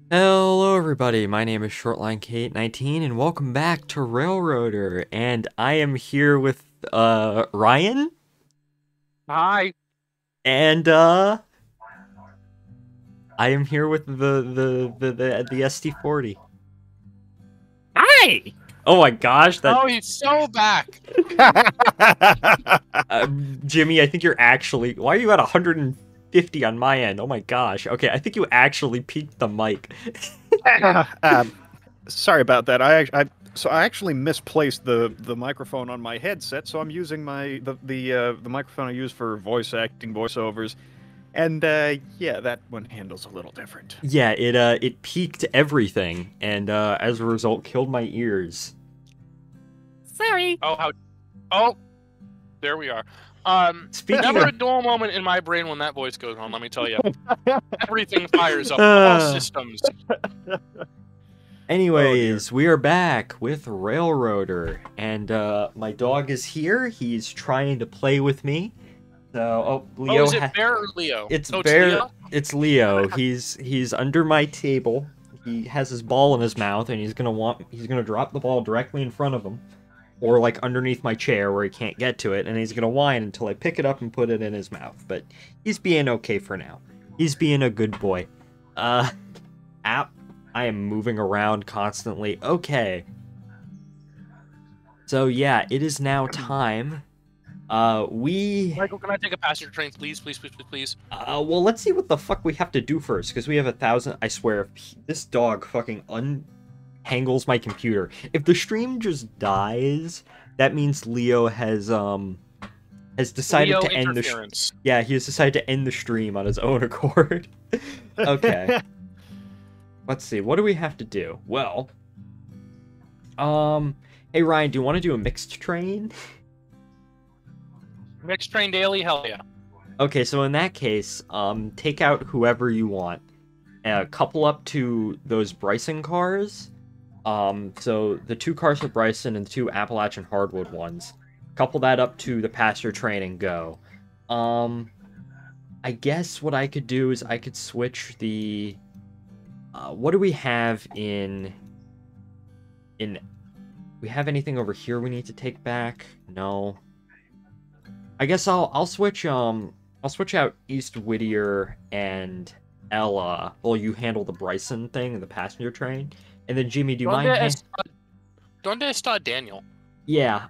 Hello everybody, my name is ShortlineKate19 and welcome back to Railroader, and I am here with Ryan Hi. and I am here with the ST40. Hi. Oh my gosh, that Oh, he's so back. Jimmy, I think you're actually, why are you at 150 on my end? Oh my gosh. Okay, I think you actually peaked the mic. um, Sorry about that. I actually misplaced the microphone on my headset, so I'm using the microphone I use for voice acting voiceovers, and yeah, that one handles a little different. Yeah, it peaked everything and as a result killed my ears. Sorry. Oh, there we are. Speaking Never of a dull moment in my brain when that voice goes on, let me tell you. Everything fires up, all Uh, systems. Oh dear. anyways, we are back with Railroader, and my dog is here. He's trying to play with me. So, oh, Oh, Leo, is it Bear or Leo? it's Oh, it's Bear. Leo? It's Leo. He's under my table. He has his ball in his mouth, and he's gonna drop the ball directly in front of him, or like underneath my chair where he can't get to it, and he's gonna whine until I pick it up and put it in his mouth. But he's being okay for now. He's being a good boy. Uh, app. I am moving around constantly. Okay. So yeah, it is now time. Michael, can I take a passenger train, please, please, please, please, please? Well, let's see what the fuck we have to do first, because we have 1,000. I swear, if this dog fucking untangles my computer, if the stream just dies, that means Leo has decided Leo to end the. interference. Yeah, he has decided to end the stream on his own accord. Okay. Let's see. What do we have to do? Well, hey Ryan, do you want to do a mixed train? Mixed train daily, hell yeah. Okay, so in that case, take out whoever you want. Couple up to those Bryson cars. So the 2 cars for Bryson and the 2 Appalachian Hardwood ones. Couple that up to the passenger train and go. I guess what I could do is I could switch the. What do we have in? We have anything over here we need to take back? No. I guess I'll switch out East Whittier and Ella while you handle the Bryson thing and the passenger train. And then Jimmy, do you mind Donde está Daniel? Yeah,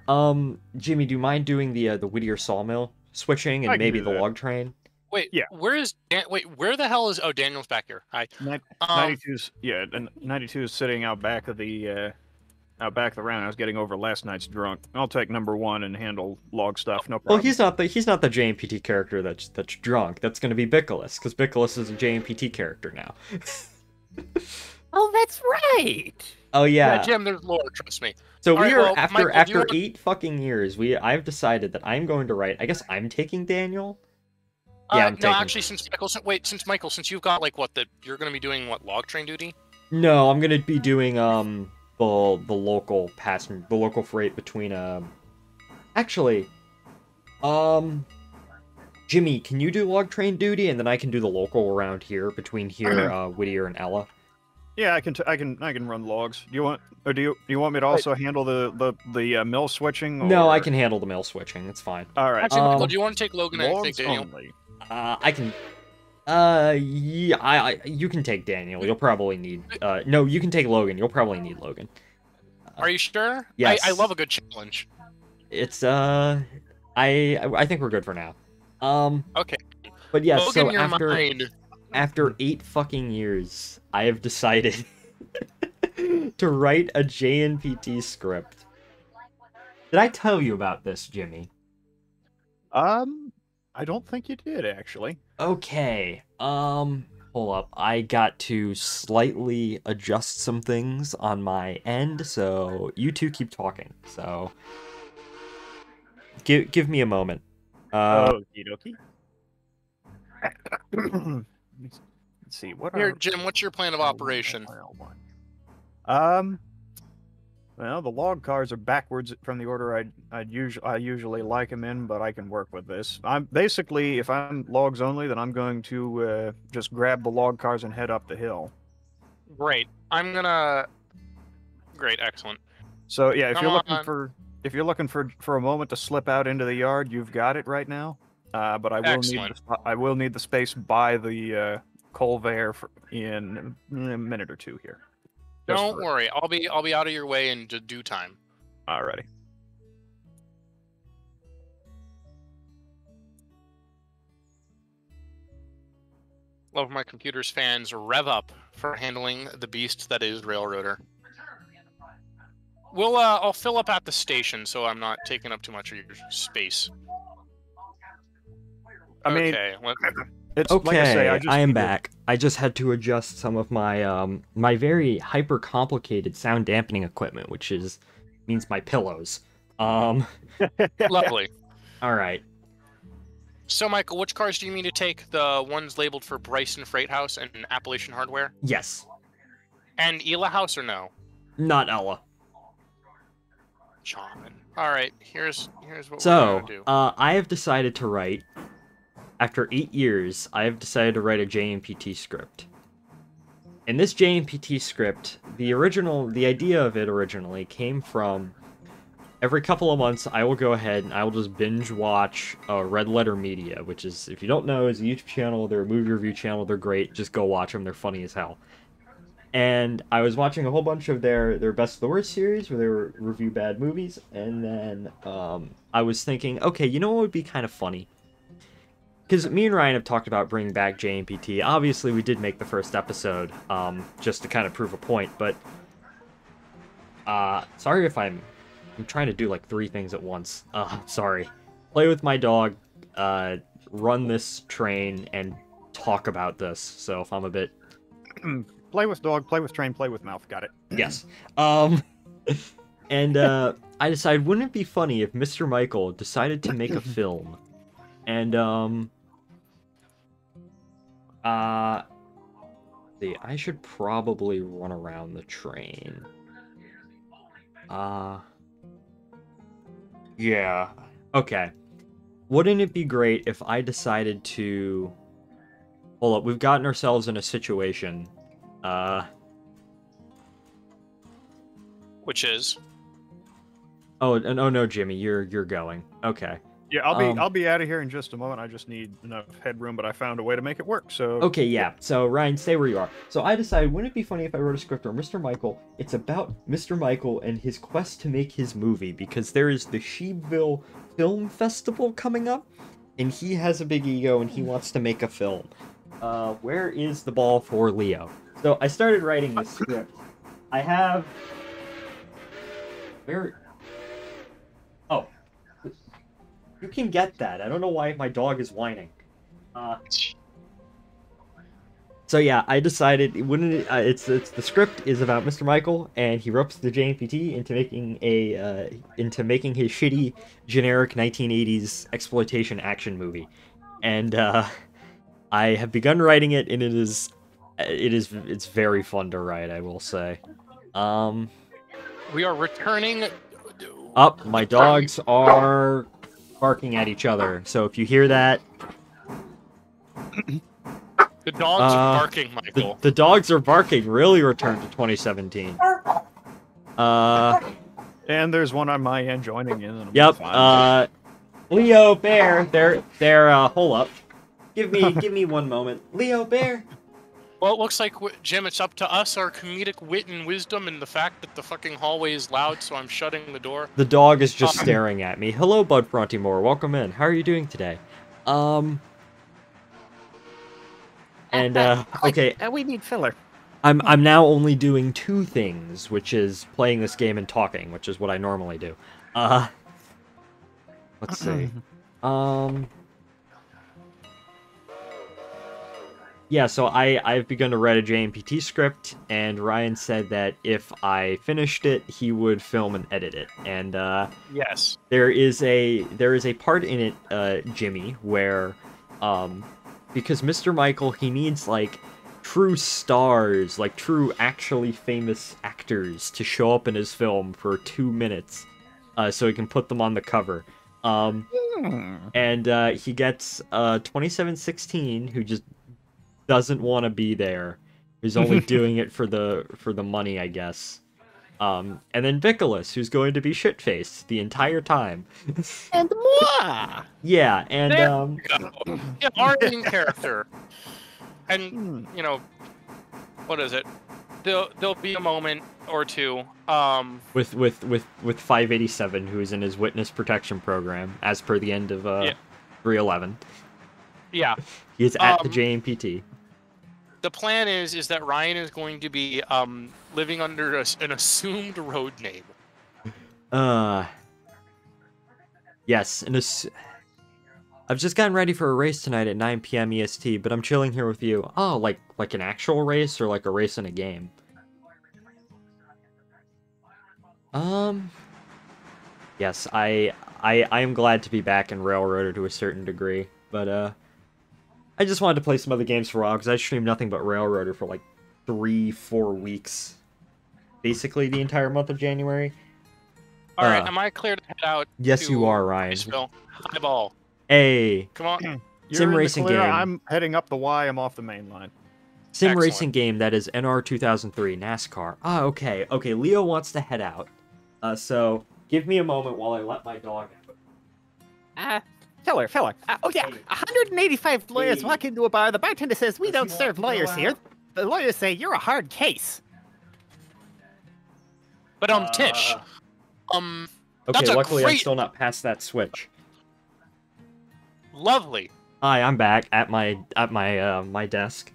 Jimmy, do you mind doing the Whittier sawmill switching and I can maybe do the that. log train? Wait, Yeah. where the hell is... Oh, Daniel's back here. Hi. 92's yeah, and 92 is sitting out back of the round. I was getting over last night's drunk. I'll take number 1 and handle log stuff. No Well, problem. he's not the JNPT character that's drunk. That's gonna be Bickolas, because Bickolas is a JNPT character now. Oh, that's right. Oh Yeah, yeah. Jim, there's lore, trust me. So All we right, are well, Michael, do you after want- 8 fucking years. I've decided that I'm going to write. I guess I'm taking Daniel. Yeah, I'm no, taking. actually, since you've got like you're gonna be doing what, log train duty? No, I'm gonna be doing the local passenger, the local freight between actually Jimmy, can you do log train duty and then I can do the local around here between here Whittier and Ella? Yeah, I can run logs. Do you want me to also handle the mill switching? No, or- I can handle the mail switching. It's fine. All right. Actually, Michael, do you want to take Logan and take Logs Daniel? only. I can. Yeah, you can take Daniel. You'll probably need. No, you can take Logan. You'll probably need Logan. Are you sure? Yes. I love a good challenge. It's I think we're good for now. Okay. But yeah, Logan, so you're mine. after 8 fucking years, I have decided to write a JNPT script. Did I tell you about this, Jimmy? I don't think you did actually. Okay. Hold up. I got to slightly adjust some things on my end, so you two keep talking. So give me a moment. Okie dokie. Let's see. Here, Jim, what's your plan of operation? Well, the log cars are backwards from the order I usually like them in, but I can work with this. I'm basically, if I'm logs only, then I'm going to just grab the log cars and head up the hill. Great. I'm gonna. Great, excellent. So yeah, if Come you're looking on. for a moment to slip out into the yard, you've got it right now. But Excellent. I will need the space by the Colvare in a minute or two here. Don't worry. I'll be out of your way in due time. Alrighty. Love my computer's fans rev up for handling the beast that is Railroader. I'll fill up at the station so I'm not taking up too much of your space. I mean, okay, it's Okay, like I say, I am back. I just had to adjust some of my my very hyper complicated sound dampening equipment, which means my pillows. Lovely. All right. So, Michael, which cars do you mean to take? The ones labeled for Bryson Freight House and Appalachian Hardware? Yes. And Ela House or no? Not Ella. Chompin'. All right, here's what So, we're gonna do. I have decided to write. After 8 years, I have decided to write a JNPT script. In this JNPT script, the idea of it originally came from every couple of months I will go ahead and I will just binge watch Red Letter Media, which is, if you don't know, is a YouTube channel. They're a movie review channel. They're great. Just go watch them. They're funny as hell. And I was watching a whole bunch of their Best of the Worst series where they were review bad movies. And then I was thinking, okay, you know what would be kind of funny? Because me and Ryan have talked about bringing back JNPT. Obviously, we did make the first episode just to kind of prove a point. But sorry if I'm trying to do like 3 things at once. Sorry. Play with my dog, run this train, and talk about this. So if I'm a bit... Play with dog, play with train, play with mouth. Got it. Yes. And I decided, wouldn't it be funny if Mr. Michael decided to make a film? And, see, I should probably run around the train. Yeah. Okay. Wouldn't it be great if I decided to... Hold up, we've gotten ourselves in a situation. Which is? Oh no, Jimmy, you're going. Okay. Yeah, I'll be out of here in just a moment. I just need enough headroom, but I found a way to make it work. So okay, yeah. So Ryan, stay where you are. So I decided, wouldn't it be funny if I wrote a script on Mr. Michael? It's about Mr. Michael and his quest to make his movie, because there is the Sheepville Film Festival coming up, and he has a big ego and he wants to make a film. Where is the ball for Leo? So I started writing this script. I have... Where... Oh. You can get that. I don't know why my dog is whining. So yeah, I decided it's the script is about Mr. Michael, and he ropes the JNPT into making his shitty generic 1980s exploitation action movie, and I have begun writing it, and it's very fun to write, I will say. We are returning. Up, my dogs are barking at each other, so if you hear that... The dogs are barking, Michael. The dogs are barking really returned to 2017. And there's one on my end joining in. And Yep, Leo, Bear, they're, hold up. Give me one moment. Leo, Bear. Well, it looks like, Jim, it's up to us, our comedic wit and wisdom, and the fact that the fucking hallway is loud, so I'm shutting the door. The dog is just staring at me. Hello, Bud Frontymore. Welcome in. How are you doing today? Okay. We need filler. I'm now only doing 2 things, which is playing this game and talking, which is what I normally do. Let's see. Yeah, so I've begun to write a JNPT script, and Ryan said that if I finished it, he would film and edit it. And yes, there is a part in it, Jimmy, where because Mr. Michael, he needs like true stars, like true actually famous actors to show up in his film for 2 minutes, so he can put them on the cover. And he gets 2716, who just doesn't want to be there. He's only doing it for the money, I guess. And then Vicolas, who's going to be shit-faced the entire time. And moi! Yeah, and There we go. Yeah, our main character. And you know, what is it? There'll be a moment or two. With 587, who's in his witness protection program, as per the end of 311. Yeah. He is at the JNPT. The plan is that Ryan is going to be living under an assumed road name. Yes, I've just gotten ready for a race tonight at 9 p.m. EST, but I'm chilling here with you. Oh, like an actual race or like a race in a game? Yes, I am glad to be back in Railroader to a certain degree, but I just wanted to play some other games for a while because I streamed nothing but Railroader for like 3-4 weeks, basically the entire month of January. All right, am I clear to head out? Yes, you are, Ryan. Highball. Hey. Come on. You're Sim in the racing clear, game. I'm heading up the Y. I'm off the main line. Sim Excellent. racing game that is NR 2003 NASCAR. Ah, okay. Okay, Leo wants to head out. So give me a moment while I let my dog out. Filler. Oh yeah, 185 lawyers walk into a bar. The bartender says, we don't serve lawyers here. The lawyers say, you're a hard case. But Tish. Okay, That's a luckily I'm great- still not past that switch. Lovely. Hi, I'm back at my my desk.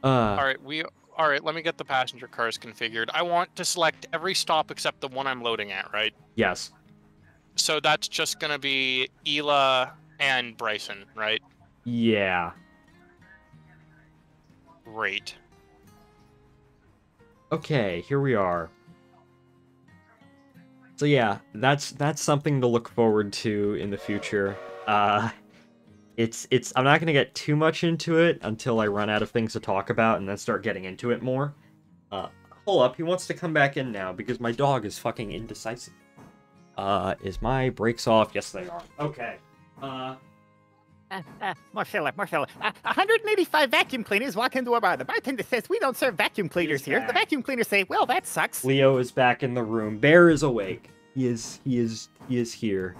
All right, let me get the passenger cars configured. I want to select every stop except the one I'm loading at, right? Yes. So that's just gonna be Ela and Bryson, right? Yeah. Great. Okay, here we are. So yeah, that's something to look forward to in the future. It's I'm not gonna get too much into it until I run out of things to talk about and then start getting into it more. Hold up, he wants to come back in now because my dog is fucking indecisive. Is my brakes off? Yes, they are. Okay. More filler. 185 vacuum cleaners walk into a bar. The bartender says, we don't serve vacuum cleaners here. The vacuum cleaners say, well, that sucks. Leo is back in the room. Bear is awake. He is here.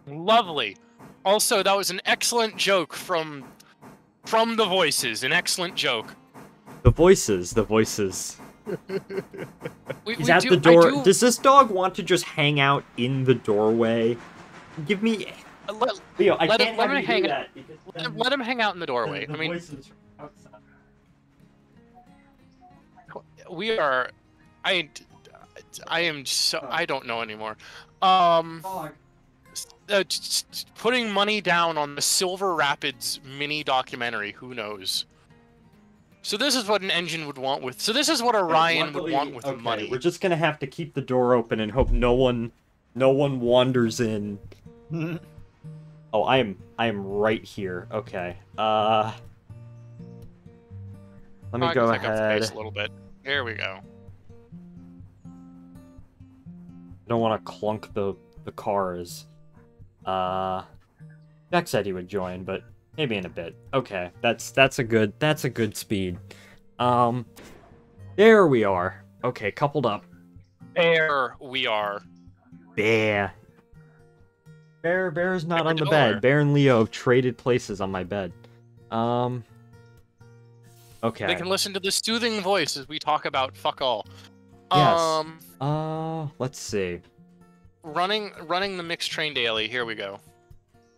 Lovely. Also, that was an excellent joke from the voices. An excellent joke. The voices. We He's at the door. Does this dog want to just hang out in the doorway? Give me... Leo, I can't have you do that. Let him hang out in the doorway. The I mean, voices are outside. we are... I am so... I don't know anymore. Putting money down on the Silver Rapids mini documentary. Who knows? So this is what an engine would want with... So this is what a Ryan would want with money. We're just gonna have to keep the door open and hope no one wanders in. Oh, I am right here. Okay. Let me go ahead. A little bit. There we go. I don't want to clunk the cars. Jack said he would join, but maybe in a bit. Okay, that's a good speed. There we are. Okay, coupled up. There we are. Bear is not on the bed. Bear and Leo have traded places on my bed. Okay. They can listen to the soothing voice as we talk about fuck all. Yes. Let's see. Running the mixed train daily. Here we go.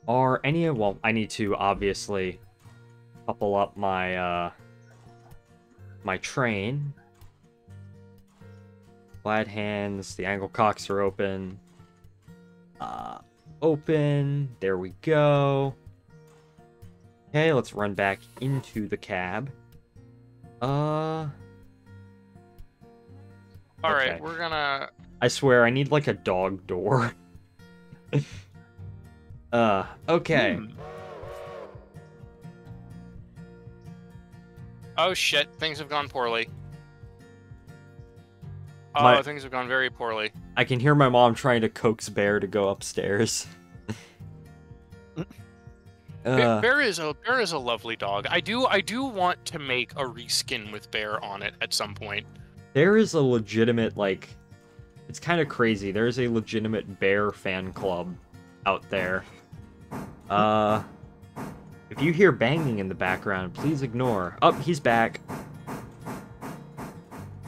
Are any of... Well, I need to obviously couple up my my train. Glad hands. The angle cocks are open. Open. There we go. Okay, let's run back into the cab. All Okay. right, we're gonna... I swear, I need, like, a dog door. Okay. Oh shit, things have gone poorly. Things have gone very poorly. I can hear my mom trying to coax Bear to go upstairs. Bear is a lovely dog. I do want to make a reskin with Bear on it at some point. There is a legitimate, like, it's kind of crazy. There's a legitimate Bear fan club out there. If you hear banging in the background, please ignore. Oh, he's back.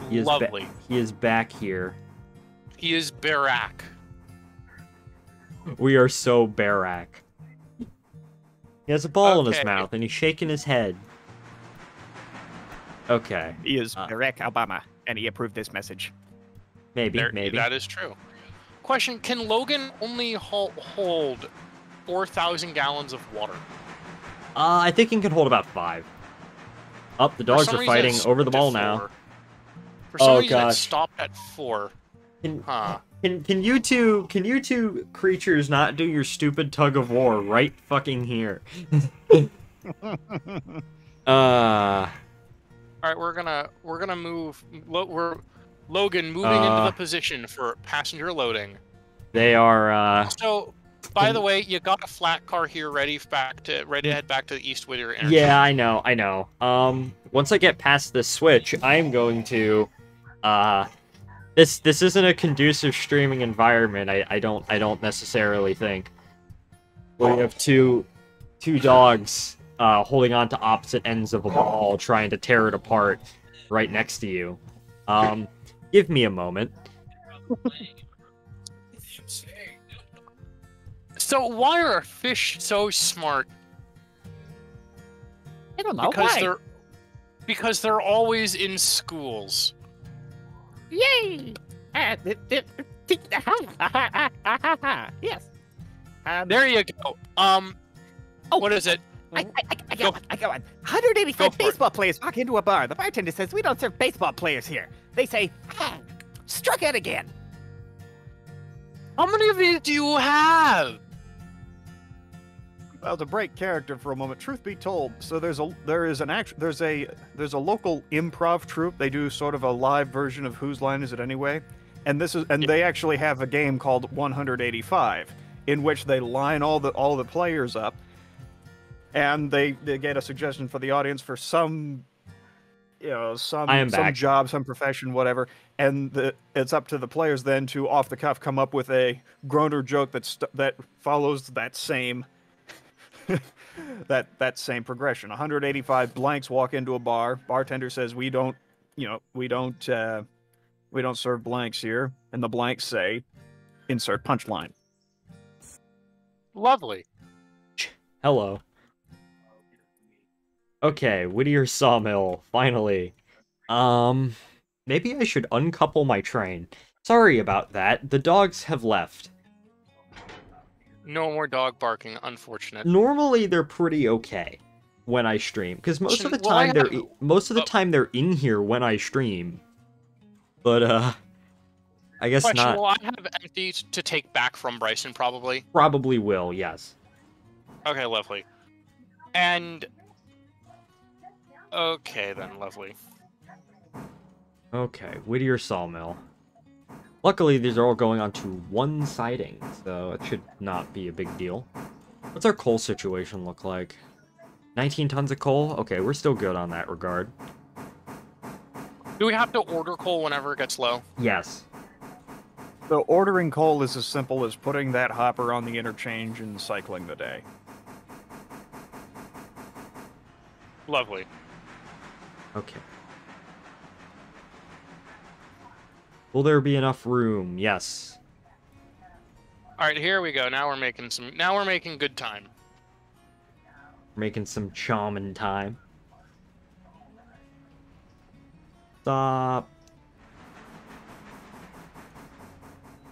He is Lovely. He is back here. He is Barak. We are so Barak. He has a ball in his Okay. mouth, and he's shaking his head. Okay. He is Barack Obama, and he approved this message. Maybe, maybe. That is true. Question: can Logan only hold 4,000 gallons of water? I think he can hold about 5. Up, the dogs are fighting over the ball now. For some Oh, reason, it gosh. stopped at 4. Huh. Can you two creatures not do your stupid tug of war right fucking here? All right, we're gonna move. Logan moving into the position for passenger loading. They are. So, by the way, you got a flat car here ready to head back to the East Whittier interchange. Yeah, I know. Once I get past this switch, I'm going to. This isn't a conducive streaming environment. I don't necessarily think. We have two dogs holding on to opposite ends of a wall, trying to tear it apart right next to you. Give me a moment. So why are fish so smart? I don't know why. Because they're always in schools. Yay! Yes. There you go. What is it? I got one. 185 Go for it. baseball players walk into a bar. The bartender says, "We don't serve baseball players here." They say, "Struck out again." How many of these do you have? Well, to break character for a moment, truth be told, so there's a local improv troupe. They do sort of a live version of Whose Line Is It Anyway? And they actually have a game called 185, in which they line all the players up, and they get a suggestion for the audience for some job, some profession, whatever, and it's up to the players then to off the cuff come up with a groaner joke that follows that same that same progression. 185 blanks walk into a bar. Bartender says, we don't serve blanks here, and the blanks say, insert punchline. Lovely. Hello. Okay, Whittier Sawmill, finally. Maybe I should uncouple my train. Sorry about that, the dogs have left. No more dog barking, unfortunate. Normally they're pretty okay when I stream, because most of the Well, I time they're in here when I stream. But I guess Question, not. will I have empty to take back from Bryson, probably? Probably will, yes. Okay, lovely. And... okay, then, lovely. Okay, Whittier Sawmill. Luckily, these are all going on to one siding, so it should not be a big deal. What's our coal situation look like? 19 tons of coal? Okay, we're still good on that regard. Do we have to order coal whenever it gets low? Yes. So ordering coal is as simple as putting that hopper on the interchange and cycling the day. Lovely. Okay. Will there be enough room? Yes. Alright, here we go. Now we're making good time. Making some charming time. Stop.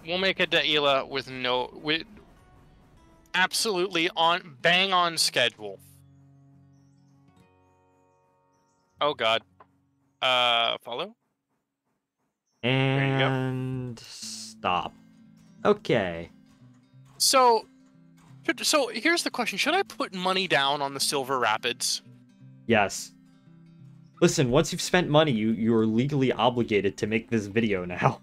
We'll make a Daila with absolutely bang on schedule. Oh god. Follow? And stop. Okay. So here's the question. Should I put money down on the Silver Rapids? Yes. Listen, once you've spent money, you are legally obligated to make this video now.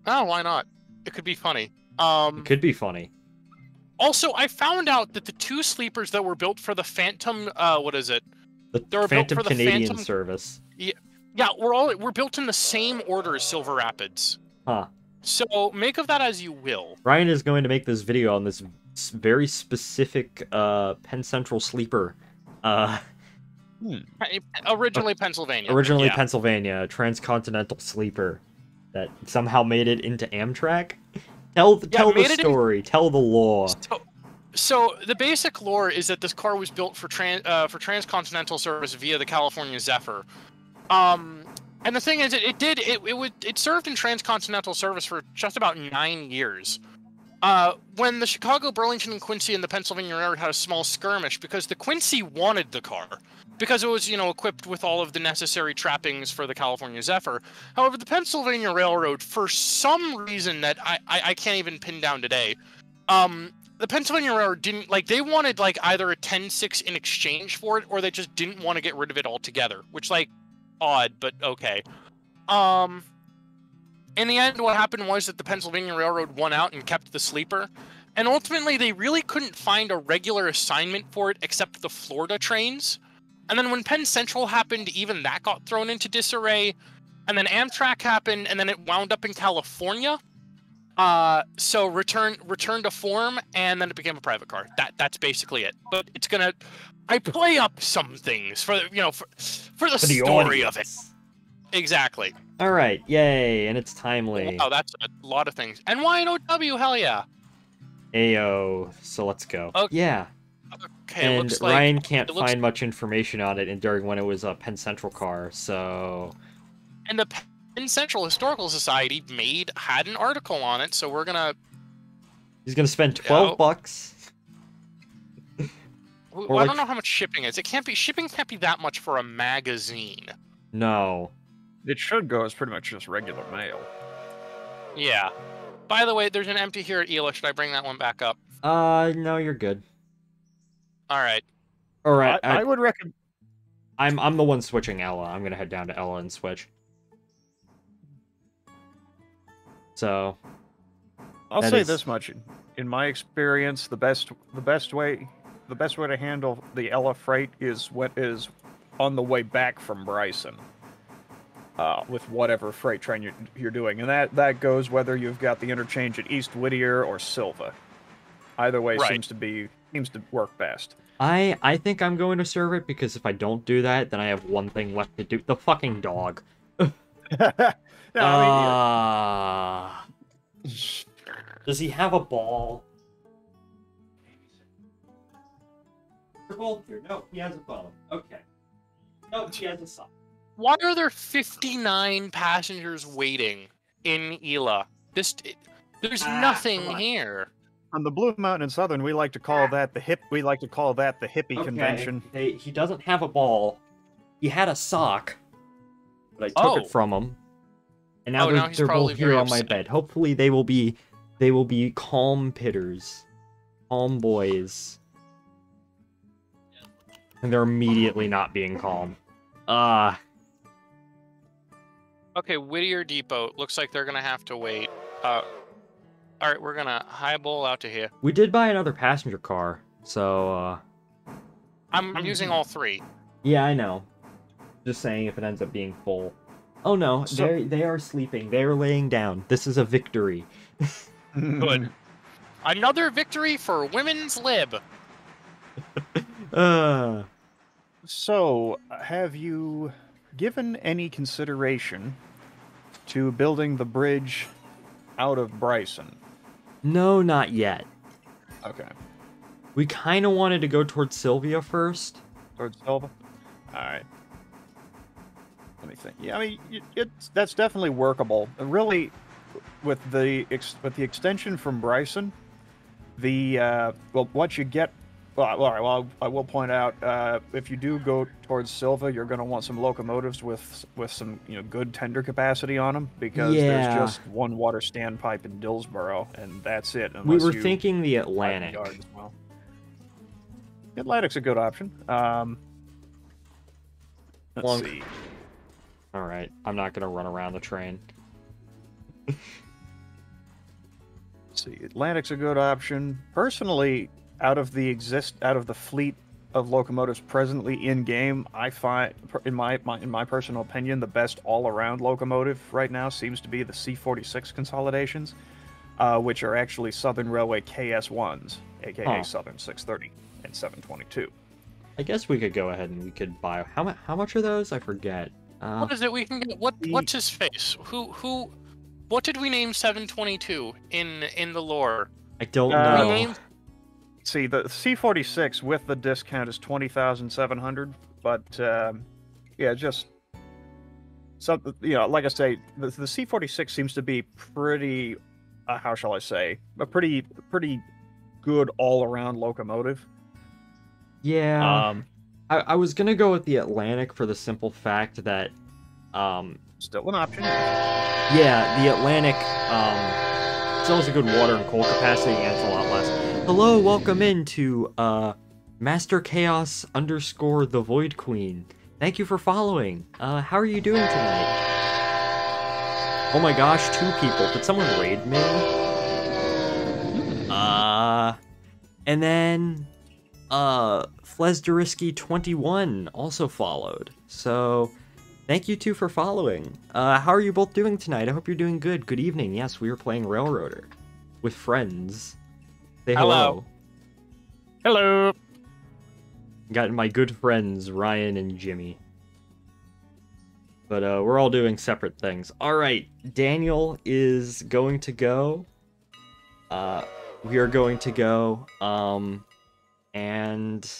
Oh, why not? It could be funny. It could be funny. Also, I found out that the 2 sleepers that were built for the Phantom, what is it? The They were built Phantom for the Canadian Phantom service. Yeah, we're built in the same order as Silver Rapids. Huh. So make of that as you will. Ryan is going to make this video on this very specific Penn Central sleeper. Originally Pennsylvania. Originally yeah. Pennsylvania, transcontinental sleeper that somehow made it into Amtrak. Tell the story. Tell the lore. So the basic lore is that this car was built for transcontinental service via the California Zephyr. And the thing is, it served in transcontinental service for just about 9 years. When the Chicago, Burlington, and Quincy and the Pennsylvania Railroad had a small skirmish because the Quincy wanted the car because it was, equipped with all of the necessary trappings for the California Zephyr. However, the Pennsylvania Railroad, for some reason that I can't even pin down today, the Pennsylvania Railroad didn't, they wanted, either a 10-6 in exchange for it, or they just didn't want to get rid of it altogether, which, odd, but okay. In the end, what happened was that the Pennsylvania Railroad won out and kept the sleeper, and ultimately they really couldn't find a regular assignment for it except the Florida trains. And then when Penn Central happened, even that got thrown into disarray, and then Amtrak happened, and then it wound up in California. So returned to form, and then it became a private car. That's basically it. But it's gonna, I play up some things for for the story of it. Exactly. All right, yay, and it's timely. Wow, that's a lot of things. And YNOW, hell yeah. Ayo, so let's go. Okay. Yeah. Okay. And Ryan can't find much information on it during when it was a Penn Central car, so. And the Penn Central Historical Society had an article on it, so we're gonna. He's gonna spend $12. Well, I don't know how much shipping is. Shipping can't be that much for a magazine. No. It should go as pretty much just regular mail. Yeah. By the way, there's an empty here at Ela. Should I bring that one back up? No, you're good. All right. All right. I would recommend. I'm the one switching Ella. I'm gonna head down to Ella and switch. So. I'll say this much: in my experience, the best way to handle the Ella freight is on the way back from Bryson. With whatever freight train you're doing, and that goes whether you've got the interchange at East Whittier or Silva. Either way seems to work best. I think I'm going to serve it because if I don't do that, then I have one thing left to do: the fucking dog. Does he have a ball? No, he has a phone. Okay. No, he has a sock. Why are there 59 passengers waiting in Ela? There's nothing here. On the Blue Mountain and Southern, we like to call that the hippie convention. He doesn't have a ball. He had a sock, but I took it from him. And now they're both here on my bed. Hopefully they will be calm pitters. Calm boys. And they're immediately not being calm. Okay, Whittier Depot. Looks like they're gonna have to wait. Alright, we're gonna highball out to here. We did buy another passenger car, so, I'm using all 3. Yeah, I know. Just saying if it ends up being full. Oh no, they are sleeping. They are laying down. This is a victory. Good. Another victory for women's lib. So, have you given any consideration to building the bridge out of Bryson? No, not yet. Okay. We kind of wanted to go towards Sylvia first. Towards Silva? Alright. Let me think. Yeah, I mean, that's definitely workable. Really, with the extension from Bryson, what you get. Well, I will point out, if you do go towards Silva, you're going to want some locomotives with some good tender capacity on them, because there's just one water standpipe in Dillsboro, and that's it. We were thinking the Atlantic. As well. The Atlantic's a good option. Let's see. All right, I'm not going to run around the train. see. Atlantic's a good option. Personally, out of the fleet of locomotives presently in game, I find, in my personal opinion, the best all-around locomotive right now seems to be the C46 consolidations, which are actually Southern Railway KS1s, aka Southern 630 and 722. I guess we could go ahead and we could buy. How much are those? I forget. What is it we can get? What's his face? What did we name 722 in the lore? I don't know. We named... See, the C46 with the discount is 20,700, but yeah, just something. Like I say, the C46 seems to be pretty. How shall I say? A pretty good all-around locomotive. Yeah. I was gonna go with the Atlantic for the simple fact that Still an option. yeah, the Atlantic still has a good water and coal capacity and it's a lot less. Hello, welcome into Master Chaos _ the Void Queen. Thank you for following. How are you doing tonight? Oh my gosh, 2 people. Did someone raid me? And then Flesderiski21 also followed. So thank you 2 for following. How are you both doing tonight? I hope you're doing good. Good evening. Yes, we were playing Railroader with friends. Say hello. Hello. Got my good friends Ryan and Jimmy. But we're all doing separate things. Alright, Daniel is going to go. We are going to go and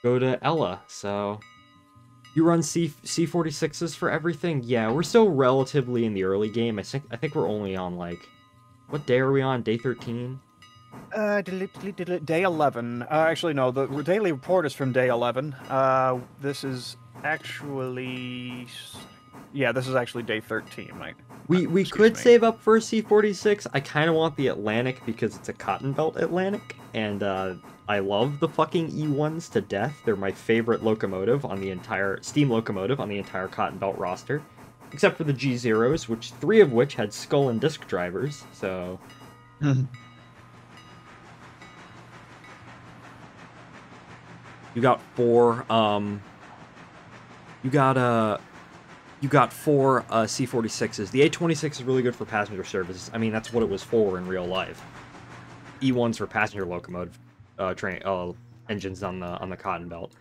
go to Ella. So you run C46s for everything? Yeah, we're still relatively in the early game. I think we're only on like, what day are we on? Day 13? Day 11. Actually, no, the daily report is from day 11. This is actually... Yeah, this is actually day 13, Mike. We could save up for a C46. I kind of want the Atlantic because it's a Cotton Belt Atlantic, and I love the fucking E1s to death. They're my favorite locomotive on the entire... steam locomotive on the entire Cotton Belt roster. Except for the G0s, which 3 of which had skull and disc drivers, so... You got 4, you got 4 C46s. The A26 is really good for passenger services. I mean, that's what it was for in real life. E1s for passenger locomotive engines on the Cotton Belt.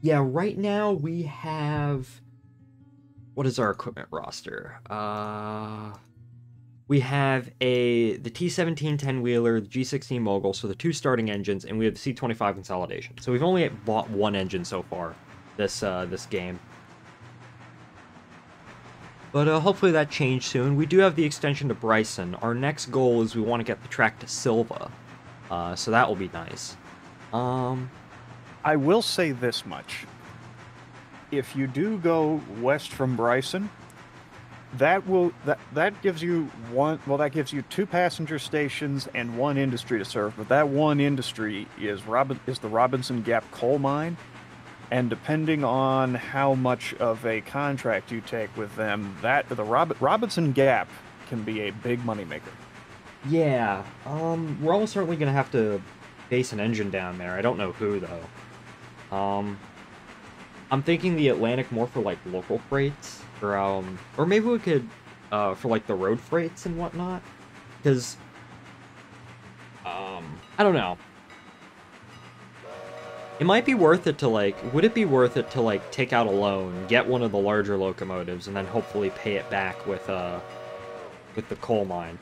Yeah, right now we have... What is our equipment roster? We have the T17 10-wheeler, the G16 Mogul, so the 2 starting engines, and we have the C25 consolidation. So we've only bought 1 engine so far this game. But hopefully that changed soon. We do have the extension to Bryson. Our next goal is we want to get the track to Silva. So that will be nice. I will say this much. If you do go west from Bryson... That gives you that gives you 2 passenger stations and 1 industry to serve, but that 1 industry is the Robinson Gap coal mine, and depending on how much of a contract you take with them, the Robinson Gap can be a big moneymaker. Yeah, we're almost certainly gonna have to base an engine down there. I don't know who though. I'm thinking the Atlantic more for like local freights. Or maybe we could, for like the road freights and whatnot, because, I don't know. It might be worth it to would it be worth it to take out a loan, get one of the larger locomotives, and then hopefully pay it back with the coal mine?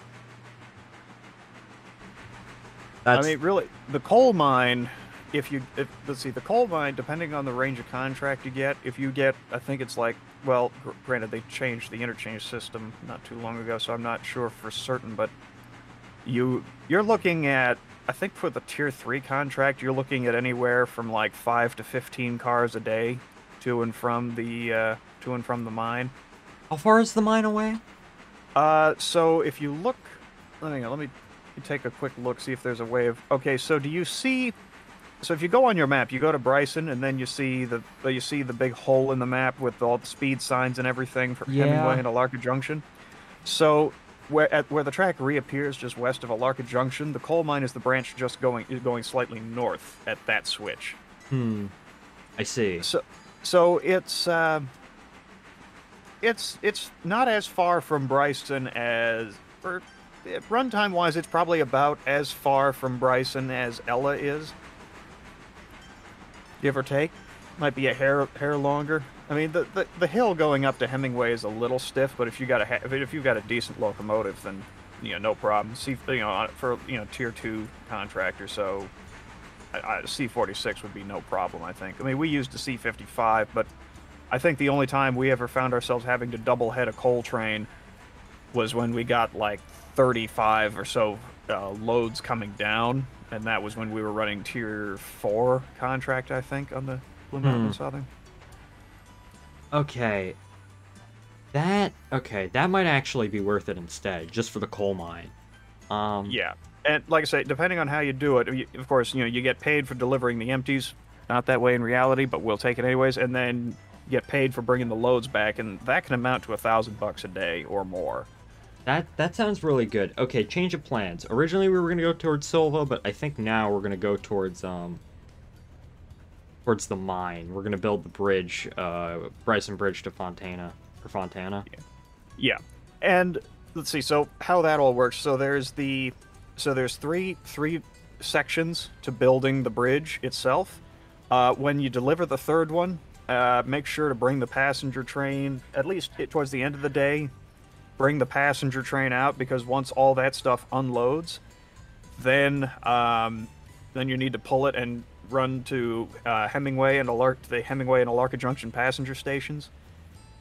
I mean, really, the coal mine... let's see, the coal mine, depending on the range of contract you get, if you get, I think it's like, well, granted, they changed the interchange system not too long ago, so I'm not sure for certain, but you're looking at, I think for the Tier 3 contract, you're looking at anywhere from like 5 to 15 cars a day to and from the mine. How far is the mine away? So if you look, let me take a quick look, see if there's a way of, okay, so do you see So if you go on your map, you go to Bryson, and then you see the big hole in the map with all the speed signs and everything for Hemingway and Alarka Junction. So where the track reappears just west of Alarka Junction, the coal mine is the branch just going slightly north at that switch. I see. So it's not as far from Bryson as, or runtime wise, it's probably about as far from Bryson as Ella is. Give or take, might be a hair longer. I mean, the hill going up to Hemingway is a little stiff, but if you've got a decent locomotive, then no problem. For tier 2 contractor, so C46 would be no problem. I think. I mean, we used a C55, but I think the only time we ever found ourselves having to double head a coal train was when we got like 35 or so loads coming down, and that was when we were running tier 4 contract, I think, on the Blue Mountain Southern. Okay. That might actually be worth it instead, just for the coal mine. Yeah, and like I say, depending on how you do it, of course, you get paid for delivering the empties. Not that way in reality, but we'll take it anyways, and then get paid for bringing the loads back, and that can amount to $1,000 a day or more. That sounds really good. Okay, change of plans. Originally we were gonna go towards Silva, but I think now we're gonna go towards the mine. We're gonna build the bridge, Bryson Bridge to Fontana. Yeah. And let's see. So how that all works. So there's three sections to building the bridge itself. When you deliver the third one, make sure to bring the passenger train at least towards the end of the day. Bring the passenger train out, because once all that stuff unloads, then you need to pull it and run to Hemingway and Alarka Junction passenger stations.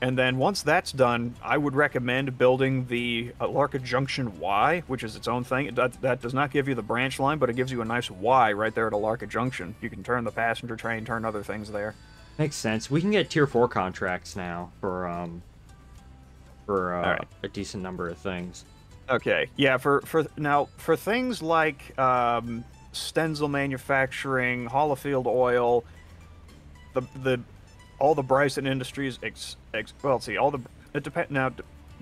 And then once that's done, I would recommend building the Alarka Junction Y, which is its own thing. That does not give you the branch line, but it gives you a nice Y right there at Alarka Junction. You can turn the passenger train, turn other things there. Makes sense. We can get tier 4 contracts now for right. a decent number of things. Okay, yeah. For things like Stenzel Manufacturing, Hollifield Oil, all the Bryson Industries,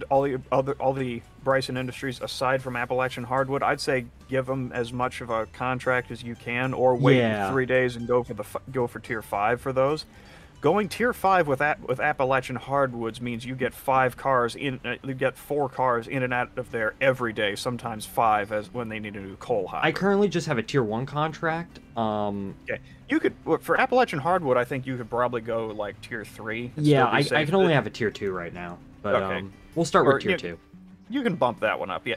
all the Bryson Industries aside from Appalachian Hardwood, I'd say give them as much of a contract as you can, or wait 3 days and go for tier 5 for those. Going tier 5 with Appalachian Hardwoods means you get 4 cars in and out of there every day, sometimes 5 as when they need a new coal hopper. I currently just have a tier 1 contract. Okay. You could, for Appalachian Hardwood, I think you could probably go like tier 3. Yeah, I can only have a tier 2 right now, but okay. We'll start with tier 2. You can bump that one up. Yeah,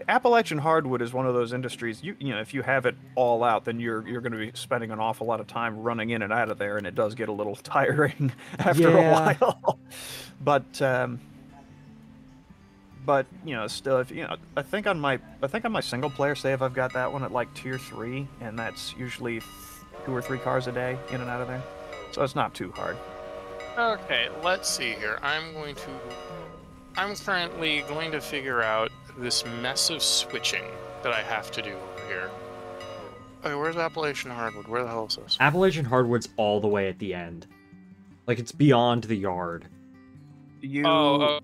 Appalachian Hardwood is one of those industries. If you have it all out, then you're going to be spending an awful lot of time running in and out of there, and it does get a little tiring after a while. But still, if I think on my single player save, I've got that one at like tier 3, and that's usually 2 or 3 cars a day in and out of there, so it's not too hard. Okay, let's see here. I'm currently going to figure out this mess of switching that I have to do over here. Okay, where's Appalachian Hardwood? Where the hell is this? Appalachian Hardwood's all the way at the end. Like, it's beyond the yard. Oh,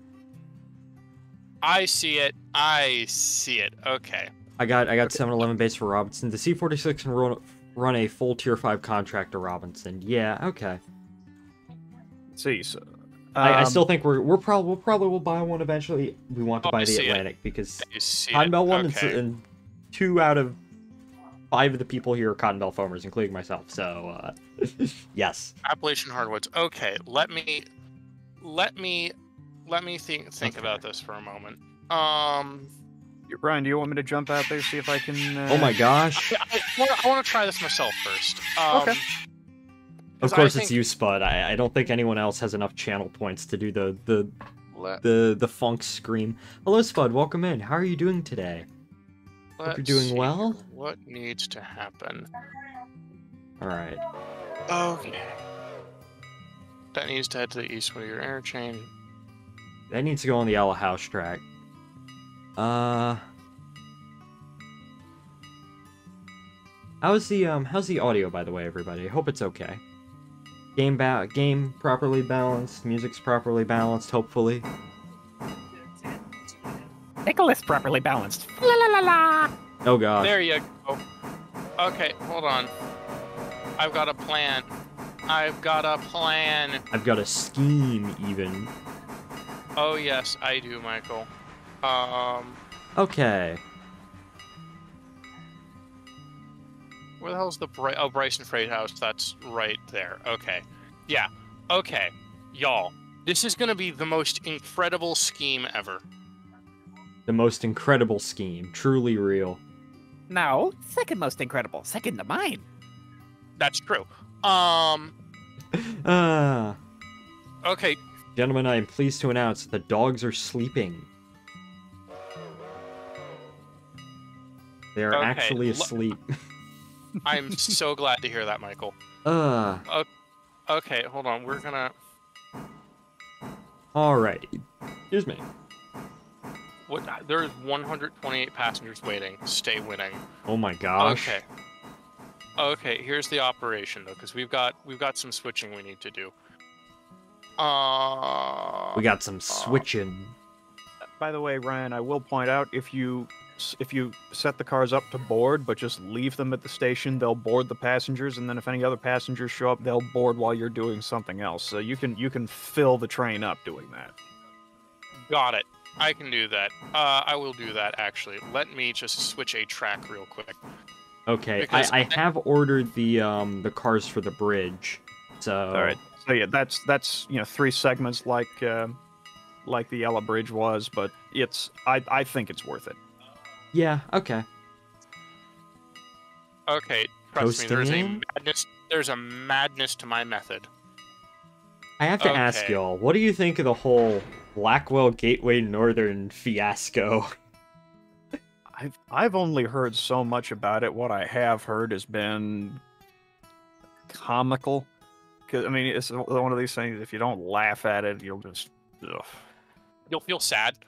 I see it. Okay. I got 7-Eleven base for Robinson. The C46 can run a full tier 5 contract to Robinson. Yeah, okay. Let's see, so... I still think we'll probably buy one eventually. We want to buy the Atlantic because Cotton Bell one and 2 out of 5 of the people here are Cotton Bell foamers, including myself. So yes. Appalachian Hardwoods. Okay, let me think about this for a moment. Brian, do you want me to jump out there, see if I can? Oh my gosh! I want to try this myself first. Okay. Of course, it's you, Spud. I don't think anyone else has enough channel points to do the funk scream. Hello, Spud. Welcome in. How are you doing today? Hope you're doing well. What needs to happen? All right. Okay. That needs to head to the east with your interchange. That needs to go on the Ella House track. How's the audio, by the way, everybody? I hope it's okay. Game properly balanced, music's properly balanced, hopefully. Nicholas properly balanced. La la la la. Oh gosh. There you go. Okay, hold on. I've got a plan. I've got a plan. I've got a scheme, even. Oh yes, I do, Michael. Okay. Where the hell's the Bryson Freight House? That's right there. Okay. Yeah. Okay. Y'all, this is gonna be the most incredible scheme ever. The most incredible scheme. Truly real. No, second most incredible. Second to mine. That's true. Okay. Gentlemen, I am pleased to announce the dogs are sleeping. They are Okay, actually asleep. I'm so glad to hear that, Michael. Okay, hold on. We're gonna... Alrighty. Excuse me. What? There's 128 passengers waiting. Stay winning. Oh my gosh. Okay. Okay, here's the operation, though, because we've got some switching we need to do. We got some switching. By the way, Ryan, I will point out, if you set the cars up to board, but just leave them at the station, they'll board the passengers, and then if any other passengers show up, they'll board while you're doing something else. So you can fill the train up doing that. Got it. I can do that. I will do that, actually. Let me just switch a track real quick. Okay, I have ordered the cars for the bridge. So all right. So yeah, that's 3 segments like the Yellow Bridge was, but I think it's worth it. Yeah. Okay. Okay. Trust me. Coasting There's a madness to my method. I have to ask y'all, what do you think of the whole Blackwell Gateway Northern fiasco? I've only heard so much about it. What I have heard has been comical. Because I mean, it's one of these things. If you don't laugh at it, you'll just You'll feel sad.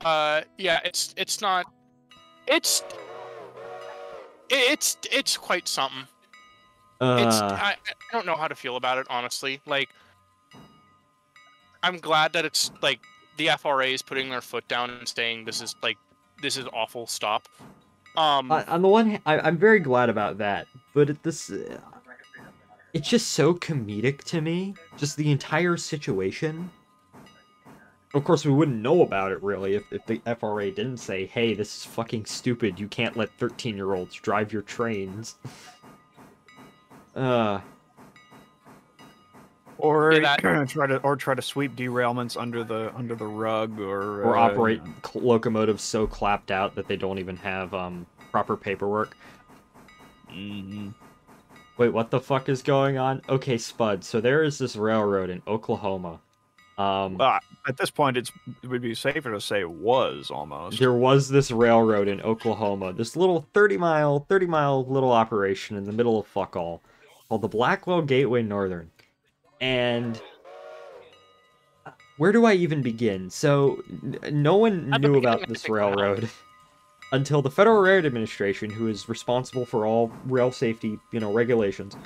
Yeah, it's not. It's quite something. I don't know how to feel about it, honestly. Like, I'm glad that it's like the FRA is putting their foot down and saying this is awful. Stop. On the one hand, I'm very glad about that, but it's just so comedic to me. Just the entire situation. Of course, we wouldn't know about it, really, if the FRA didn't say, hey, this is fucking stupid, you can't let 13-year-olds drive your trains. Or try to sweep derailments under the rug, or operate locomotives so clapped out that they don't even have proper paperwork. Mm-hmm. Wait, what the fuck is going on? Okay, Spud. So there is this railroad in Oklahoma. At this point, it would be safer to say was almost. There was this railroad in Oklahoma, this little 30-mile little operation in the middle of fuck all, called the Blackwell Gateway Northern. And where do I even begin? So no one knew about this railroad until the Federal Railroad Administration, who is responsible for all rail safety, regulations,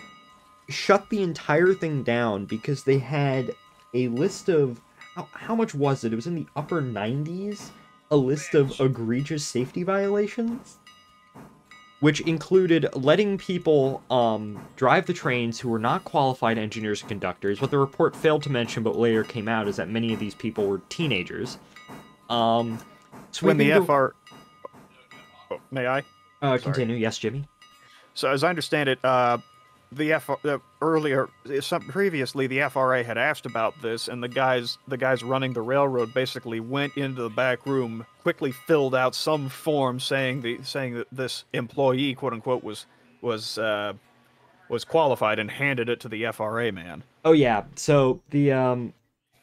shut the entire thing down because they had a list of, how much was it? It was in the upper 90s, a list of egregious safety violations, which included letting people drive the trains who were not qualified engineers and conductors. What the report failed to mention, but later came out, is that many of these people were teenagers. When the FR... Oh, may I? Continue. Yes, Jimmy? So as I understand it, previously the FRA had asked about this, and the guys running the railroad basically went into the back room, quickly filled out some form saying that this employee, quote unquote, was qualified, and handed it to the FRA man. Oh yeah, so they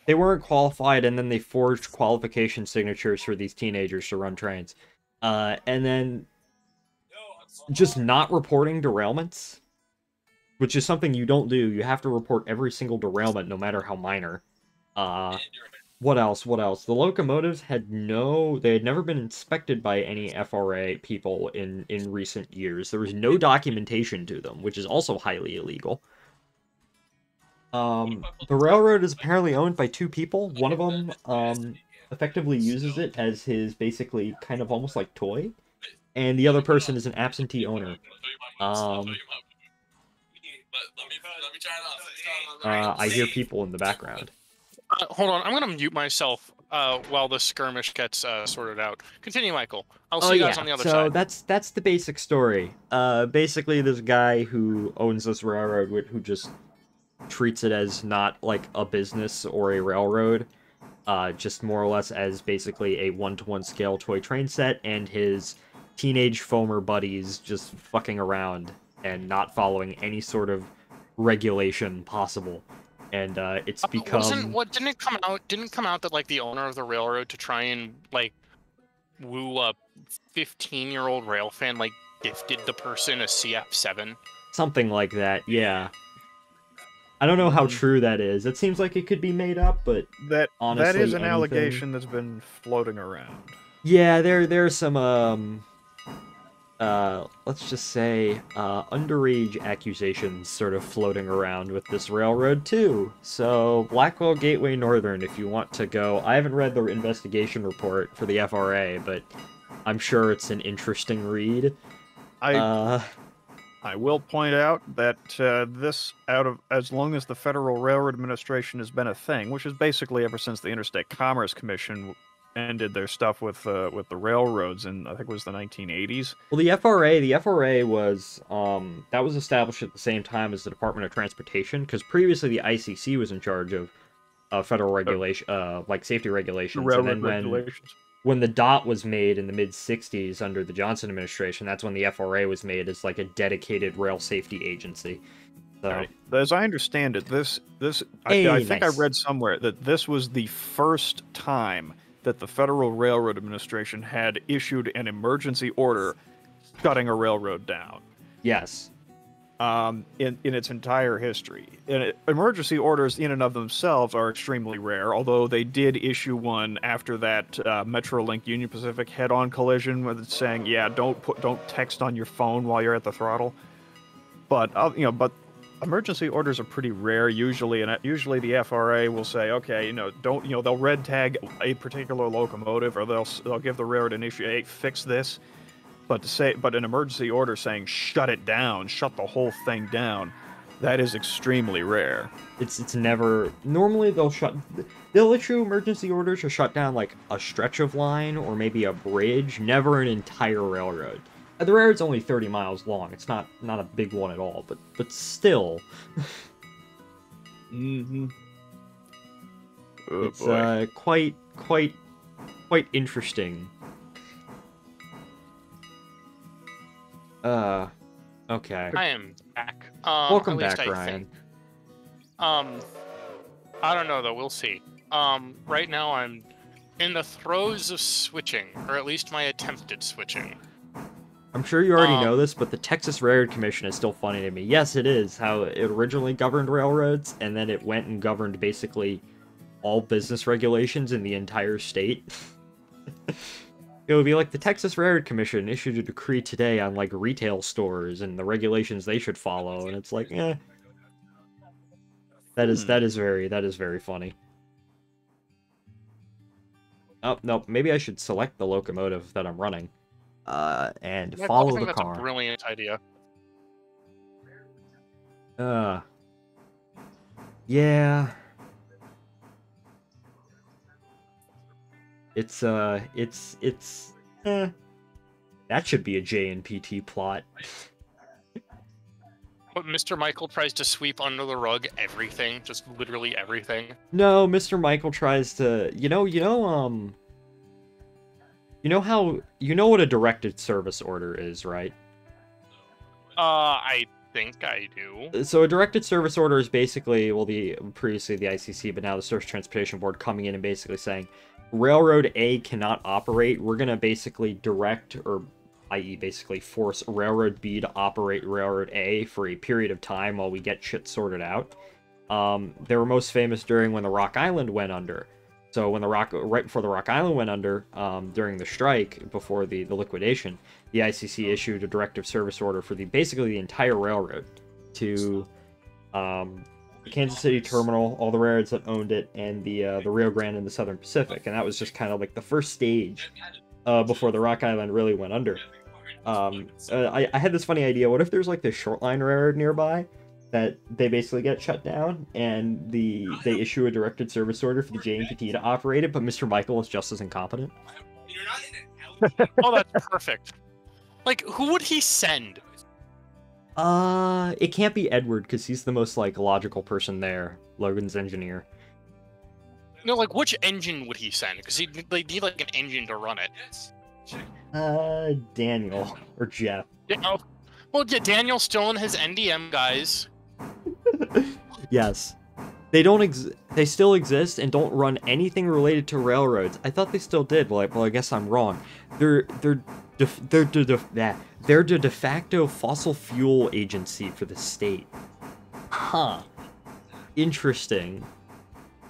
weren't qualified, and then they forged qualification signatures for these teenagers to run trains, and then just not reporting derailments, which is something you don't do. You have to report every single derailment, no matter how minor. What else? What else? The locomotives they had never been inspected by any FRA people in recent years. There was no documentation to them, which is also highly illegal. The railroad is apparently owned by two people. One of them, effectively uses it as his basically kind of almost like toy, and the other person is an absentee owner. I hear people in the background. Hold on, I'm gonna mute myself while the skirmish gets sorted out. Continue, Michael. I'll Oh see you yeah, guys on the other so side. that's the basic story. Basically, this guy who owns this railroad, who just treats it as not like a business or a railroad, just more or less as basically a one-to-one scale toy train set, and his teenage foamer buddies just fucking around and not following any sort of regulation possible. And it's become Didn't it come out that like the owner of the railroad, to try and like woo a 15-year-old rail fan, like gifted the person a CF7? something like that, yeah. I don't know how true that is. It seems like it could be made up, but That honestly, is an anything... allegation that's been floating around. Yeah, there's some let's just say underage accusations sort of floating around with this railroad too. So Blackwell Gateway Northern, if you want to go, I haven't read the investigation report for the FRA, but I'm sure it's an interesting read. I will point out that as long as the Federal Railroad Administration has been a thing, which is basically ever since the Interstate Commerce Commission ended their stuff with the railroads in, I think it was the 1980s. Well, the FRA was that was established at the same time as the Department of Transportation, because previously the ICC was in charge of federal regulation, like safety regulations. Railroad and then regulations. when the DOT was made in the mid-'60s under the Johnson administration, that's when the FRA was made as like a dedicated rail safety agency. So, right. As I understand it, I think I nice. read somewhere that this was the first time that the Federal Railroad Administration had issued an emergency order shutting a railroad down. Yes. In its entire history. Emergency orders in and of themselves are extremely rare, although they did issue one after that Metrolink Union Pacific head-on collision with it saying, yeah, don't text on your phone while you're at the throttle. But emergency orders are pretty rare usually, and usually the FRA will say, okay, they'll red tag a particular locomotive, or they'll give the railroad an issue, hey, fix this. But an emergency order saying shut it down, shut the whole thing down, that is extremely rare. It's never... Normally they'll issue emergency orders to shut down like a stretch of line or maybe a bridge, never an entire railroad. The railroad's only 30 miles long. It's not a big one at all, but still. Mm-hmm. Oh, it's boy. quite interesting. Okay. I am back. Welcome at least back, I Ryan. think. I don't know though. We'll see. Right now I'm in the throes of switching, or at least my attempted switching. I'm sure you already know this, but the Texas Railroad Commission is still funny to me. Yes, it is how it originally governed railroads, and then it went and governed basically all business regulations in the entire state. It would be like the Texas Railroad Commission issued a decree today on like retail stores and the regulations they should follow, and it's like, eh. That is very funny. Oh no, maybe I should select the locomotive that I'm running, and follow the car. That's a brilliant idea. Yeah. That should be a JNPT plot. But Mr. Michael tries to sweep under the rug everything, just literally everything. No, Mr. Michael tries to, you know what a directed service order is, right? I think I do. So a directed service order is basically, well, previously the ICC, but now the Surface Transportation Board coming in and basically saying, Railroad A cannot operate. We're going to basically direct, or i.e. basically force Railroad B to operate Railroad A for a period of time while we get shit sorted out. They were most famous during when the Rock Island went under. So when right before the Rock Island went under, during the strike, before the liquidation, the ICC issued a directive service order for basically the entire railroad to the Kansas City terminal, all the railroads that owned it, and the Rio Grande and the Southern Pacific. And that was just kind of like the first stage before the Rock Island really went under. I had this funny idea. What if there's like this short line railroad nearby that they basically get shut down, and they issue a directed service order for the JNPT to operate it, but Mr. Michael is just as incompetent? Oh, that's perfect. Like, who would he send? It can't be Edward, because he's the most, like, logical person there. Logan's engineer. No, like, which engine would he send? Because he'd need, like, an engine to run it. Daniel. Or Jeff. Yeah, oh. Well, yeah, Daniel's still in his NDM, guys. Yes. They still exist and don't run anything related to railroads. I thought they still did. Well, I guess I'm wrong. They're the de facto fossil fuel agency for the state. Huh. Interesting.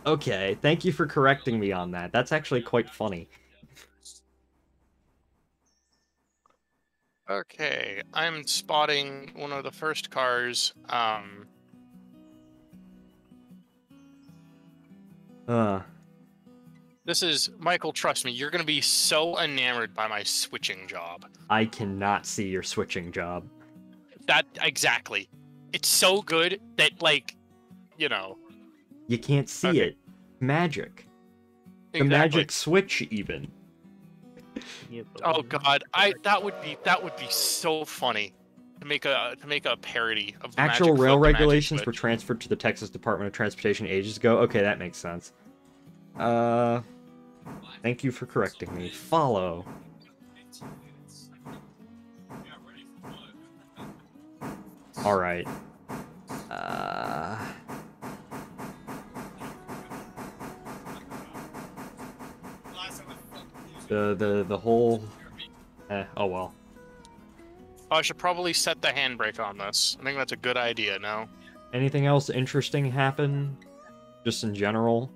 Okay, thank you for correcting me on that. That's actually quite funny. Okay, I'm spotting one of the first cars. This is Michael. Trust me, you're gonna be so enamored by my switching job. I cannot see your switching job. That exactly. It's so good that, like, you know. You can't see it. Magic. The Exactly. magic switch, even. Oh God, that would be so funny to make a parody of the Actual magic rail flip, the magic regulations were switch. transferred to the Texas Department of Transportation ages ago. Okay, that makes sense. Thank you for correcting me. Follow. Alright. The whole... oh well. I should probably set the handbrake on this. I think that's a good idea, no? Anything else interesting happen? Just in general?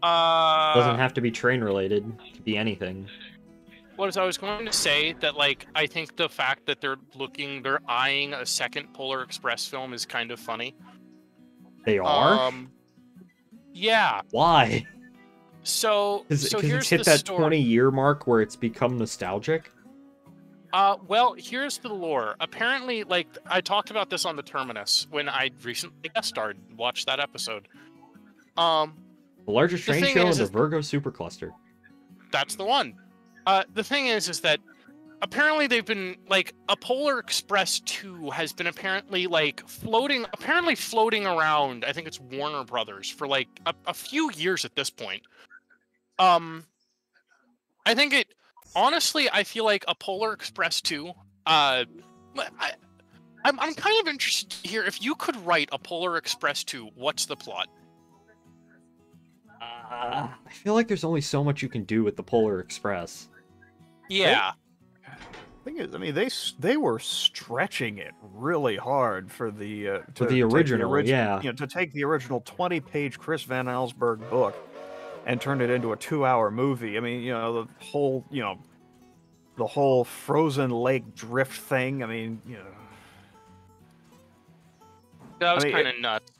Doesn't have to be train related. It could be anything. What I was going to say that, like, I think the fact that they're eyeing a second Polar Express film is kind of funny. They are? Yeah. Why? So Because here's it's hit the that story. 20-year mark where it's become nostalgic? Well, here's the lore. Apparently, like, I talked about this on the Terminus when I recently guest starred. Watched that episode. The largest The train thing show is in the Virgo supercluster. That's the one. The thing is that apparently they've been, like, a Polar Express 2 has been apparently, like, floating around, I think it's Warner Brothers, for, like, a few years at this point. I think honestly, I feel like a Polar Express 2, I'm kind of interested to hear, if you could write a Polar Express 2, what's the plot? I feel like there's only so much you can do with the Polar Express. Yeah. Thing is, I mean, they were stretching it really hard for the original, yeah. You know, to take the original 20-page Chris Van Allsburg book and turn it into a 2-hour movie. I mean, you know, the whole frozen lake drift thing. I mean, you know, That was I mean, kind of nuts.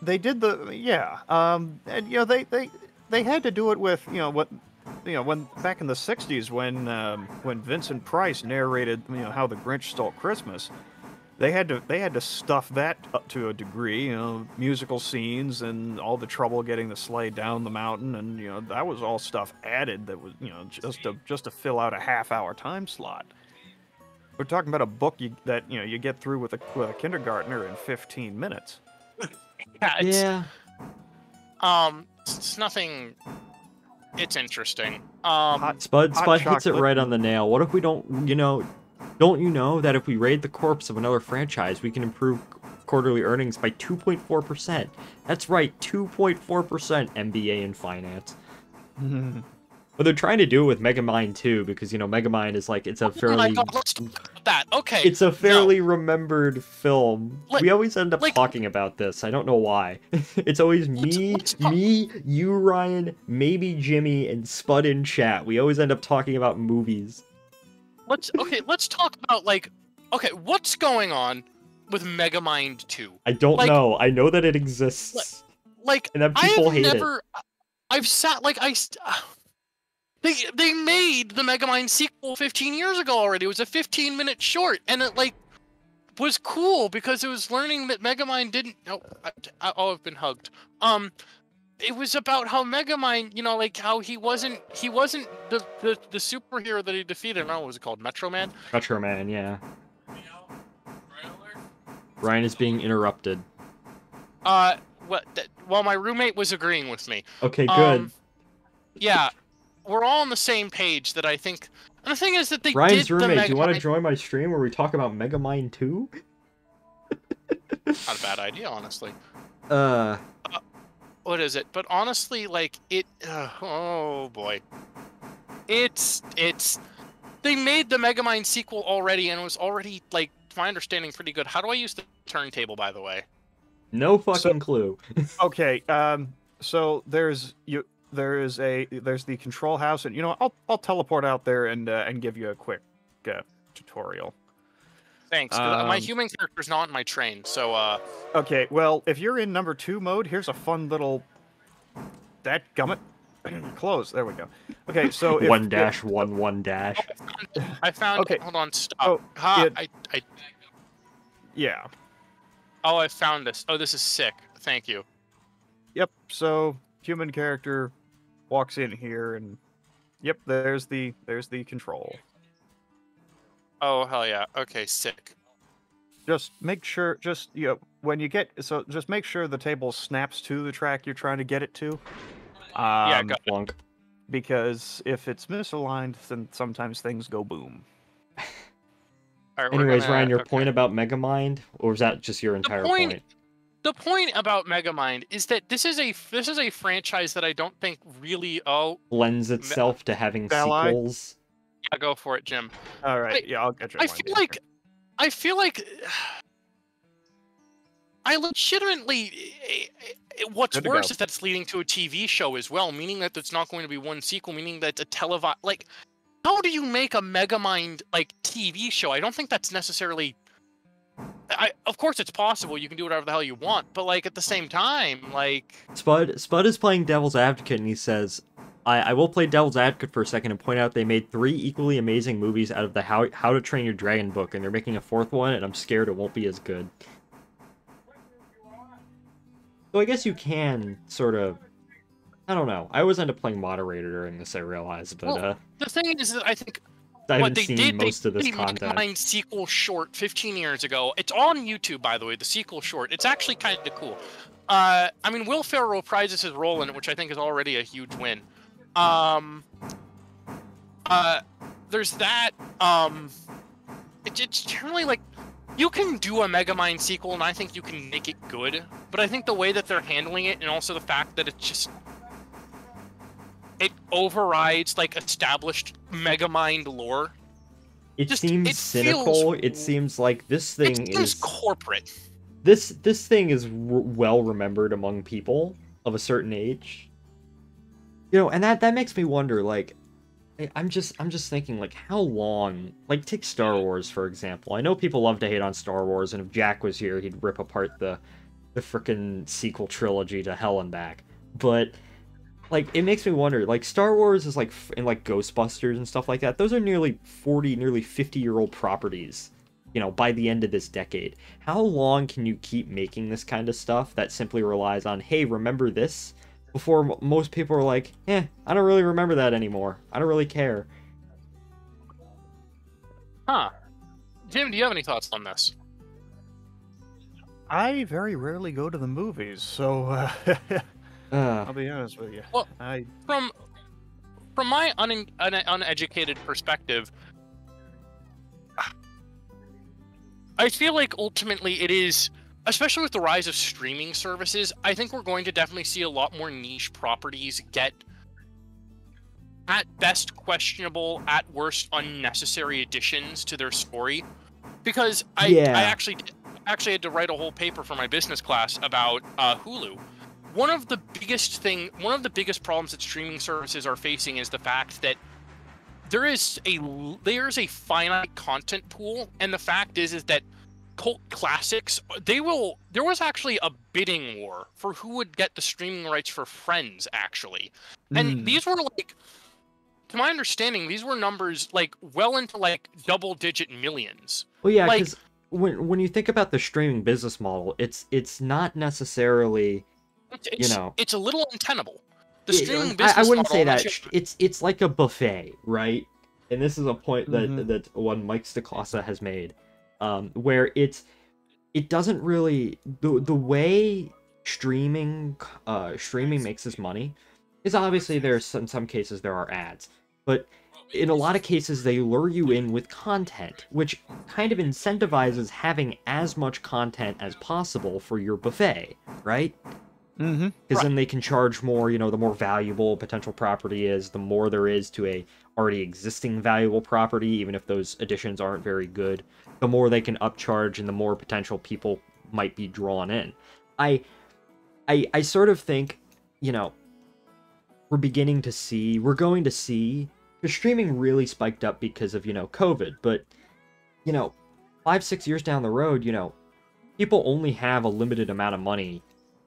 they did and you know they had to do it with when back in the 60s when Vincent Price narrated how the Grinch stole Christmas. They had to stuff that up to a degree, musical scenes and all the trouble getting the sleigh down the mountain, and that was all stuff added that was just to fill out a half-hour time slot. We're talking about a book that you get through with a kindergartner in 15 minutes. Yeah, it's nothing. It's interesting. Spud hits it right on the nail. What if we don't you know that if we raid the corpse of another franchise, we can improve quarterly earnings by 2.4%? That's right, 2.4% MBA in finance. But they're trying to do it with Megamind too, because Megamind is like it's a Oh my fairly God, let's talk about that. Okay. it's a fairly remembered film. Like- we always end up like- talking about this. I don't know why. It's always let's talk- me, you, Ryan, maybe Jimmy, and Spud in chat. We always end up talking about movies. Let's talk about what's going on with Megamind 2? I don't Like- know. I know that it exists. Like, And then people I've hate it. never, I've sat they made the Megamind sequel 15 years ago already. It was a 15-minute short, and it was cool because it was learning that Megamind didn't. I've been hugged. It was about how Megamind, how he wasn't the superhero that he defeated. I don't know, what was it called? Metro Man? Metro Man, yeah. Ryan is being interrupted. Well, my roommate was agreeing with me. Okay, good. Yeah, we're all on the same page that I think. And the thing is that they Ryan's did roommate, the do you want to Megamind- join my stream where we talk about Megamind 2? Not a bad idea, honestly. What is it? But honestly, oh boy, it's they made the Megamind sequel already, and it was already to my understanding pretty good. How do I use the turntable, by the way? No fucking clue. Okay, so there's the control house, and I'll teleport out there and give you a quick tutorial. Thanks. 'Cause my human character's not in my train, so Okay, well, if you're in number 2 mode, here's a fun little dadgummit. Close. There we go. Okay, so if, 1-1-1-. I found. Okay. Hold on, stop. Oh, Ha! yeah. Yeah. Oh, I found this. Oh, this is sick. Thank you. Yep. So human character walks in here, and yep, there's the control. Oh hell yeah. Okay, sick. Just make sure, when you get, just make sure the table snaps to the track you're trying to get it to. Yeah, got Plunk. Because if it's misaligned, then sometimes things go boom. All right, we're Anyways, gonna- Ryan, your okay. point about Megamind, or was that just your entire point? The point about Megamind is that this is a franchise that I don't think really Lends itself to having Ally? sequels. Yeah, go for it, Jim. All right, I- yeah, I'll get you. I feel like I legitimately what's Good to worse go. is that it's leading to a TV show as well, meaning that it's not going to be one sequel, meaning that it's a televised how do you make a Megamind TV show? I don't think that's necessarily of course it's possible, you can do whatever the hell you want, but at the same time, Spud is playing devil's advocate, and he says, I will play devil's advocate for a second and point out they made 3 equally amazing movies out of the How to Train Your Dragon book, and they're making a 4th one, and I'm scared it won't be as good. So I guess you can sort of, I don't know. I always end up playing moderator during this, I realize, but Well, the thing is that I think I what haven't they seen did, most of this they made content. Megamind sequel short 15 years ago. It's on YouTube, by the way, the sequel short. It's actually kind of cool. I mean, Will Ferrell reprises his role in it, which I think is already a huge win. There's that. It's generally you can do a Megamind sequel, and I think you can make it good. But I think the way that they're handling it, and also the fact that it overrides established Megamind lore. It just- seems it cynical. feels- It seems like this thing It seems is corporate. this thing is well remembered among people of a certain age. And that makes me wonder. I'm just thinking how long. Take Star Wars for example. I know people love to hate on Star Wars, and if Jack was here, he'd rip apart the frickin' sequel trilogy to hell and back. But it makes me wonder. Star Wars is and Ghostbusters and stuff like that. Those are nearly 40, nearly 50-year-old properties. By the end of this decade. How long can you keep making this kind of stuff that simply relies on, hey, remember this? Before most people are like, I don't really remember that anymore. I don't really care. Huh. Jim, do you have any thoughts on this? I very rarely go to the movies, so I'll be honest with you. Well, I From my uneducated perspective, I feel like ultimately it is, especially with the rise of streaming services, I think we're going to definitely see a lot more niche properties get at best questionable, at worst unnecessary additions to their story. Because I actually had to write a whole paper for my business class about Hulu. One of the biggest problems that streaming services are facing is the fact that there's a finite content pool, and the fact is that cult classics, there was actually a bidding war for who would get the streaming rights for Friends, actually. And these were like, to my understanding, these were numbers like well into like double-digit millions. Well, yeah, because when you think about the streaming business model, it's not necessarily, it's a little untenable. The streaming business I wouldn't model, say that. It's like a buffet, right? And this is a point that one Mike Stacklasa has made, where it doesn't really the way streaming makes its money is obviously there's in some cases there are ads, but in a lot of cases they lure you in with content, which kind of incentivizes having as much content as possible for your buffet, right? Because then they can charge more, the more valuable a potential property is, the more there is to a already existing valuable property, even if those additions aren't very good, the more they can upcharge and the more potential people might be drawn in. I sort of think, we're going to see, because streaming really spiked up because of, COVID, but, 5-6 years down the road, people only have a limited amount of money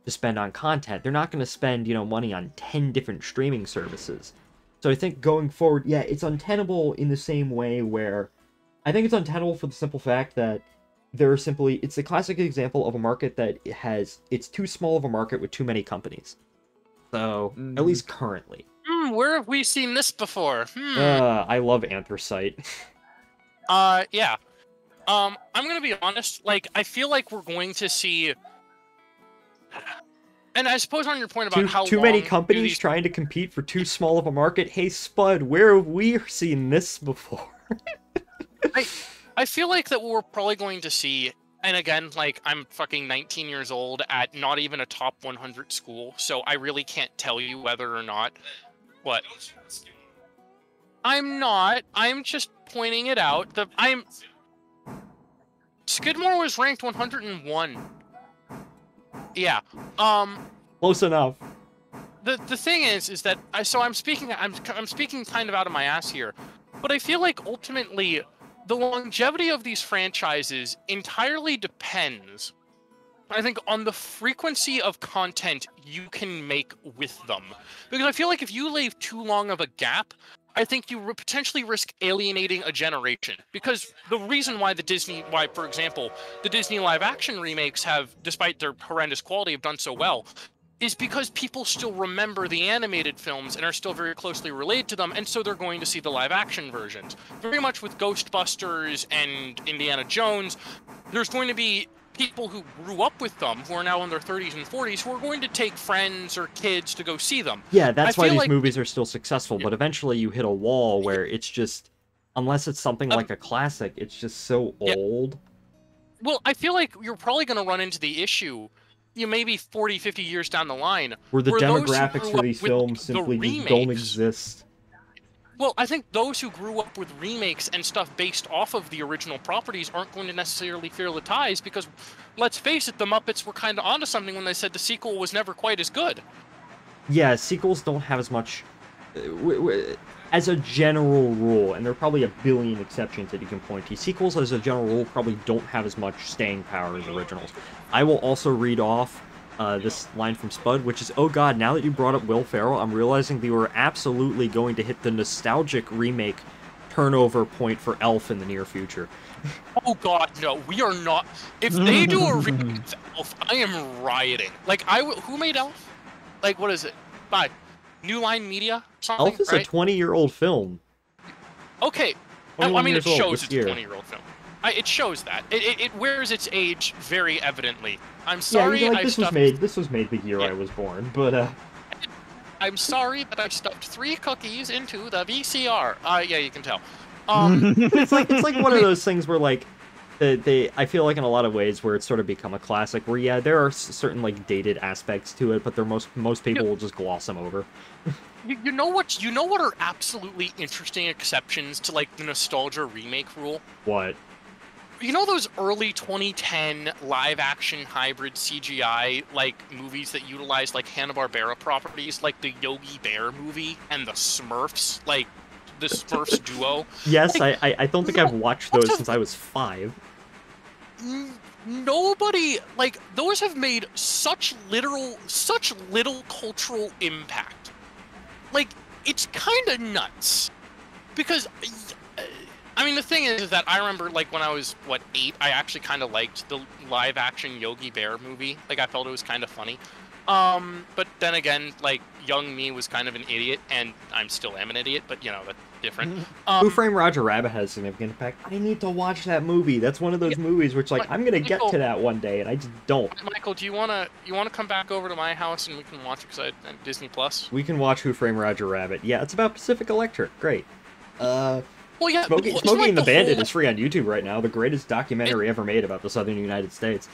to spend on content. They're not going to spend, money on 10 different streaming services. So I think going forward, yeah, it's untenable in the same way where I think it's untenable for the simple fact that it's a classic example of a market that it's too small of a market with too many companies. So, at least currently. Where have we seen this before? I love Anthracite. Yeah. I'm gonna be honest, like, I feel like we're going to see... And I suppose on your point about how too many companies trying to compete for too small of a market. Hey, Spud, where have we seen this before? I feel like that what we're probably going to see, and again, like, I'm fucking 19 years old at not even a top 100 school, so I really can't tell you whether or not... What? I'm not. I'm just pointing it out. Skidmore was ranked 101. Yeah. Close enough. The thing is that I'm speaking kind of out of my ass here, but I feel like ultimately the longevity of these franchises entirely depends, I think, on the frequency of content you can make with them. Because I feel like if you leave too long of a gap, I think you potentially risk alienating a generation. Because the reason why for example, the Disney live-action remakes have, despite their horrendous quality, have done so well, is because people still remember the animated films and are still very closely related to them, and so they're going to see the live-action versions. Very much with Ghostbusters and Indiana Jones, there's going to be people who grew up with them, who are now in their 30s and 40s, who are going to take friends or kids to go see them. Yeah, that's why these movies are still successful, but eventually you hit a wall where it's just, unless it's something like a classic, it's just so old. Well, I feel like you're probably going to run into the issue, maybe 40, 50 years down the line, where the demographics for these films simply just don't exist. Well, I think those who grew up with remakes and stuff based off of the original properties aren't going to necessarily feel the ties, because, let's face it, the Muppets were kind of onto something when they said the sequel was never quite as good. Yeah, sequels don't have as much... As a general rule, and there are probably a billion exceptions that you can point to, sequels as a general rule probably don't have as much staying power as originals. I will also read off this line from Spud, which is, "Oh god, now that you brought up Will Ferrell, I'm realizing they were absolutely going to hit the nostalgic remake turnover point for Elf in the near future." Oh god, no, we are not. If they do a remake of Elf, I am rioting. Like, who made Elf? Like, what is it? By New Line Media? Something, Elf is right? a 20-year-old film. Okay, I mean, it shows it's a 20-year-old film. It shows that. It wears its age very evidently. I'm sorry this was made the year I was born, but I'm sorry that I stuffed 3 cookies into the VCR. Yeah, you can tell. it's like one of those things where, like, I feel like in a lot of ways where it's sort of become a classic, where, yeah, there are certain, like, dated aspects to it, but most people will just gloss them over. You know what are absolutely interesting exceptions to like the nostalgia remake rule? What? You know those early 2010 live-action hybrid CGI like movies that utilize like Hanna-Barbera properties, like the Yogi Bear movie and the Smurfs, like the Smurfs duo? Yes, like, I don't think I've watched those since I was 5. Nobody, like, those have made such little cultural impact. Like, it's kind of nuts. Because, I mean, the thing is that I remember, like, when I was, what, 8, I actually kind of liked the live-action Yogi Bear movie. Like, I felt it was kind of funny. But then again, like, young me was kind of an idiot, and I still am an idiot, but, you know, that's different. Who Framed Roger Rabbit has significant impact. I need to watch that movie. That's one of those movies which, like, I'm gonna get to that one day, and I just don't. Michael, do you wanna come back over to my house and we can watch it, because I Disney Plus? We can watch Who Framed Roger Rabbit. Yeah, it's about Pacific Electric. Great. Well, yeah, Smokey and the Bandit is free on YouTube right now. The greatest documentary ever made about the Southern United States.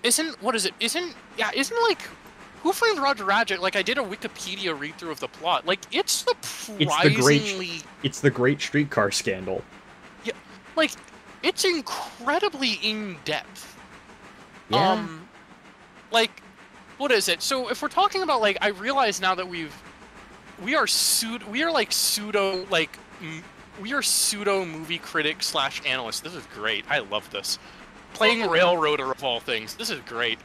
Isn't like Who Framed Roger Rabbit? Like, I did a Wikipedia read through of the plot. Like, it's surprisingly. It's the Great Streetcar Scandal. Yeah, like, it's incredibly in depth. Yeah. Like, what is it? So if we're talking about, like, I realize now that we are pseudo movie critics / analysts. This is great. I love this. Playing Railroader of all things. This is great.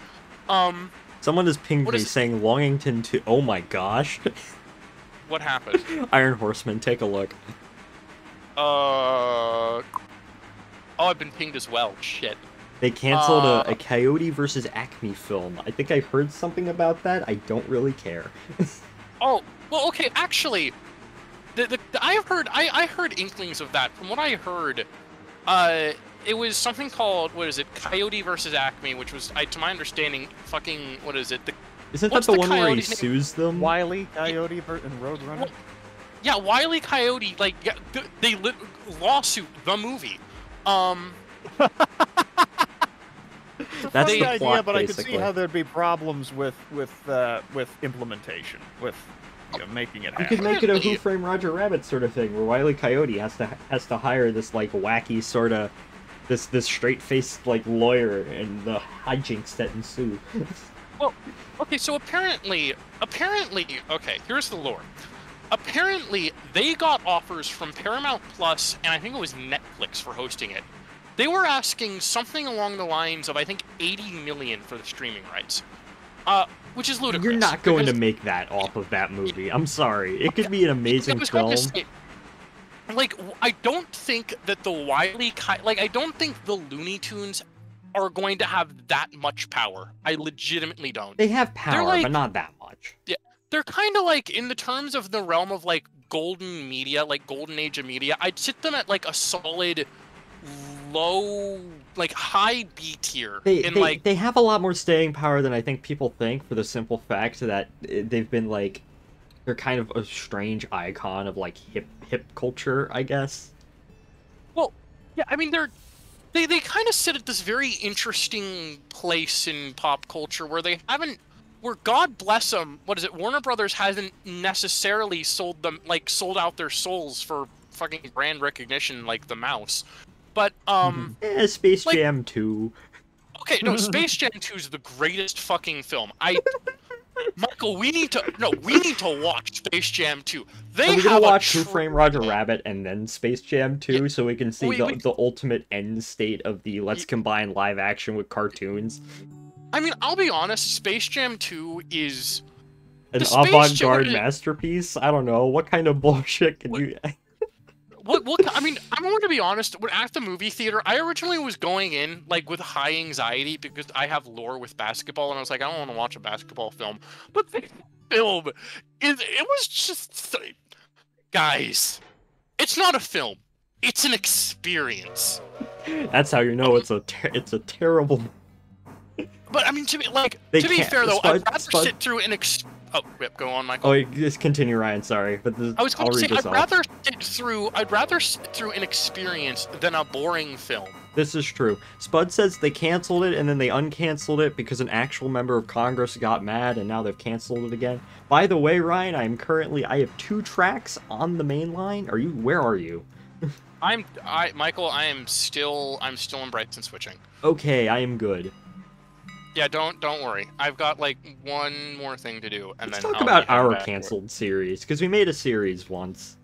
Someone has pinged me saying Longington to. Oh my gosh. What happened? Iron Horseman, take a look. Oh, I've been pinged as well. Shit. They canceled a Coyote versus Acme film. I think I heard something about that. I don't really care. Oh, well, okay. Actually, I heard inklings of that. From what I heard, it was something called, what is it, Coyote versus Acme, which was, to my understanding, fucking, what is it? Isn't that the one where he sues them? Wile E. Coyote and Roadrunner? Well, yeah, Wile E. Coyote, like, they lawsuit the movie. That's the the idea, plot, but basically. I could see how there'd be problems with implementation, with making it happen. You could make it a Who Framed Roger Rabbit sort of thing, where Wile E. Coyote has to hire this like wacky sort of this straight-faced like lawyer and the hijinks that ensue. Well, okay, so apparently, okay, here's the lore. Apparently, they got offers from Paramount Plus, and I think it was Netflix for hosting it. They were asking something along the lines of, I think, $80 million for the streaming rights. Which is ludicrous. You're not going to make that off of that movie. I'm sorry. It could be an amazing film. Like, I don't think that the I don't think the Looney Tunes are going to have that much power. I legitimately don't. They have power, like, but not that much. Yeah, they're kind of like, in the terms of the realm of, like, golden media, like, golden age of media, I'd sit them at, like, a solid low, like, high B tier. They have a lot more staying power than I think people think, for the simple fact that they've been, like, they're kind of a strange icon of, like, hip culture, I guess. Well, yeah, I mean, they kind of sit at this very interesting place in pop culture where they haven't, where, God bless them, what is it, Warner Brothers hasn't necessarily sold out their souls for fucking brand recognition like the mouse. But, Space Jam 2. Okay, no, Space Jam 2 is the greatest fucking film. Michael, we need to watch Space Jam 2. Are we gonna watch Who Framed Roger Rabbit and then Space Jam 2 so we can see the ultimate end state of the let's combine live action with cartoons? I mean, I'll be honest, Space Jam 2 is an avant-garde masterpiece? I don't know. What kind of bullshit can you... I mean, I'm going to be honest, at the movie theater, I originally was going in, like, with high anxiety because I have lore with basketball, and I was like, I don't want to watch a basketball film. But the film, it was just... Guys, it's not a film. It's an experience. That's how you know it's a terrible... But, I mean, to be fair, though, I'd rather sit through an Oh, yep, go on, Michael. Oh, just continue, Ryan. Sorry, but I was going to say I'd rather sit through an experience than a boring film. This is true. Spud says they canceled it and then they uncanceled it because an actual member of Congress got mad and now they've canceled it again. By the way, Ryan, I have 2 tracks on the main line. Where are you? Michael, I'm still in Brighton switching. Okay, I am good. Yeah, don't worry. I've got like one more thing to do, and Let's then talk I'll about be heading our back canceled series, because we made a series once.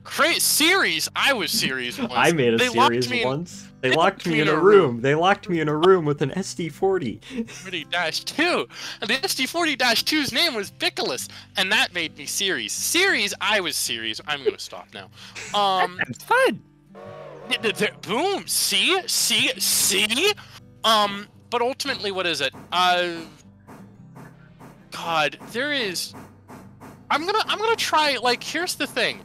Great series! I was series once. I made a series once. They locked me in a room. They locked me in a room with an SD40. 40-2. And the SD40-2's name was Pickles, and that made me series. Series, I was series. I'm gonna stop now. It's fun. Boom! See? But ultimately, what is it? God, there is. I'm gonna try. Like, here's the thing.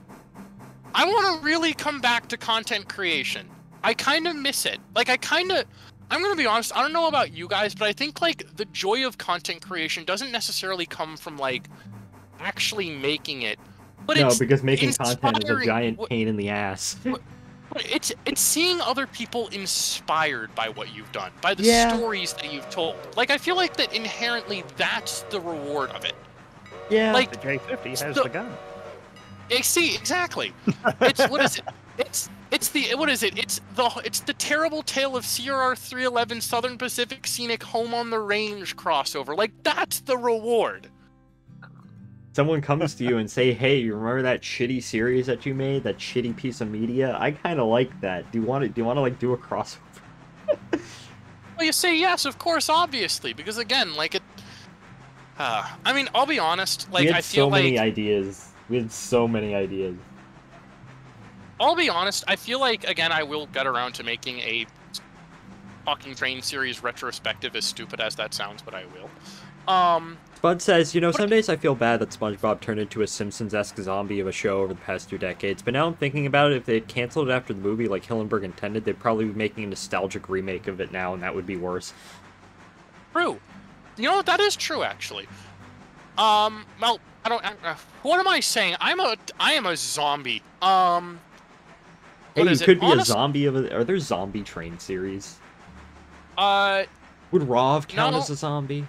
I want to really come back to content creation. I kind of miss it. Like, I'm gonna be honest. I don't know about you guys, but I think like the joy of content creation doesn't necessarily come from like actually making it. But No, it's because making content is a inspiring. giant pain in the ass. But it's seeing other people inspired by what you've done, by the stories that you've told. Like, I feel like that inherently that's the reward of it. Yeah. Like The J50 has the gun. See, exactly. It's what is it? It's the what is it? It's the terrible tale of CRR 311 Southern Pacific Scenic Home on the Range crossover. Like, that's the reward. Someone comes to you and say, "Hey, you remember that shitty series that you made? That shitty piece of media? I kind of like that. Do you want to like do a crossover?" Well, you say yes, of course, obviously, because again, like it. I mean, I'll be honest. Like, We had I feel so many like ideas. We had so many ideas. I'll be honest. I feel like again, I will get around to making a Talking Train series retrospective. As stupid as that sounds, but I will. Spud says, some days I feel bad that SpongeBob turned into a Simpsons-esque zombie of a show over the past 2 decades, but now I'm thinking about it, if they had canceled it after the movie like Hillenburg intended, they'd probably be making a nostalgic remake of it now, and that would be worse. True. That is true, actually. Well, I don't. What am I saying? I am a zombie. Hey, you could be a zombie of a... Are there zombie train series? Would Rov count as a zombie?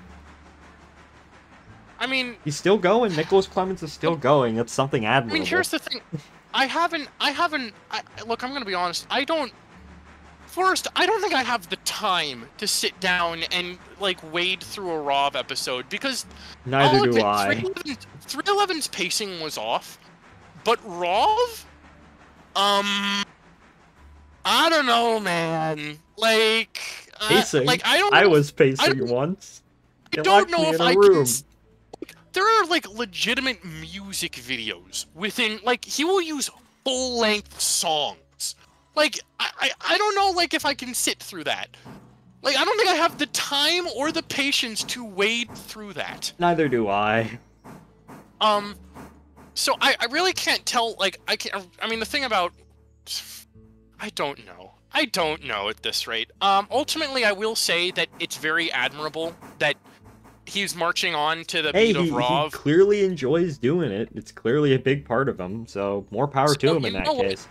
I mean... He's still going. Nicholas Clements is still going. That's something admirable. I mean, here's the thing. Look, I'm gonna be honest. First, I don't think I have the time to sit down and, like, wade through a Rov episode, because... Neither do I. 311's pacing was off, but Rov? I don't know, man. Like... Pacing? Like, I don't know. I was pacing once. I don't know if I can... There are, like, legitimate music videos within... Like, he will use full-length songs. Like, I don't know, like, if I can sit through that. Like, I don't think I have the time or the patience to wade through that. Neither do I. So I really can't tell, like, I mean, the thing about... I don't know at this rate. Ultimately, I will say that it's very admirable that he's marching on to the beat of Rov. He clearly enjoys doing it. It's clearly a big part of him, so more power to him in that case.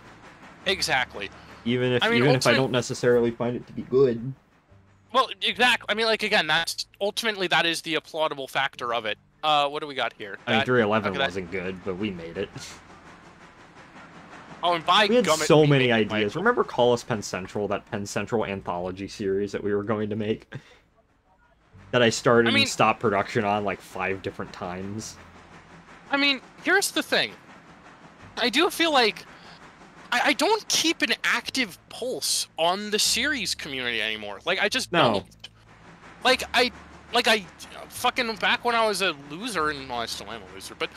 Exactly. Even if I don't necessarily find it to be good. Well, exactly. I mean, like, again, that is the applaudable factor of it. What do we got here? I mean, 311 wasn't good, but we made it. Oh, and by we had gummit, so many ideas. Remember Call Us Penn Central, that Penn Central anthology series that we were going to make? That I started and stopped production on like 5 different times. I mean, here's the thing. I do feel like I don't keep an active pulse on the series community anymore. Like, I just don't. Like, I fucking, back when I was a loser, and, well, I still am a loser, but,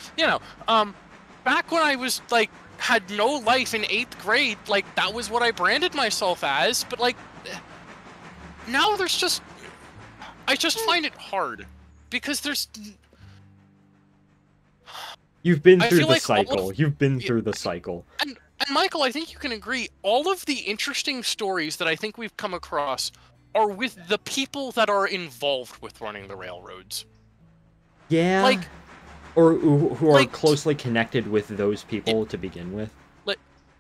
back when I was, like, had no life in 8th grade, like, that was what I branded myself as, but, like, now there's just... I just find it hard, because there's... You've been through the cycle. You've been through the cycle. And Michael, I think you can agree, all of the interesting stories that I think we've come across are with the people that are involved with running the railroads. Yeah. Or who are closely connected with those people to begin with.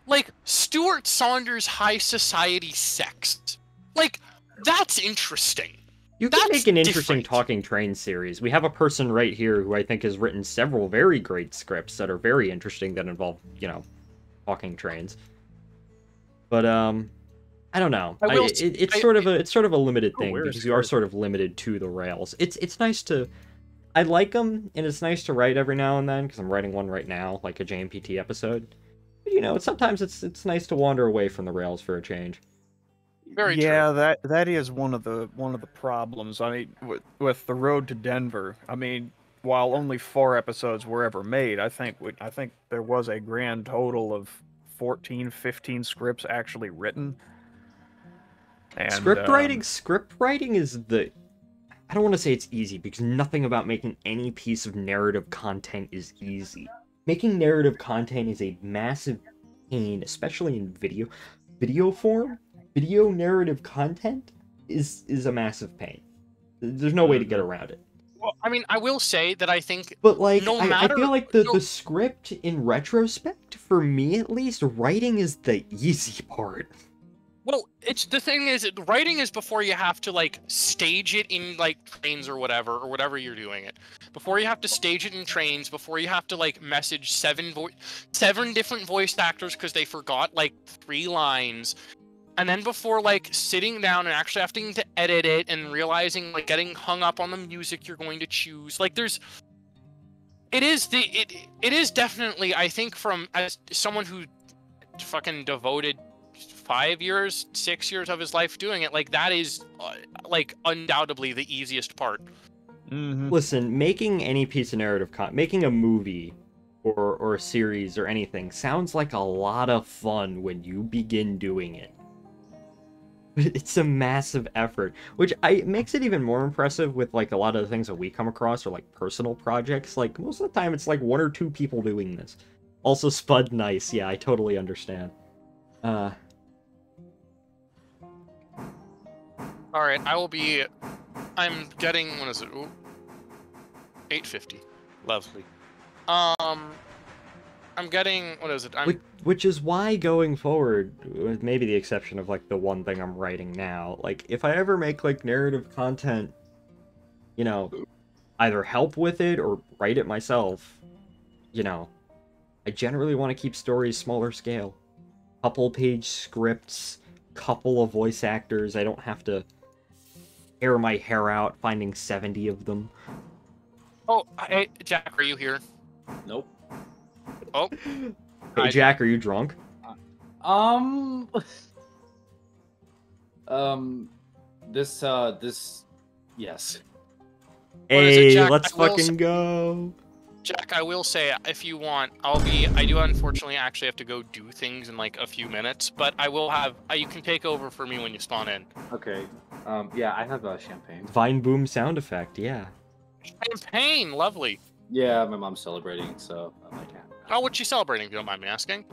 like Stuart Saunders high society sex. Like, that's interesting. You can That's make an interesting different. talking train series. We have a person right here who I think has written several very great scripts that are very interesting that involve, you know, talking trains. But I don't know. It's sort of a limited thing because you are sort of limited to the rails. It's nice to. I like them, and it's nice to write every now and then because I'm writing one right now, like a JNPT episode. But, you know, sometimes it's nice to wander away from the rails for a change. Very yeah, true. that is one of the problems. I mean, with the road to Denver. I mean, while only 4 episodes were ever made, I think there was a grand total of 14, 15 scripts actually written. And, script writing is the. I don't want to say it's easy because nothing about making any piece of narrative content is easy. Making narrative content is a massive pain, especially in video form. Video narrative content is a massive pain. There's no way to get around it. Well, I mean, I will say that I think, But like, no I matter, feel like the script, in retrospect, for me at least, writing is the easy part. well, it's the thing is, writing is before you have to like stage it in like trains or whatever you're doing it. Before you have to stage it in trains, before you have to like message 7 different voice actors because they forgot like 3 lines. And then before, like, sitting down and actually having to edit it and realizing, like, getting hung up on the music you're going to choose. Like, it is definitely, I think, from, as someone who fucking devoted 5 years, 6 years of his life doing it, like, that is, like, undoubtedly the easiest part. Mm-hmm. Listen, making any piece of narrative making a movie or a series or anything sounds like a lot of fun when you begin doing it. It's a massive effort, which makes it even more impressive with like a lot of the things that we come across are like personal projects. Like most of the time it's like 1 or 2 people doing this. Also Spud nice, yeah, I totally understand. Alright, I'm getting, what is it? Ooh, 850. Lovely. I'm getting, what is it? Which is why going forward, with maybe the exception of like the one thing I'm writing now, like if I ever make like narrative content, you know, either help with it or write it myself, you know, I generally want to keep stories smaller scale. Couple page scripts, couple of voice actors, I don't have to tear my hair out finding 70 of them. Oh, hey, Jack, are you here? Nope. Oh. Hey, Jack, are you drunk? Yes. Hey, Jack? let's fucking go. Jack, I will say, if you want, I do unfortunately actually have to go do things in like a few minutes, but I will have, you can take over for me when you spawn in. Okay. Yeah, I have champagne. Vine boom sound effect, yeah. Champagne, lovely. Yeah, my mom's celebrating, so I can't. Oh, what's she celebrating, if you don't mind me asking?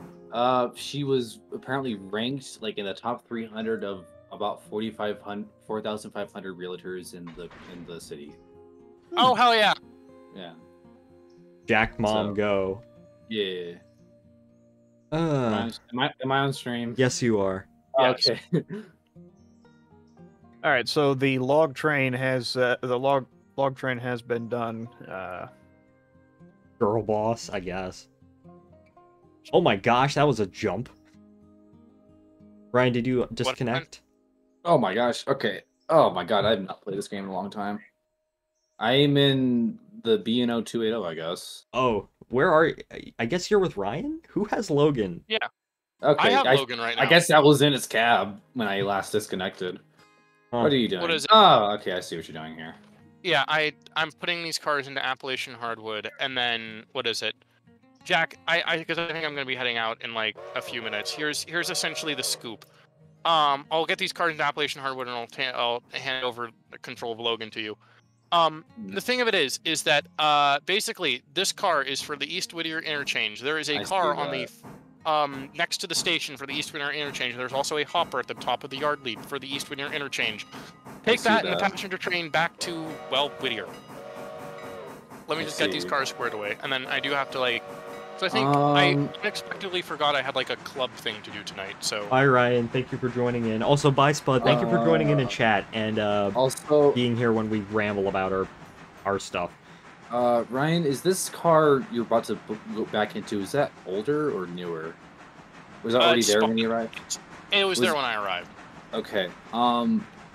She was apparently ranked like in the top 300 of about 4,500 realtors in the city. Oh, hell yeah. Yeah. Jack mom So, go. Yeah. Am I on stream? Yes, you are. Yes. Okay. All right, so the log train has log train has been done. Girl boss, I guess. Oh my gosh, that was a jump. Ryan, did you disconnect? Oh my gosh. Okay. Oh my god, I have not played this game in a long time. I am in the BNO 280, I guess. Oh, where are you? I guess you're with Ryan? Who has Logan? Yeah. Okay. I have Logan right now. I guess that was in its cab when I last disconnected. Huh. What are you doing? What is it? Oh, okay, I see what you're doing here. Yeah, I'm putting these cars into Appalachian Hardwood, and then, what is it? Jack, because I think I'm going to be heading out in like a few minutes. Here's essentially the scoop. I'll get these cars into Appalachian Hardwood, and I'll hand over the control of Logan to you. The thing of it is that basically this car is for the East Whittier interchange. There is a car on the next to the station for the East Whittier interchange. There's also a hopper at the top of the yard lead for the East Whittier interchange. Take that and the passenger train back to, well, Whittier. Let me just get these cars squared away, and then I do have to like So I think I unexpectedly forgot I had like a club thing to do tonight. So Bye, Ryan. Thank you for joining in. Also, bye, Spud. Thank you for joining in chat and Also, being here when we ramble about our stuff. Ryan, is this car you're about to go back into, is that older or newer? Was that already there when you arrived? It was there when I arrived. Okay.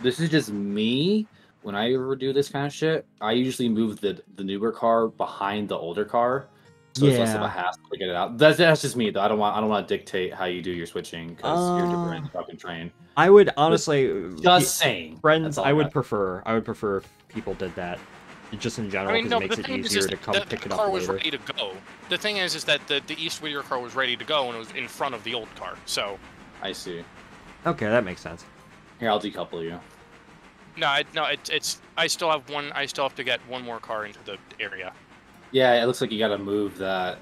This is just me. When I ever do this kind of shit, I usually move the newer car behind the older car, so it's less of a hassle to get it out. That's just me though. I don't want to dictate how you do your switching because you're different fucking train. I would honestly just saying, friends. I would prefer if people did that. Just in general, because it makes it easier to come pick it up later. The car was ready to go. The thing is that the East Whittier car was ready to go and it was in front of the old car. So I see. Okay, that makes sense. Here, I'll decouple you. No, it's. I still have one. I still have to get one more car into the area. Yeah, it looks like you got to move that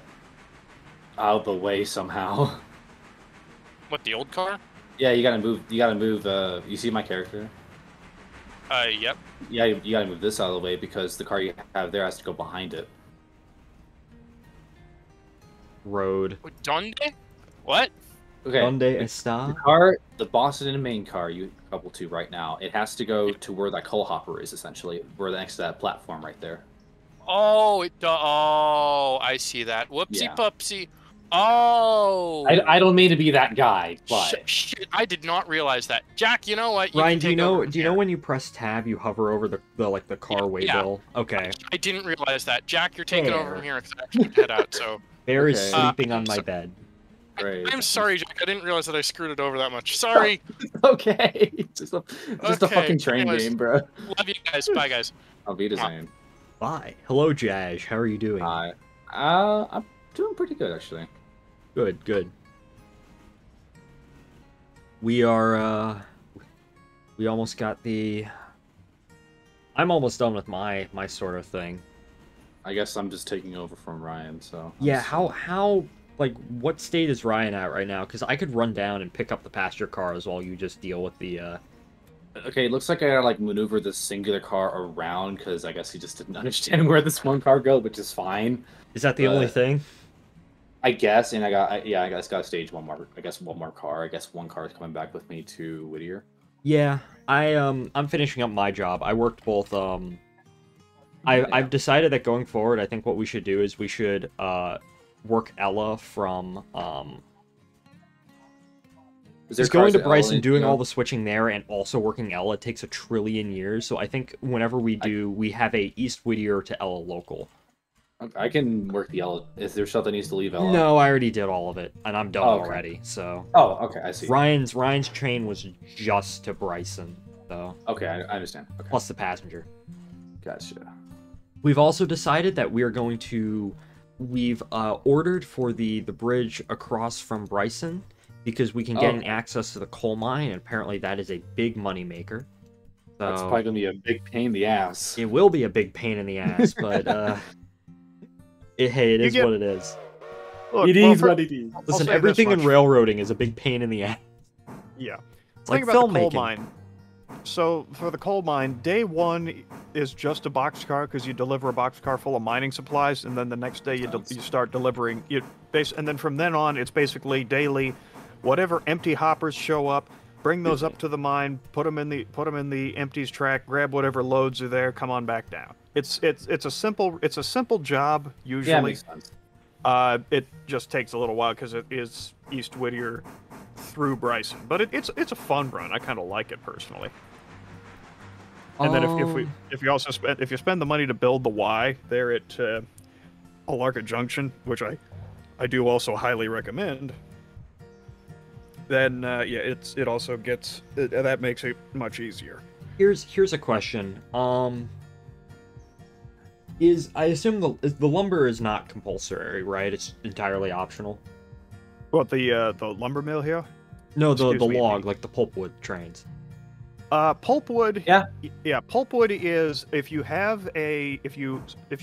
out of the way somehow. What, the old car? Yeah, you gotta move. You gotta move. You see my character? Yep. Yeah, you gotta move this out of the way because the car you have there has to go behind it. Road. Donde? What? Okay. Donde está? The Boston and Maine car you couple to right now, it has to go to where that coal hopper is, essentially. Where next to that platform right there. Oh, oh, I see that. Whoopsie pupsie. Oh. I don't mean to be that guy, but shit, I did not realize that. Jack, you know what? Ryan, do you know when you press tab, you hover over the car waybill? Okay. I didn't realize that. Jack, you're taking over from here because I actually head out. So. Bear is sleeping on my bed. Great. I'm sorry, Jack. I didn't realize that I screwed it over that much. Sorry. Okay. Just a fucking train game, bro. Love you guys. Bye, guys. I'll be the same. Bye. Hello, Jaj. How are you doing? Hi. I'm doing pretty good, actually. Good. We are, we almost got the... I'm almost done with my sort of thing. I guess I'm just taking over from Ryan, so... Yeah, how, like, what state is Ryan at right now? Because I could run down and pick up the passenger cars while you just deal with the, Okay, it looks like I gotta, like, maneuver this singular car around, because I guess he just didn't understand where this one car goes, which is fine. Is that the only thing? I guess, and I guess got to stage one more car. I guess one car is coming back with me to Whittier. Yeah, I'm finishing up my job. I worked both, I've decided that going forward, I think what we should do is we should, work Ella from, Just going to Bryson, doing all the switching there, and also working Ella takes 1 trillion years, so I think whenever we do, we have a East Whittier to Ella local. I can work the Ella. Is there stuff that needs to leave Ella? No, I already did all of it, and I'm done already, so... Oh, okay, I see. Ryan's train was just to Bryson, so... Okay, I understand. Okay. Plus the passenger. Gotcha. We've also decided that we are going to... We've ordered for the bridge across from Bryson, because we can get access to the coal mine, and apparently that is a big money maker. So that's probably going to be a big pain in the ass. It will be a big pain in the ass, but... Hey, it is what it is. Look, it is what it is. Listen, everything in railroading is a big pain in the ass. Yeah. It's like about filmmaking. The coal mine. So, for the coal mine, day one is just a boxcar because you deliver a boxcar full of mining supplies, and then the next day you start delivering... and then from then on, it's basically daily, whatever empty hoppers show up, bring those up to the mine, put them in the empties track, grab whatever loads are there, come on back down. It's a simple job usually. Yeah, makes sense. It just takes a little while because it is East Whittier through Bryson, but it's a fun run. I kind of like it personally. And then if you spend the money to build the Y there at Alarka Junction, which I do also highly recommend, then it also gets that makes it much easier. Here's a question. I assume the lumber is not compulsory, right? It's entirely optional. What, the lumber mill here? No, the log, like the pulpwood trains. Pulpwood. Yeah. Pulpwood is if you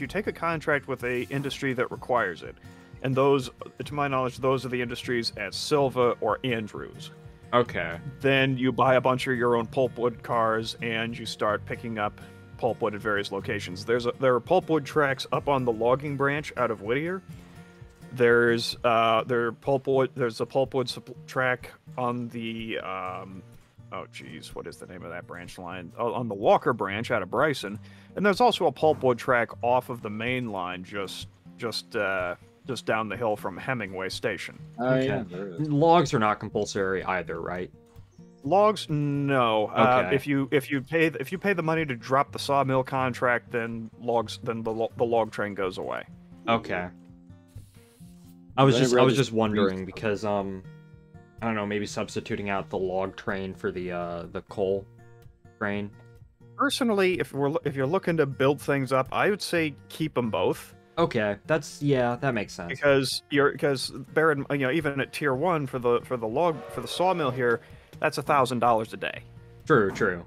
take a contract with a industry that requires it, and those, to my knowledge, those are the industries at Silva or Andrews. Okay. Then you buy a bunch of your own pulpwood cars and you start picking up pulpwood at various locations. There are pulpwood tracks up on the logging branch out of Whittier, There's pulpwood. There's a pulpwood track on the oh geez, what is the name of that branch line? Oh, on the Walker branch out of Bryson, and there's also a pulpwood track off of the main line, just down the hill from Hemingway Station. Okay. Yeah, there it is. Logs are not compulsory either, right? Logs, no. Okay. If you pay the money to drop the sawmill contract, then the log train goes away. Okay. I was Then it really just just wondering because I don't know, maybe substituting out the log train for the coal train. Personally, if you're looking to build things up, I would say keep them both. Okay, that makes sense. Because bear in, even at tier 1 for the sawmill here, that's $1,000 a day. True.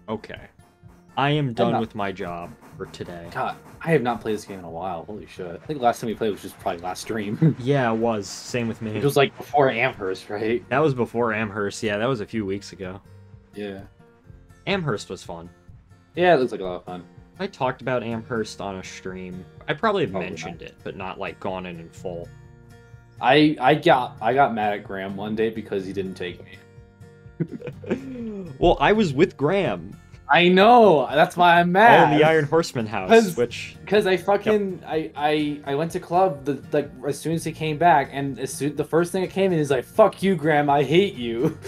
Okay. I am done with my job for today. God, I have not played this game in a while. Holy shit! I think the last time we played was just probably last stream. Yeah, it was. Same with me. It was like before Amherst, right? That was before Amherst. Yeah, that was a few weeks ago. Yeah. Amherst was fun. Yeah, it looks like a lot of fun. I talked about Amherst on a stream. I probably have Probably mentioned it, but not like gone in full. I got mad at Graham one day because he didn't take me. Well, I was with Graham. I know. That's why I'm mad. Oh, in the Iron Horseman house, which because I fucking I went to club like as soon as he came back, and the first thing that came in is like, "Fuck you, Graham. I hate you,"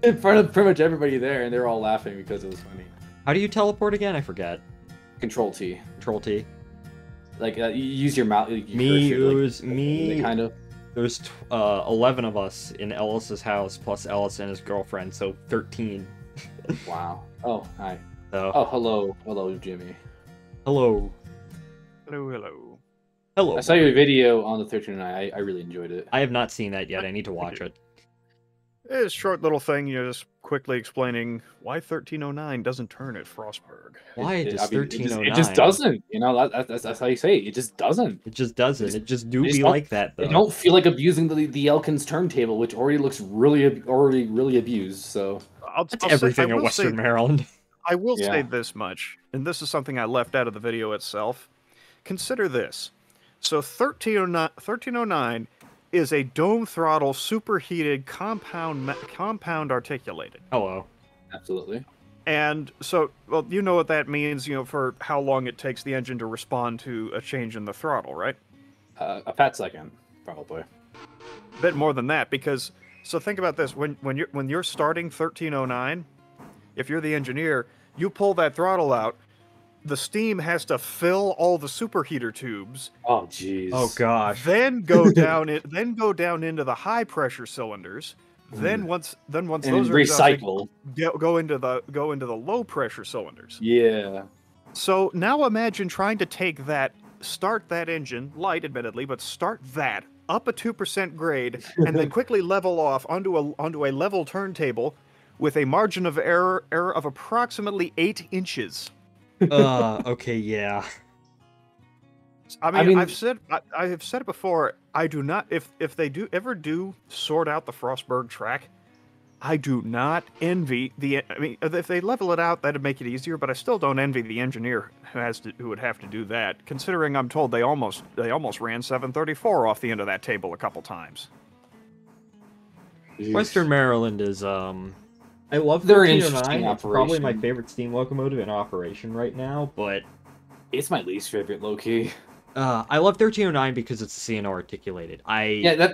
in front of pretty much everybody there, and they were all laughing because it was funny. How do you teleport again? I forget. Control T. Control T. Like you use your mouth. Me. Kind of. There was 11 of us in Ellis's house, plus Ellis and his girlfriend, so 13. Wow. Oh, hi. So, Oh, hello, Jimmy. hello. Hello. I saw your video on the 1309. I really enjoyed it. I have not seen that yet. I need to watch it. It's a short little thing, just quickly explaining why 1309 doesn't turn at Frostburg. Why does 1309? It just doesn't. That's how you say it. It just doesn't. It just doesn't. It just do They just be don't- like that, though. I don't feel like abusing the Elkins turntable, which already looks really abused. So That's everything in Western Maryland. I will say Yeah. this much, and this is something I left out of the video itself. Consider this. So 1309 is a dome throttle superheated compound articulated. Hello. absolutely. And so, well, you know what that means, for how long it takes the engine to respond to a change in the throttle, right? A fat second, probably. A bit more than that, because so think about this: when you're starting 1309, if you're the engineer, you pull that throttle out, the steam has to fill all the superheater tubes, Oh jeez. Oh gosh. then go down into the high pressure cylinders. Then once And those are exhausted, recycle. go into the low pressure cylinders. Yeah. So now imagine trying to start that engine, light admittedly, but start that up a 2% grade, and then quickly level off onto a level turntable with a margin of error of approximately 8 inches. Okay, yeah. I mean, I have said it before. I do not. If they ever do sort out the Frostburg track, I do not envy the. I mean, if they level it out, that'd make it easier. But I still don't envy the engineer who would have to do that. Considering I'm told they almost ran 734 off the end of that table a couple times. Western Maryland is I love They're an 1309. interesting It's probably my operation. favorite steam locomotive in operation right now, but It's my least favorite, low key. I love 1309 because it's CNO articulated. Yeah,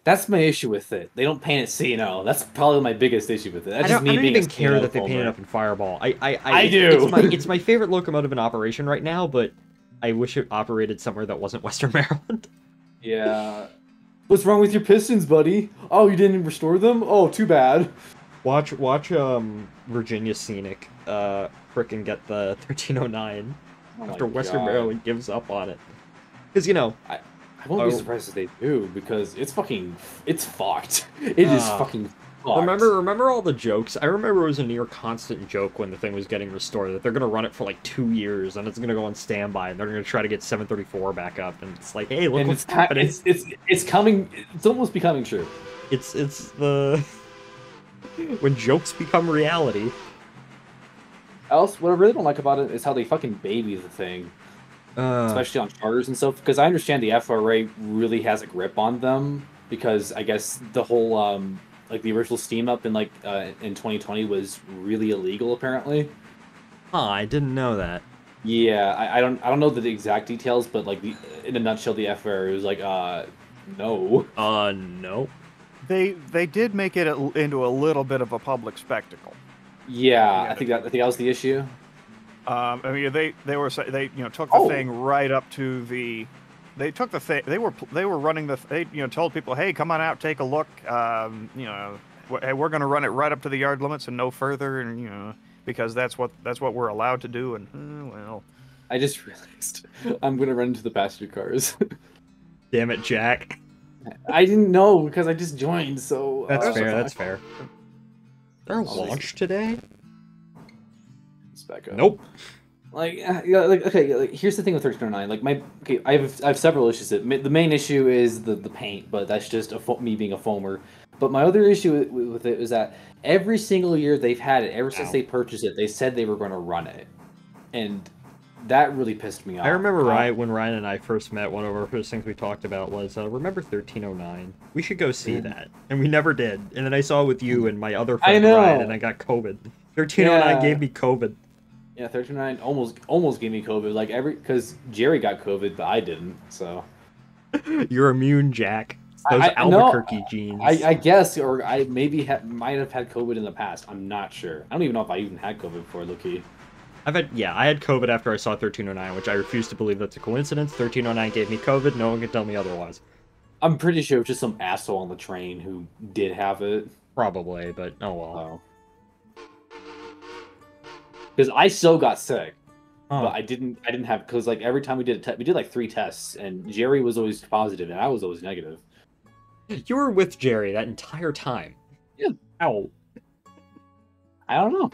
that's my issue with it. They don't paint it CNO. That's probably my biggest issue with it. That's I just don't, I me don't being even a care CNO that they paint it folder. up in Fireball. I do. It's my favorite locomotive in operation right now, but I wish it operated somewhere that wasn't Western Maryland. Yeah. What's wrong with your pistons, buddy? Oh, you didn't restore them? Oh, too bad. Watch Virginia Scenic frickin' get the 1309 Oh my after Western God. Maryland gives up on it. Because, I won't be surprised if they do, because it's fucked. It is fucking fucked. remember all the jokes? I remember it was a near constant joke when the thing was getting restored that they're gonna run it for like 2 years and it's gonna go on standby and they're gonna try to get 734 back up and it's like, hey, look And what's it's happening. it's coming. It's almost becoming true. It's the when jokes become reality. Else, what I really don't like about it is how they fucking baby the thing, especially on charters and stuff. Because I understand the FRA really has a grip on them because I guess the whole like the original Steam up in in 2020 was really illegal apparently. Huh, I didn't know that. Yeah, I don't know the exact details, but like in a nutshell, the FRA was like no. No. They did make it into a little bit of a public spectacle. Yeah, I think that was the issue. I mean, they took the thing right up to the. They took the thing. They were running the. They told people, hey, come on out, take a look. Hey, we're going to run it right up to the yard limits and no further, and because that's what we're allowed to do. And well, I just realized I'm going to run into the passenger cars. Damn it, Jack. I didn't know because I just joined, so That's fair. That's fair. There a launch today? It's back up. Nope. Here's the thing with 1309. I have several issues. The main issue is the paint, but that's just me being a foamer. But my other issue with it is that every single year they've had it, ever since they purchased it, they said they were going to run it, and that really pissed me off. I remember when Ryan and I first met, one of our first things we talked about was, remember 1309? We should go see that. And we never did. And then I saw it with you and my other friend Ryan, and I got COVID. 1309 gave me COVID. Yeah, 1309 almost gave me COVID. Because Jerry got COVID, but I didn't, so. You're immune, Jack. Those Albuquerque genes. I guess, or I maybe might have had COVID in the past. I'm not sure. I don't even know if I even had COVID before, low-key. I had COVID after I saw 1309, which I refuse to believe that's a coincidence. 1309 gave me COVID. No one can tell me otherwise. I'm pretty sure it was just some asshole on the train who did have it. Probably, but oh well. Because I so got sick, but I didn't have, because every time we did we did 3 tests, and Jerry was always positive, and I was always negative. You were with Jerry that entire time. Yeah. Ow. I don't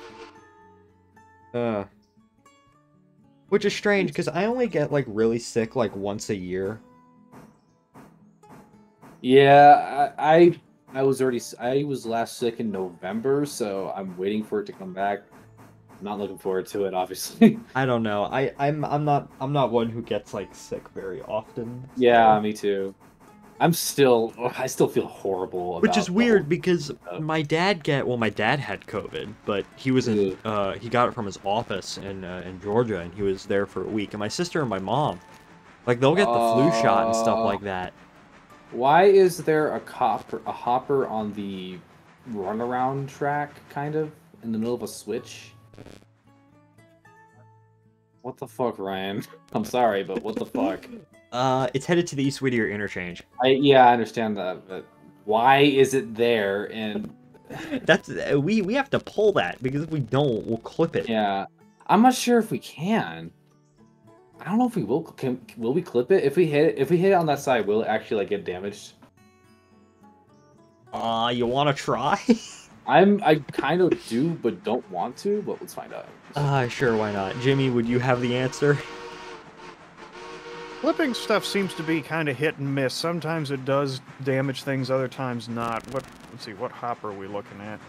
know. Which is strange, because I only get, really sick, once a year. Yeah, I was last sick in November, so I'm waiting for it to come back. I'm not looking forward to it, obviously. I don't know. I'm not one who gets, sick very often. So. Yeah, me too. I still feel horrible about Which is weird because my dad had COVID, but he was he got it from his office in Georgia, and he was there for a week. And my sister and my mom, they'll get the flu shot and stuff like that. Why is there a hopper on the runaround track, kind of in the middle of a switch? What the fuck, Ryan? I'm sorry, but what the fuck? It's headed to the East Whittier interchange. I understand that, but why is it there? And that's we have to pull that, because if we don't, we'll clip it. Yeah, I'm not sure if we can. I don't know if we will. Will we clip it? If we hit it on that side, will it actually get damaged? You want to try? I kind of do, but don't want to. But let's find out. Sure, why not? Jimmy, would you have the answer? Clipping stuff seems to be kind of hit and miss. Sometimes it does damage things, other times not. Let's see, what hopper are we looking at?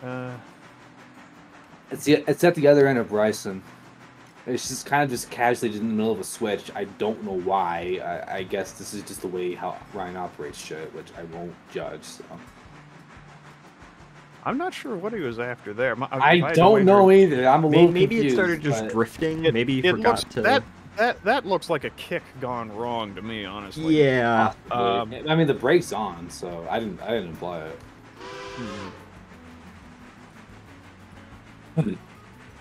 It's at the other end of Bryson. It's just kind of just casually in the middle of a switch. I don't know why. I guess this is just the way how Ryan operates shit, which I won't judge. So. I'm not sure what he was after there. I don't know either. I'm a little maybe confused, it started just drifting. Maybe he forgot to. That looks like a kick gone wrong to me, honestly. Yeah. I mean, the brake's on, so I didn't apply it.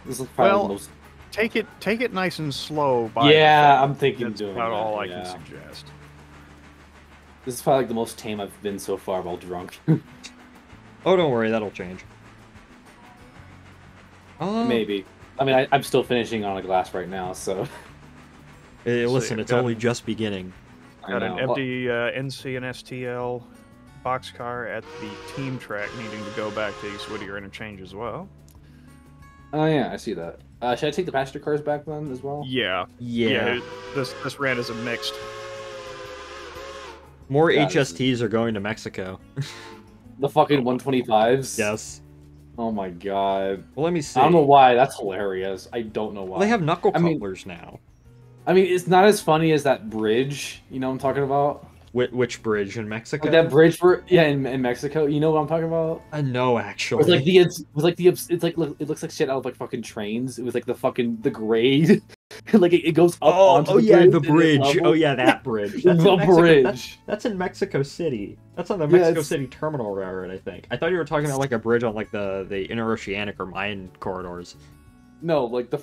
This is probably the most... take it nice and slow. I'm thinking that's doing about that, all I can suggest. This is probably the most tame I've been so far while drunk. Oh, don't worry, that'll change. Maybe. I mean, I'm still finishing on a glass right now, so... listen, it's only just beginning. Got an empty NC and STL boxcar at the team track, needing to go back to East Whittier interchange as well. Oh yeah, I see that. Should I take the passenger cars back then as well? Yeah. This ran as a mixed. More HSTs are going to Mexico. The fucking 125s. Yes. Oh my god. Well, let me see. I don't know why. That's hilarious. I don't know why. Well, they have knuckle I mean- cutlers now. I mean, it's not as funny as that bridge. You know what I'm talking about? Which bridge in Mexico? Like that bridge for in Mexico. You know what I'm talking about? No, It actually. was like it's like it looks like shit out of like fucking trains. It was like the grade, like it goes up onto the the bridge. level. Oh yeah, that bridge. The in Mexico, bridge. That's in Mexico City. That's on the Yeah, Mexico it's- City Terminal Railroad, I think. I thought you were talking about like a bridge on like the interoceanic or Mayan corridors. No, like the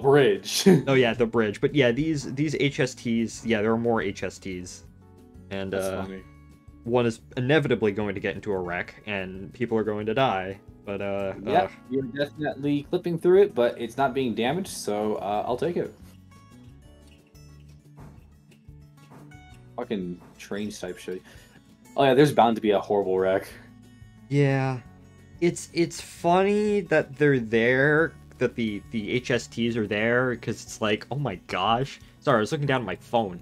bridge. Oh yeah, the bridge. But yeah, these HSTs. Yeah, there are more HSTs, and That's funny. one is inevitably going to get into a wreck, and people are going to die. But Yeah, you're definitely clipping through it, but it's not being damaged, so I'll take it. Fucking trains type shit. Oh yeah, there's bound to be a horrible wreck. yeah, it's funny that they're there. That the HSTs are there because it's like, oh my gosh. Sorry, I was looking down at my phone.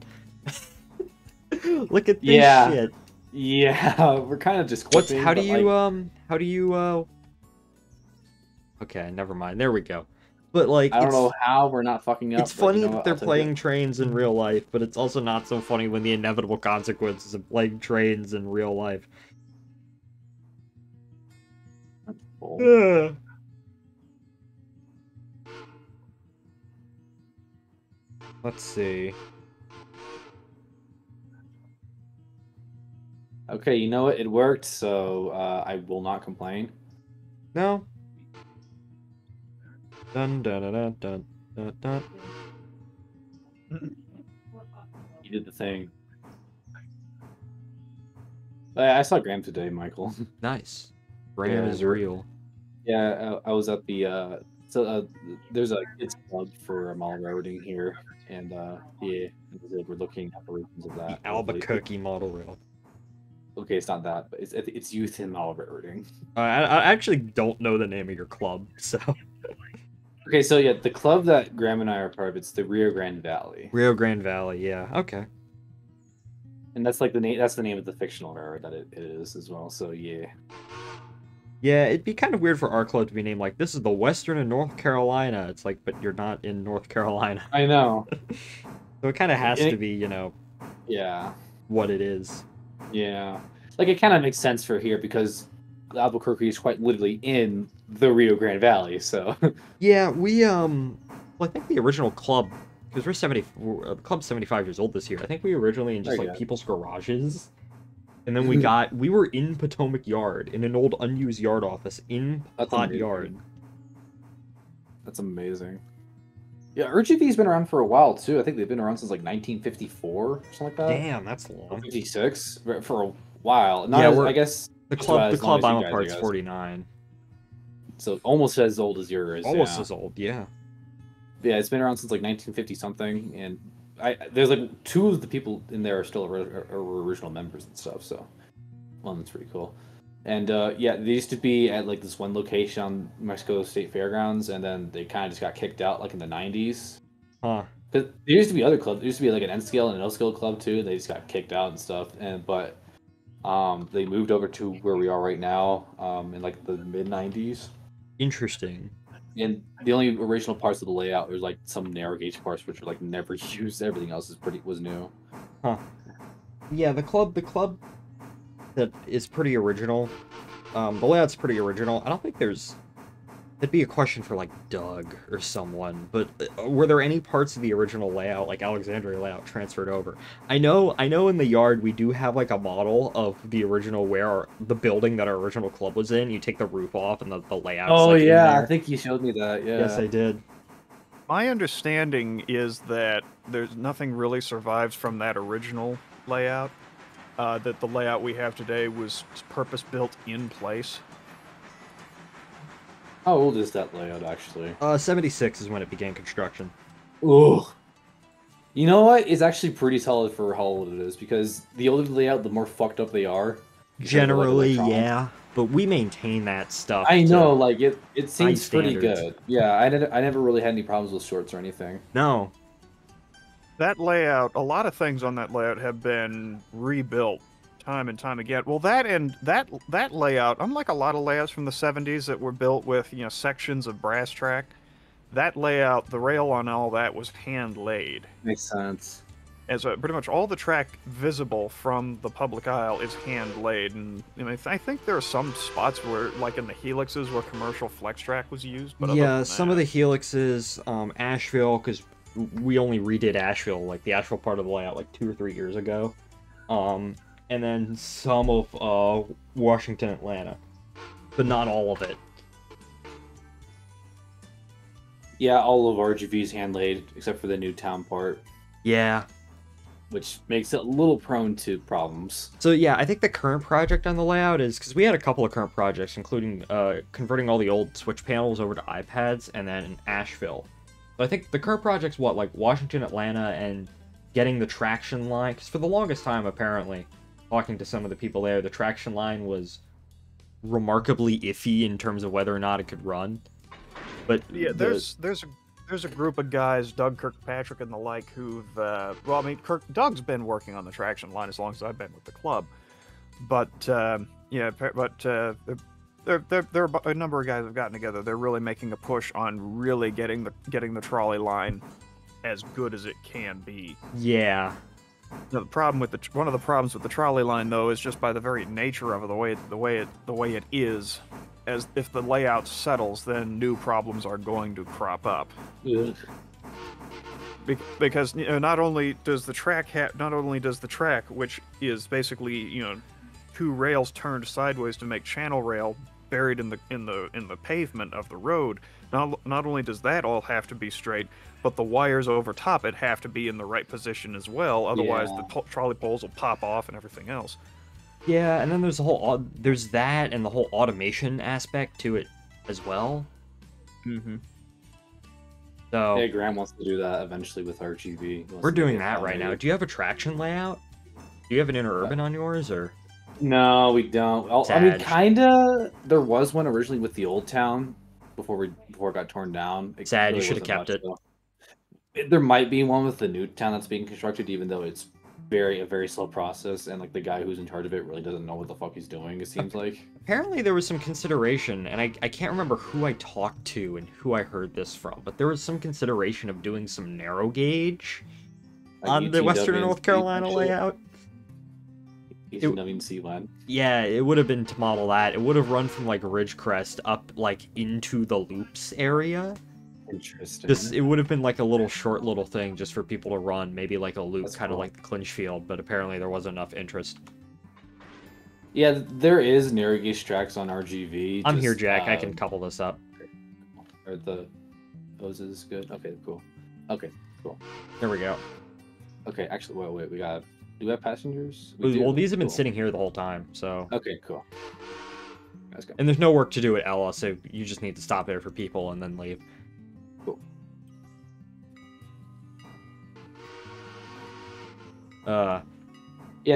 Look at this Yeah. shit. Yeah, we're kind of just clipping. How do but, you like, how do you Okay, never mind. There we go. But like I don't it's, know how we're not fucking up. it's but funny you know that what, they're I'll take playing it. trains in real life, but it's also not so funny when the inevitable consequences of playing trains in real life. Cool. Ugh. Let's see. Okay, you know what? It worked, so I will not complain. No. Dun dun dun dun dun dun. Dun. You did the thing. I saw Graham today, Michael. Nice. Graham Yeah, is we're- real. Yeah, I was at the there's a kids club for mall railroading here, and yeah, we're looking at the regions of that. Albuquerque model rail. Okay, it's not that, but it's youth in mall railroading. I actually don't know the name of your club, so. Okay, so yeah, the club that Graham and I are part of, it's the Rio Grande Valley, Rio Grande Valley, yeah. Okay. and that's like the name. That's the name of the fictional railroad that it is as well. So yeah. Yeah, it'd be kind of weird for our club to be named like, this is the Western and North Carolina. It's like, but you're not in North Carolina. I know. So it kind of has And to be, you know, Yeah. what it is. Yeah. Like it kind of makes sense for here because Albuquerque is quite literally in the Rio Grande Valley. So Yeah, we, well, I think the original club, because the club's 75 years old this year. I think we originally in just There you like go. people's garages. And then we were in Potomac Yard, in an old unused yard office in That's Pot amazing. Yard. that's amazing. Yeah, RGV's been around for a while too. I think they've been around since like 1954 or something like that. Damn, that's long. 56 for a while. Not Yeah, as, we're- I guess The just club, about the as long club as you I'm a guys, part I is guess. 49. So almost as old as yours. Almost yeah. as old, yeah. Yeah, it's been around since like 1950 something, and there's like two of the people in there are still original members and stuff. So, well, that's pretty cool. And yeah, they used to be at like this one location on Mexico State Fairgrounds, and then they kind of just got kicked out like in the 90s. Huh. But there used to be other clubs. There used to be like an N scale and an L scale club too. They just got kicked out and stuff. But they moved over to where we are right now in like the mid 90s. Interesting. And the only original parts of the layout was like some narrow gauge parts, which were like never used. Everything else was new. Huh. Yeah, the club that is pretty original. The layout's pretty original. I don't think that'd be a question for like Doug or someone, but were there any parts of the original layout, like Alexandria layout, transferred over? I know in the yard we do have like a model of the original the building that our original club was in. You take the roof off and the layout's like, in I there. think you showed me that. Yeah. Yes, I did. My understanding is that there's nothing really survives from that original layout. That the layout we have today was purpose-built in place. How old is that layout actually? 76 is when it began construction. Ugh. You know what? It's actually pretty solid for how old it is because the older the layout, the more fucked up they are. Generally, electronics. yeah, but we maintain that stuff. I to- know, like it seems pretty standards. good. Yeah, I never really had any problems with shorts or anything. No. That layout, a lot of things on that layout have been rebuilt time and time again. Well, that layout, unlike a lot of layouts from the 70s that were built with, you know, sections of brass track, that layout, the rail on all that was hand laid. Makes sense. As pretty much all the track visible from the public aisle is hand laid, and you know, I think there are some spots where, like in the helixes, where commercial flex track was used. But yeah, some of the helixes, Asheville, because we only redid Asheville, like the Asheville part of the layout, like 2 or 3 years ago, and then some of Washington, Atlanta, but not all of it. Yeah, all of RGV's hand laid except for the Newtown part. Yeah. Which makes it a little prone to problems. So yeah, I think the current project on the layout is, because we had a couple of current projects, including converting all the old switch panels over to iPads, and then in Asheville. So I think the current project's what, like Washington, Atlanta, and getting the traction line, because for the longest time, apparently, talking to some of the people there, the traction line was remarkably iffy in terms of whether or not it could run. But yeah, there's a group of guys, Doug Kirkpatrick and the like, who've well, I mean, Doug's been working on the traction line as long as I've been with the club, but yeah, but there are a number of guys have gotten together. They're really making a push on really getting the trolley line as good as it can be. Yeah. Now, one of the problems with the trolley line, though, is just by the very nature of it, the way it is. As if the layout settles, then new problems are going to crop up. Yeah. Because you know, not only does the track, which is basically, you know, 2 rails turned sideways to make channel rail buried in the pavement of the road. Not only does that all have to be straight, but the wires over top it have to be in the right position as well. Otherwise, the trolley poles will pop off and everything else. Yeah, and then there's there's that and the whole automation aspect to it as well. Mm-hmm. So yeah, Graham wants to do that eventually with RGB. We're doing that right now. Do you have a traction layout? Do you have an interurban on yours, or? No, we don't. I mean, kinda. There was one originally with the old town before it got torn down. Sad, really you should have kept it. There might be one with the new town that's being constructed, even though it's a very slow process, and like the guy who's in charge of it really doesn't know what the fuck he's doing, it seems like. Apparently there was some consideration, and I can't remember who I talked to and who I heard this from, but there was some consideration of doing some narrow gauge on the Western North Carolina layout. C1. Yeah, it would have been to model that. It would have run from like Ridgecrest up like into the loops area. Interesting. It would have been like a short little thing just for people to run, maybe like a loop, kind of like the clinch field, but apparently there wasn't enough interest. Yeah, there is narrow gauge tracks on RGV. I'm here, Jack. I can couple this up. Are the hoses good? Okay, cool. Okay, cool. There we go. Okay, actually, wait, do we have passengers? Well, these have been sitting here the whole time, so. Okay, cool. Let's go. And there's no work to do at Ella, so you just need to stop there for people and then leave. Cool. Yeah,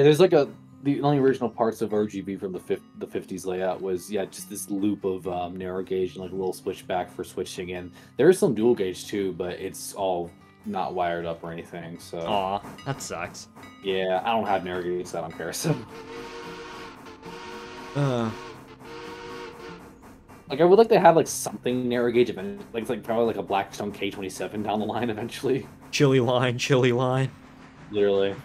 there's like the only original parts of RGB from the 50s layout was just this loop of narrow gauge and like a little switchback for switching in. There is some dual gauge too, but it's all not wired up or anything. So. Aw, that sucks. Yeah, I don't have narrow gauge, so I don't care. So. Like I would like to have like something narrow gauge event, like it's like probably like a Blackstone K27 down the line eventually. Chili line. Literally.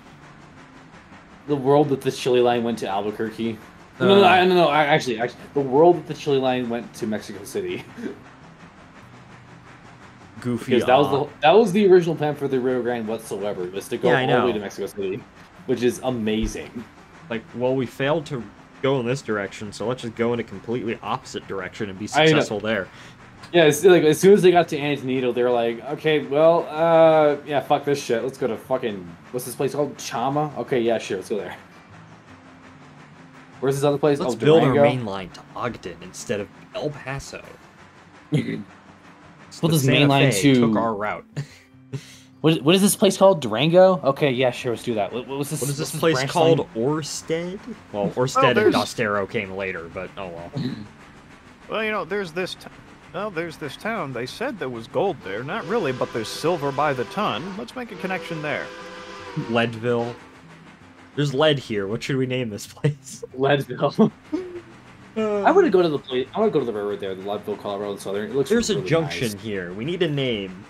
The world that the chili line went to Albuquerque. No, actually, the world that the chili line went to Mexico City. Goofy. Because that was the original plan for the Rio Grande whatsoever, was to go all the way to Mexico City, which is amazing. Like, well, we failed to go in this direction, so let's just go in a completely opposite direction and be successful there. Yeah, it's like as soon as they got to Antonito, they were like, okay, well, yeah, fuck this shit. Let's go to fucking, what's this place called? Chama? Okay, yeah, sure, let's go there. Where's this other place? Let's build our main line to Ogden instead of El Paso. Well, this main line to took our route. What is this place called? Durango? Okay, yeah, sure, let's do that. What is this place called? Orsted? Well, Orsted and Dostero came later, but oh well. Well, you know, there's this town. They said there was gold there. Not really, but there's silver by the ton. Let's make a connection there. Leadville. There's lead here. What should we name this place? Leadville. I want to go to the place. I want to go to the railroad there, the Leadville, Colorado Southern. It looks. There's really a junction nice. here. We need a name.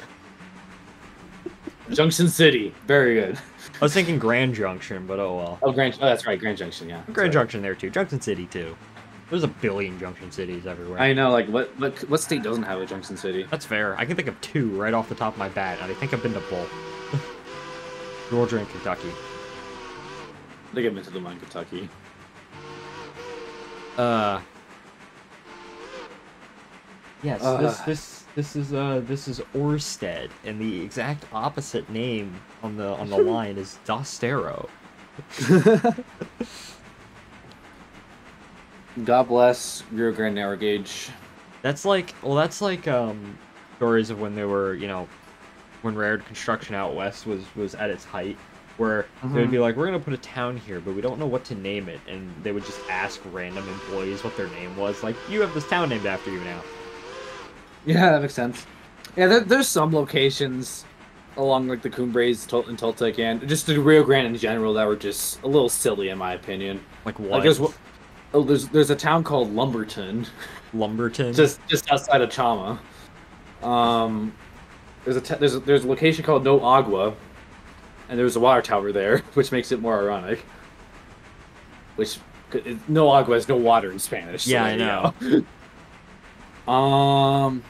Junction City. Very good. I was thinking Grand Junction, but oh well. Oh, that's right. Grand Junction. Yeah. Grand Junction there too. Junction City too. There's a billion Junction Cities everywhere. I know. Like, what state doesn't have a Junction City? That's fair. I can think of 2 right off the top of my bat, and I think I've been to both. Georgia and Kentucky. I think I've been to the one in Kentucky. Yes, this is Orsted, and the exact opposite name on the line is Dostero. God bless Rio Grande Narrow Gauge. That's like stories of when they were, you know, when railroad construction out west was at its height, where they would be like, we're gonna put a town here, but we don't know what to name it, and they would just ask random employees what their name was, like, you have this town named after you now. Yeah, that makes sense. Yeah, there's some locations along like the Cumbres and Toltec and just the Rio Grande in general that were just a little silly in my opinion. Like what? Like there's a town called Lumberton. Lumberton. just outside of Chama. There's a location called No Agua, and there's a water tower there, which makes it more ironic. Which No Agua is no water in Spanish. Yeah, so I know.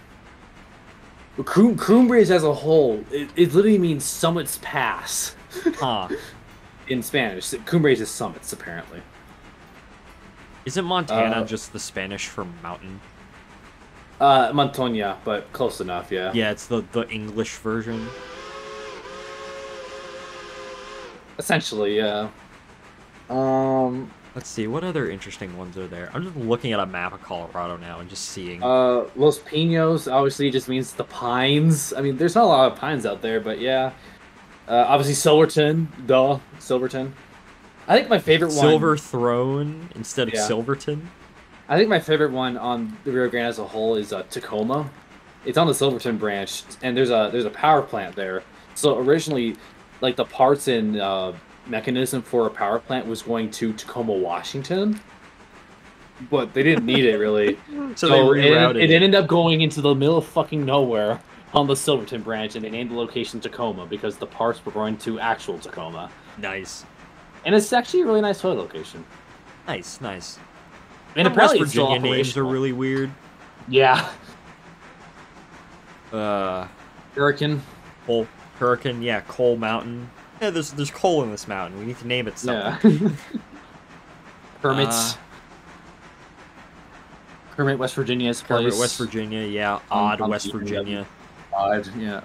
Cumbres as a whole, it literally means summits pass. Huh. In Spanish. Cumbres is summits, apparently. Isn't Montana just the Spanish for mountain? Montoña, but close enough, yeah. Yeah, it's the English version. Essentially, yeah. Let's see, what other interesting ones are there? I'm just looking at a map of Colorado now and just seeing. Los Pinos obviously just means the pines. I mean, there's not a lot of pines out there, but yeah. Obviously Silverton, Silverton. I think my favorite one... Silver Throne instead of Silverton? I think my favorite one on the Rio Grande as a whole is Tacoma. It's on the Silverton branch, and there's a power plant there. So originally, like the parts and mechanism for a power plant was going to Tacoma, Washington, but they didn't need it really. so they rerouted it ended up going into the middle of fucking nowhere on the Silverton branch, and they named the location Tacoma because the parts were going to actual Tacoma. Nice. And it's actually a really nice photo location. Nice, nice. And West apparently Virginia names are really weird. Yeah. Hurricane, yeah, Coal Mountain. Yeah, there's coal in this mountain. We need to name it something. Yeah. Permits. Kermit, West Virginia's place. Kermit, West Virginia, yeah. Odd, West Virginia. Odd, yeah.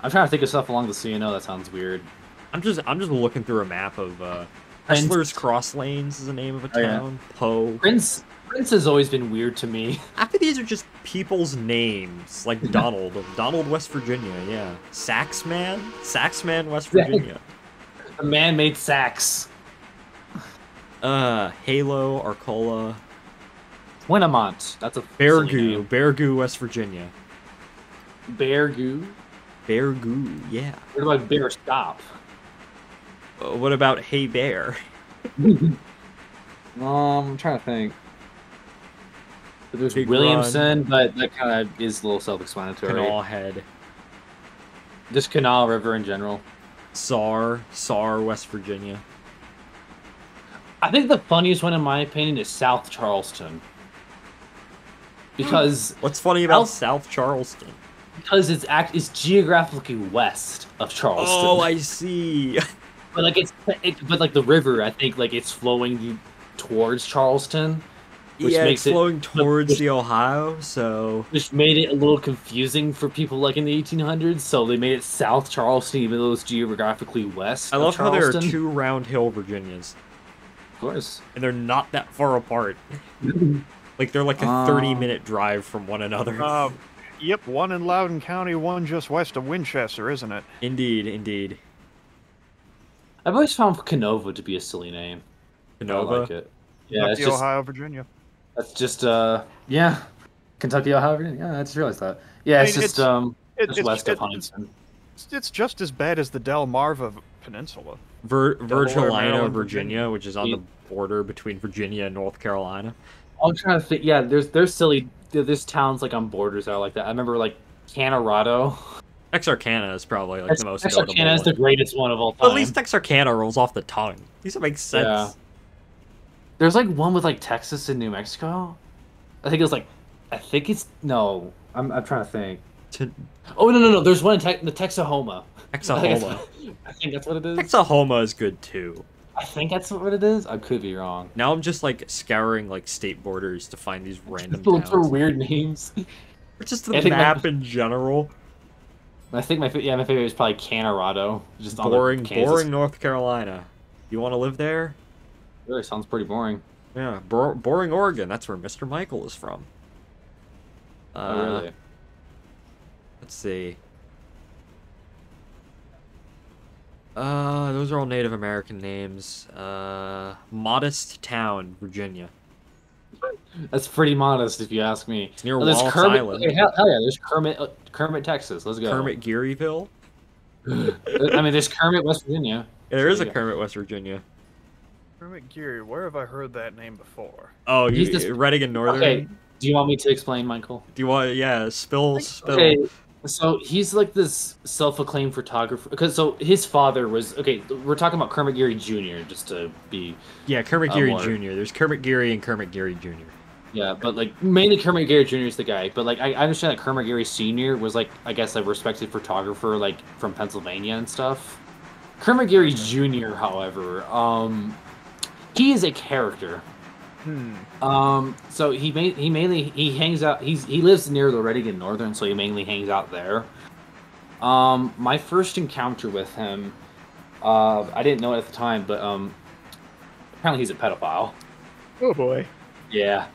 I'm trying to think of stuff along the CNO that sounds weird. I'm just looking through a map of Hessler's Cross Lanes is the name of a town. Yeah. Poe. Prince has always been weird to me. Half of these are just people's names, like Donald, West Virginia, yeah. Saxman, West Virginia. The man-made sax. Halo, Arcola. Winnemont. That's a Beargoo, West Virginia. Beargoo, yeah. What about Bear Stop? What about Hey Bear? I'm trying to think. There's Big Williamson, but that kind of is a little self-explanatory. Canal Head. Just Canal River in general. Saar, West Virginia. I think the funniest one, in my opinion, is South Charleston. Because what's funny about South Charleston? Because it's geographically west of Charleston. Oh, I see. But like but like the river, I think like it's flowing towards Charleston. Which makes it's flowing towards the Ohio, so... Which made it a little confusing for people like in the 1800s, so they made it South Charleston, even though it's geographically west I love how there are 2 Round Hill Virginias. Of course. And they're not that far apart. Like, they're like a 30-minute drive from one another. Yep, one in Loudoun County, one just west of Winchester, isn't it? Indeed. I've always found Canova to be a silly name. Canova? I like it. Yeah, Kentucky, it's just... Ohio, Virginia. That's just, yeah. Kentucky, Ohio, yeah, I just realized that. Yeah, it's just west of Huntington. It's just as bad as the Delmarva peninsula. Virgilina, Maryland, Virginia, which is on the border between Virginia and North Carolina. I'm trying to think. Yeah, there's towns like on borders that are like that. I remember like Colorado. Texarkana is probably like the most notable Texarkana is the one. greatest one of all time. At least Texarkana rolls off the tongue. At least it makes sense. Yeah. There's like one with like Texas and New Mexico. I think it's no. I'm trying to think. Oh no! There's one in the Texahoma. Texahoma. I think that's what it is. Texahoma is good too. I think that's what it is. I could be wrong. Now I'm just like scouring like state borders to find these random Look for towns. weird names. Or just the map in general. I think my favorite is probably Colorado. Just boring North Carolina. You want to live there? Really sounds pretty boring. Yeah, boring Oregon. That's where Mr. Michael is from. Oh really? Let's see. Those are all Native American names. Modest Town, Virginia. That's pretty modest, if you ask me. It's near Wallace Island. Okay, hell yeah, there's Kermit, Texas. Let's go. Kermit Gearyville. I mean, there's Kermit, West Virginia. Yeah, there is a Kermit, West Virginia. Kermit Geary, where have I heard that name before? Oh, Reading and Northern. Okay, do you want me to explain, Michael? Do you want? Yeah, spill. Okay, so he's like this self-acclaimed photographer. Because his father was we're talking about Kermit Geary Jr. just to be. Yeah, Kermit Geary Jr. There's Kermit Geary and Kermit Geary Jr. Yeah, but like mainly Kermit Geary Jr. is the guy. But like I understand that Kermit Geary Sr. was like I guess a respected photographer like from Pennsylvania and stuff. Kermit Geary Jr. However, he is a character. So he hangs out. He lives near the Reading and Northern, so he mainly hangs out there. My first encounter with him, I didn't know it at the time, but apparently he's a pedophile. Oh boy. Yeah,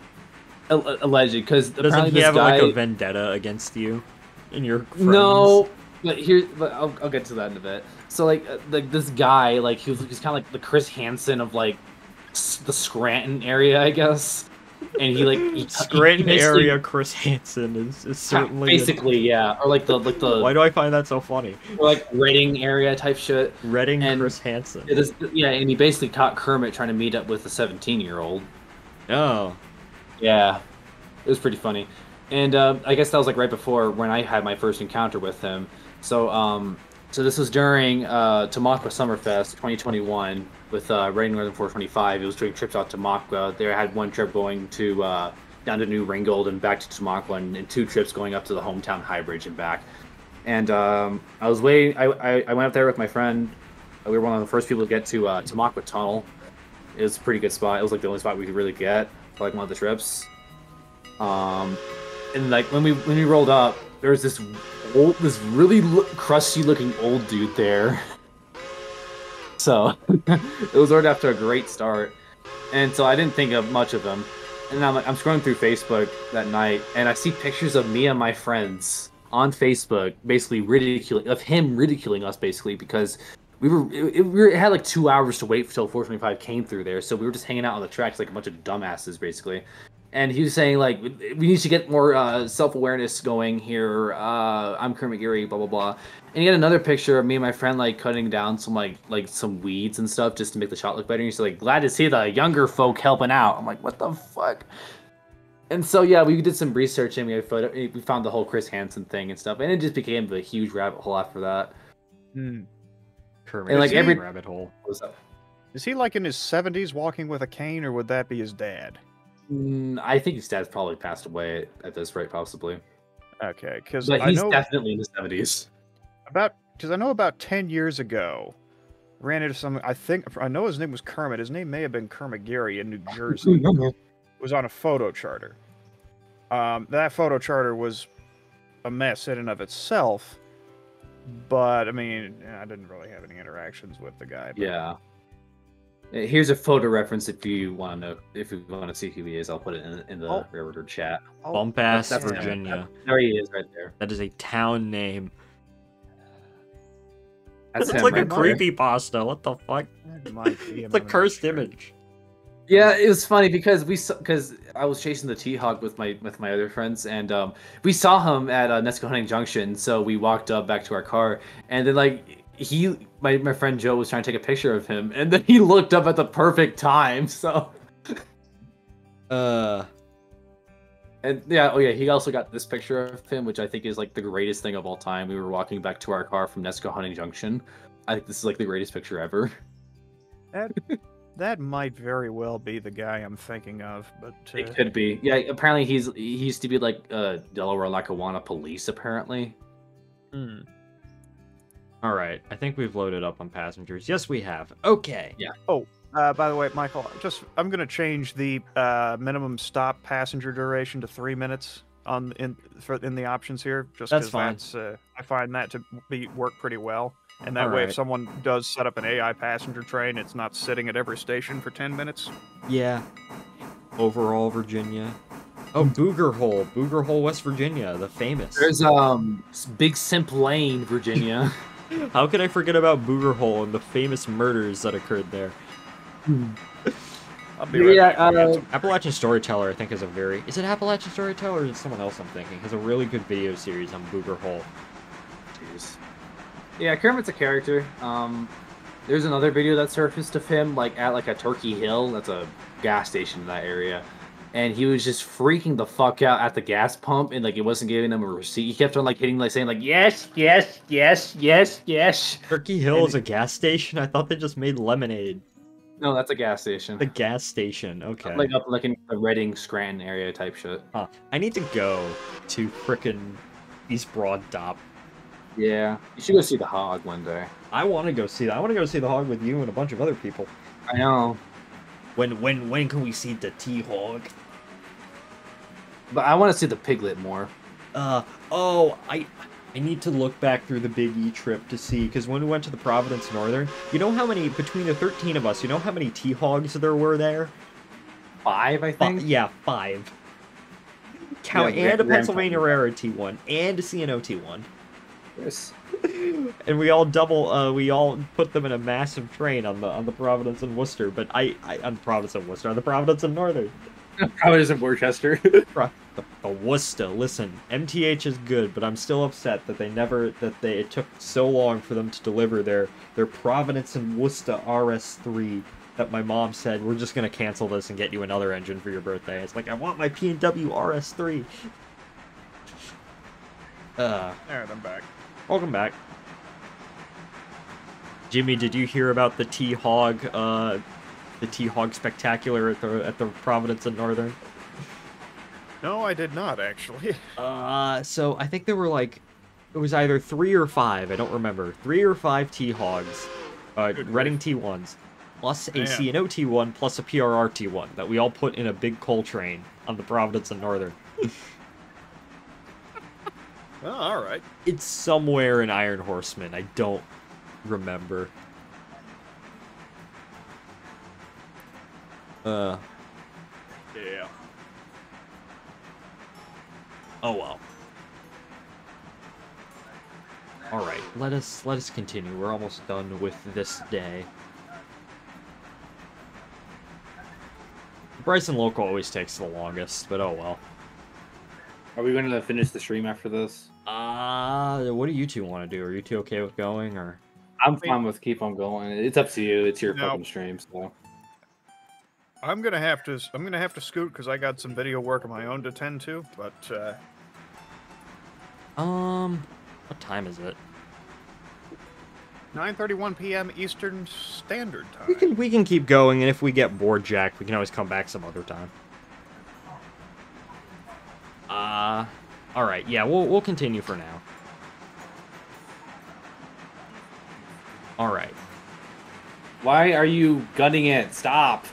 alleged because doesn't he have like a vendetta against you and your friends? No, but I'll get to that in a bit. So like this guy, like he's kind of like the Chris Hansen of like the Scranton area, I guess. And Scranton area Chris Hansen is certainly basically yeah, or like the Why do I find that so funny? Or like Reading area type shit. Reading and Chris Hansen. And he basically caught Kermit trying to meet up with a 17-year-old. Oh. Yeah, it was pretty funny. And I guess that was like right before when I had my first encounter with him. So this was during Tamaqua Summerfest 2021 with Reading Northern 425. It was doing trips out to Tamaqua. They had one trip going to down to New Ringgold and back to Tamaqua, and 2 trips going up to the hometown High Bridge and back. And I was waiting. I went up there with my friend. We were one of the first people to get to Tamaqua Tunnel. It was a pretty good spot. It was like the only spot we could really get for like one of the trips. And like when we rolled up, there was this really crusty looking old dude there. So it was already after a great start, and so I didn't think of much of him. And I'm scrolling through Facebook that night, and I see pictures of me and my friends on Facebook, basically ridiculing us, basically because we had like 2 hours to wait until 425 came through there, so we were just hanging out on the tracks like a bunch of dumbasses, basically. And he was saying, like, we need to get more self-awareness going here. I'm Kermit Geary, blah, blah, blah. And he had another picture of me and my friend, like, cutting down some, like some weeds and stuff just to make the shot look better. And he's like, glad to see the younger folk helping out. I'm like, what the fuck? And so, yeah, we did some research and we found the whole Chris Hansen thing and stuff. And it just became a huge rabbit hole after that. Kermit, and, like, every rabbit hole. What's up? Is he, like, in his 70s walking with a cane, or would that be his dad? I think his dad's probably passed away at this rate, possibly. Okay, because but he's definitely in his 70s. Because I know about 10 years ago, ran into some. I know his name was Kermit. His name may have been Kermit Geary in New Jersey. Was on a photo charter. That photo charter was a mess in and of itself. But I mean, I didn't really have any interactions with the guy. But... Yeah. Here's a photo reference if you want to see who he is. I'll put it in the Railroad chat. Bump-ass Virginia. There he is, right there. That is a town name. That's it's like a creepypasta. What the fuck? It's a cursed image. Yeah, it was funny because I was chasing the T-Hawk with my other friends, and we saw him at Nesquehoning Junction. So we walked up back to our car, and then like my friend Joe was trying to take a picture of him, and then he looked up at the perfect time. So, and yeah, oh yeah, he also got this picture of him, which I think is like the greatest thing of all time. We were walking back to our car from Nesco Hunting Junction. I think this is like the greatest picture ever. That might very well be the guy I'm thinking of, but It could be. Yeah, apparently he used to be like Delaware Lackawanna police. Apparently. Hmm. All right, I think we've loaded up on passengers. Yes, we have. Okay. Yeah. Oh, by the way, Michael, I'm gonna change the minimum stop passenger duration to 3 minutes in the options here. Just That's because fine. I find that to work pretty well. And that All way, right. if someone does set up an AI passenger train, it's not sitting at every station for 10 minutes. Yeah. Overall, Virginia. Oh, Booger Hole, West Virginia, the famous. There's Big Simp Lane, Virginia. How could I forget about Booger Hole and the famous murders that occurred there? I'll be right back. Appalachian Storyteller, I think, is a very... Is it Appalachian Storyteller or is it someone else I'm thinking? Has a really good video series on Booger Hole. Jeez. Yeah, Kermit's a character. There's another video that surfaced of him, like at like a Turkey Hill. That's a gas station in that area, and he was just freaking the fuck out at the gas pump, and like it wasn't giving him a receipt. He kept on like hitting, like saying like yes, yes, yes, yes, yes. Turkey Hill is a gas station? I thought they just made lemonade. No, that's a gas station. The gas station, okay. Like up like in the Reading, Scranton area type shit. Huh. I need to go to frickin' East Broad Dock. Yeah, you should go see the Hog one day. I want to go see that. I want to go see the Hog with you and a bunch of other people. I know. When can we see the T-Hog? But I want to see the Piglet more. I need to look back through the Big E trip to see, because when we went to the Providence Northern, you know how many, between the 13 of us, you know how many T-Hogs there were there? 5, I think? Yeah, 5. Count, Yeah, and a Grand Pennsylvania Rare T1, and a CNO T1. Yes. And we all we all put them in a massive train on the Providence and Worcester, but on the Providence and Worcester, on the Providence and Northern. Probably isn't Worcester. The Worcester. Listen, MTH is good, but I'm still upset that it took so long for them to deliver their Providence and Worcester RS3 that my mom said, we're just gonna cancel this and get you another engine for your birthday. It's like, I want my P&W RS3. Alright, I'm back. Welcome back. Jimmy, did you hear about the T-Hog spectacular at the Providence and Northern? No, I did not, actually. So I think there were like, it was either 3 or 5, I don't remember. 3 or 5 T-Hogs, Reading T1s, plus a CNO T1, plus a PRR T1, that we all put in a big coal train on the Providence and Northern. Oh, alright. It's somewhere in Iron Horseman, I don't remember. Yeah. Oh well. All right, let us continue. We're almost done with this day. Bryson Local always takes the longest, but oh well. Are we going to finish the stream after this? What do you two want to do? Are you two okay with going, or? I'm fine with keep on going. It's up to you. It's your No. fucking stream, so. I'm gonna have to scoot because I got some video work of my own to tend to, but What time is it? 9:31 p.m. Eastern Standard Time. We can keep going, and if we get bored, Jack, we can always come back some other time. All right, yeah, we'll continue for now. All right. Why are you gunning it? Stop.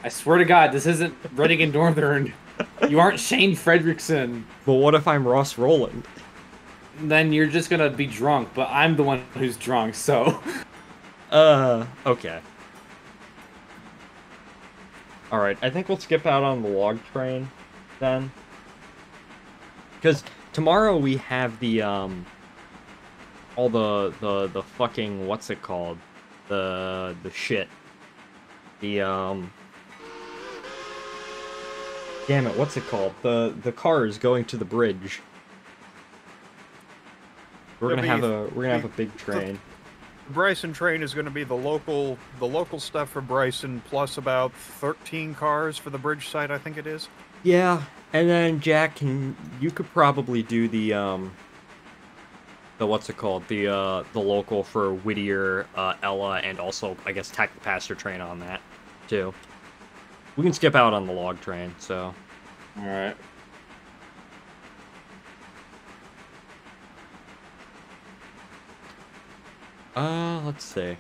I swear to God, this isn't Reading and Northern. You aren't Shane Fredrickson. But what if I'm Ross Rowland? Then you're just gonna be drunk, but I'm the one who's drunk, so. Okay. Alright, I think we'll skip out on the log train, then. Because tomorrow we have the, all the fucking, what's it called? The shit. The, damn it, what's it called? The cars going to the bridge. We're gonna have a big train. The Bryson train is going to be the local stuff for Bryson, plus about 13 cars for the bridge site, I think it is. Yeah, and then Jack, you could probably do the what's it called? The local for Whittier, Ella, and also I guess tack the passenger train on that too. We can skip out on the log train, so. All right. Let's see.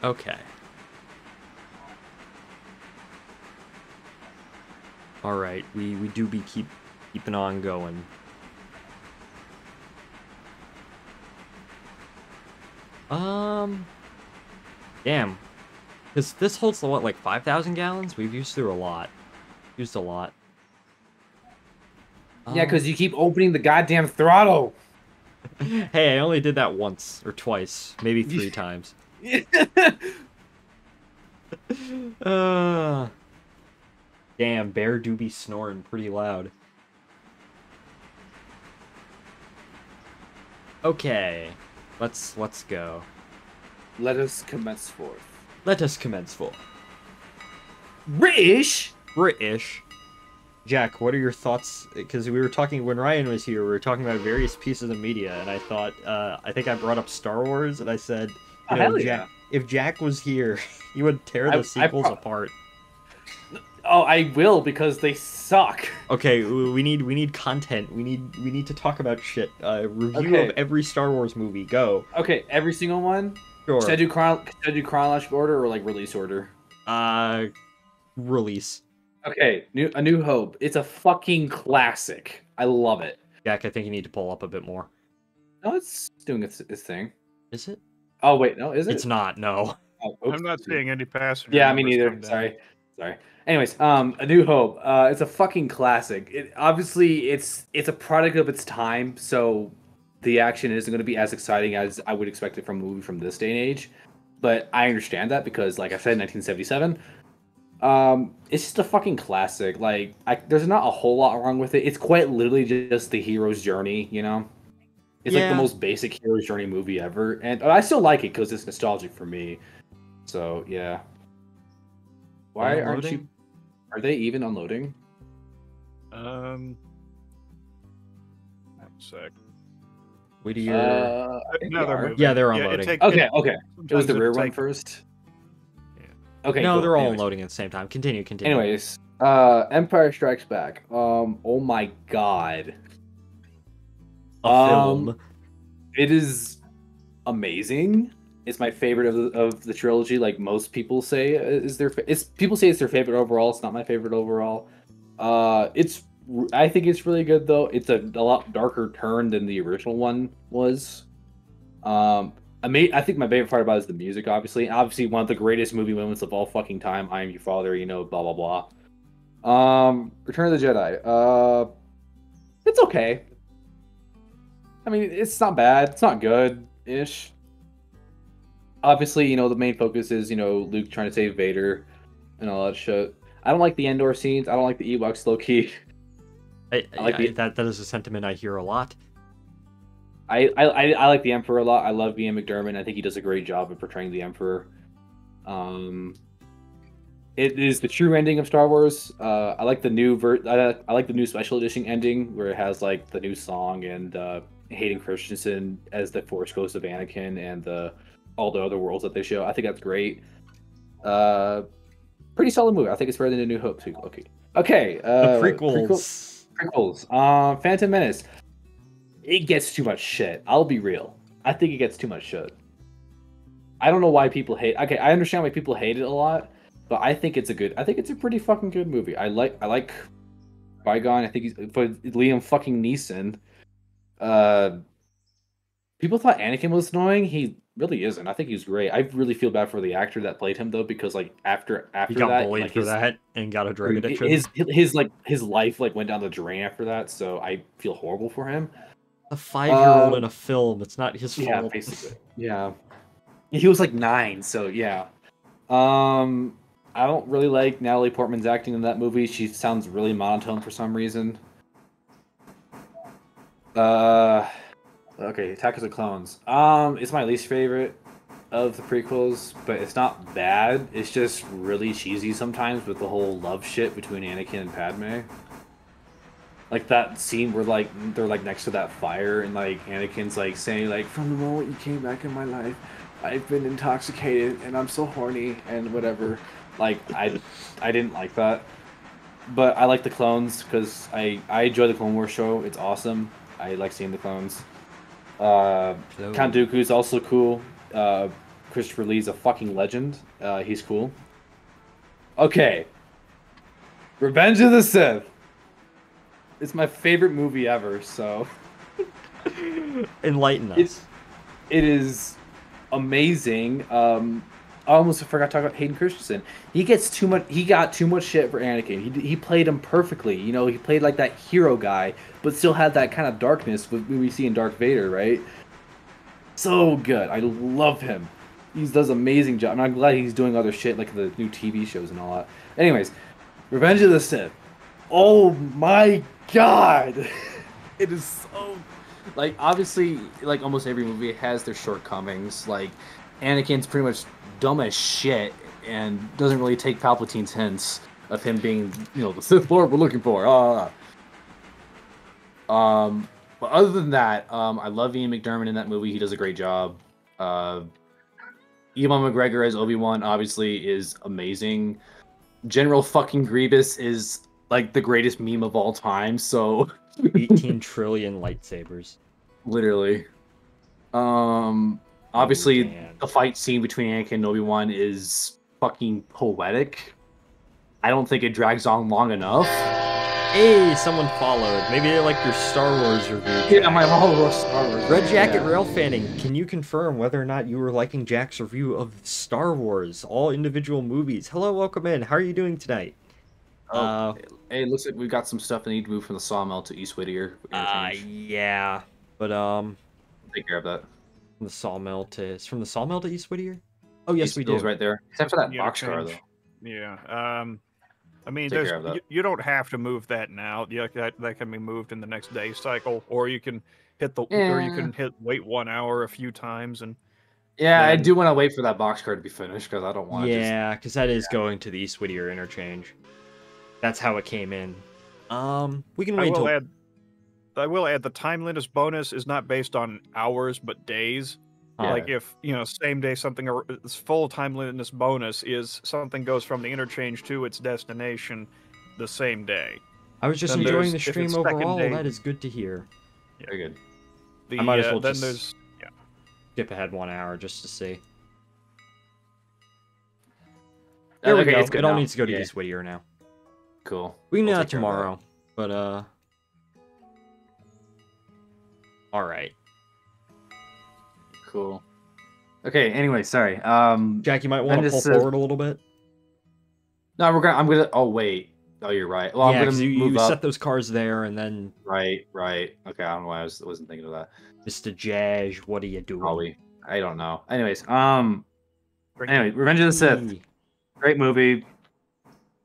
Okay. All right, we do be keeping on going. Damn. Because this holds, what, like 5,000 gallons? We've used through a lot. Used a lot. Yeah, because you keep opening the goddamn throttle. Hey, I only did that once or twice, maybe 3 times. Damn, Bear do be snoring pretty loud. Okay, let's go. Let us commence forth. Let us commence forth. British. Jack, what are your thoughts? Because we were talking when Ryan was here, we were talking about various pieces of media, and I thought, I think I brought up Star Wars, and I said, you know, yeah. if Jack was here, he would tear the sequels apart. Oh, I will because they suck. Okay, we need content. We need to talk about shit. Review of every Star Wars movie. Go. Okay, every single one. Sure. Should I do chronological order or like release order? Release. Okay, A New Hope. It's a fucking classic. I love it. Jack, I think you need to pull up a bit more. No, it's doing its thing. Is it? Oh wait, no, is it? It's not. No. Oh, I'm not seeing any passenger. Yeah, me neither. Sorry. Anyways, A New Hope. It's a fucking classic. It's a product of its time, so the action isn't going to be as exciting as I would expect it from a movie from this day and age. But I understand that because, like I said, 1977. It's just a fucking classic. Like, there's not a whole lot wrong with it. It's quite literally just the hero's journey, you know? It's like the most basic hero's journey movie ever. And I still like it because it's nostalgic for me. So, yeah. Why aren't you... Are they even unloading? One sec. Whittier. No, they're moving. Yeah, they're unloading. Okay. It was the rear one first? Okay. No, cool. they're all unloading at the same time. Continue. Anyways, Empire Strikes Back. Oh my god. A film. It is amazing. It's my favorite of the trilogy. Like most people say, people say it's their favorite overall. It's not my favorite overall. I think it's really good though. It's a lot darker turn than the original one was. I think my favorite part about it is the music, obviously. Obviously, one of the greatest movie moments of all fucking time. I Am Your Father, you know, blah, blah, blah. Return of the Jedi. It's okay. I mean, it's not bad. It's not good-ish. Obviously, you know, the main focus is, you know, Luke trying to save Vader and all that shit. I don't like the Endor scenes. I don't like the Ewoks, low-key. That is a sentiment I hear a lot. I like the Emperor a lot. I love Ian McDiarmid. I think he does a great job of portraying the Emperor. It is the true ending of Star Wars. I like the new I like the new special edition ending where it has like the new song and Hayden Christensen as the Force Ghost of Anakin and all the other worlds that they show. I think that's great. Pretty solid movie. I think it's better than A New Hope too. Okay. The prequels. Prequels. Phantom Menace. It gets too much shit. I'll be real. I think it gets too much shit. I don't know why people hate. Okay, I understand why people hate it a lot, but I think it's a pretty fucking good movie. I like Qui-Gon. I think he's Liam fucking Neeson. People thought Anakin was annoying. He really isn't. I think he's great. I really feel bad for the actor that played him though, because like after he got that, bullied like, for that and got a drug addiction. His life like went down the drain after that. So I feel horrible for him. A 5-year-old in a film. It's not his fault. Yeah, basically. Yeah. He was like 9, so yeah. I don't really like Natalie Portman's acting in that movie. She sounds really monotone for some reason. Okay, Attack of the Clones. It's my least favorite of the prequels, but it's not bad. It's just really cheesy sometimes with the whole love shit between Anakin and Padme. Like that scene where like they're like next to that fire and like Anakin's like saying like, from the moment you came back in my life, I've been intoxicated and I'm so horny and whatever. Like I didn't like that. But I like the clones because I enjoy the Clone Wars show. It's awesome. I like seeing the clones. Count Dooku's also cool. Christopher Lee's a fucking legend. He's cool. Okay. Revenge of the Sith. It's my favorite movie ever, so... Enlighten us. It is amazing. I almost forgot to talk about Hayden Christensen. He got too much shit for Anakin. He played him perfectly. You know, he played like that hero guy, but still had that kind of darkness we see in Darth Vader, right? So good. I love him. He does an amazing job. And I'm glad he's doing other shit like the new TV shows and all that. Anyways, Revenge of the Sith. Oh my god! It is so... Like, obviously, like almost every movie has their shortcomings. Like, Anakin's pretty much dumb as shit and doesn't really take Palpatine's hints of him being, you know, the Sith Lord we're looking for. But other than that, I love Ian McDiarmid in that movie. He does a great job. Ewan McGregor as Obi-Wan obviously is amazing. General fucking Grievous is like the greatest meme of all time, so 18 trillion lightsabers. Literally. Obviously the fight scene between Anakin and Obi-Wan is fucking poetic. I don't think it drags on long enough. Hey, someone followed. Maybe they like your Star Wars review. Yeah, my whole Star Wars. Red Jacket Rail Fanning, can you confirm whether or not you were liking Jack's review of Star Wars, all individual movies? Hello, welcome in. How are you doing tonight? Hey, it looks like we've got some stuff that need to move from the Sawmill to East Whittier. Yeah, but take care of that. From the Sawmill to from the Sawmill to East Whittier. Oh yes, we do. Right there, except for that boxcar though. Yeah. I mean, Take you don't have to move that now. Yeah, that can be moved in the next day cycle, or you can wait 1 hour a few times and. Yeah, I do want to wait for that boxcar to be finished because I don't want to. Yeah, because that is going to the East Whittier interchange. That's how it came in. We can wait until. I will add the timeliness bonus is not based on hours but days. Like if, you know, same day something, full timeliness bonus is something goes from the interchange to its destination the same day. I was just enjoying the stream overall. That is good to hear. Yeah. Very good. I might as well just skip ahead 1 hour just to see. There we go. It all needs to go to East Whittier now. Cool. We can do that tomorrow, but all right. Cool. Okay. Anyway, sorry. Jack, you might want to pull forward a little bit. No, I'm gonna. Oh wait. Oh, you're right. Well, yeah, I'm gonna you set those cars there, and then. Right. Okay. I don't know why I wasn't thinking of that. Mr. Jazz, what are you doing? Probably. I don't know. Anyways. Anyway, Revenge of the Sith. Great movie.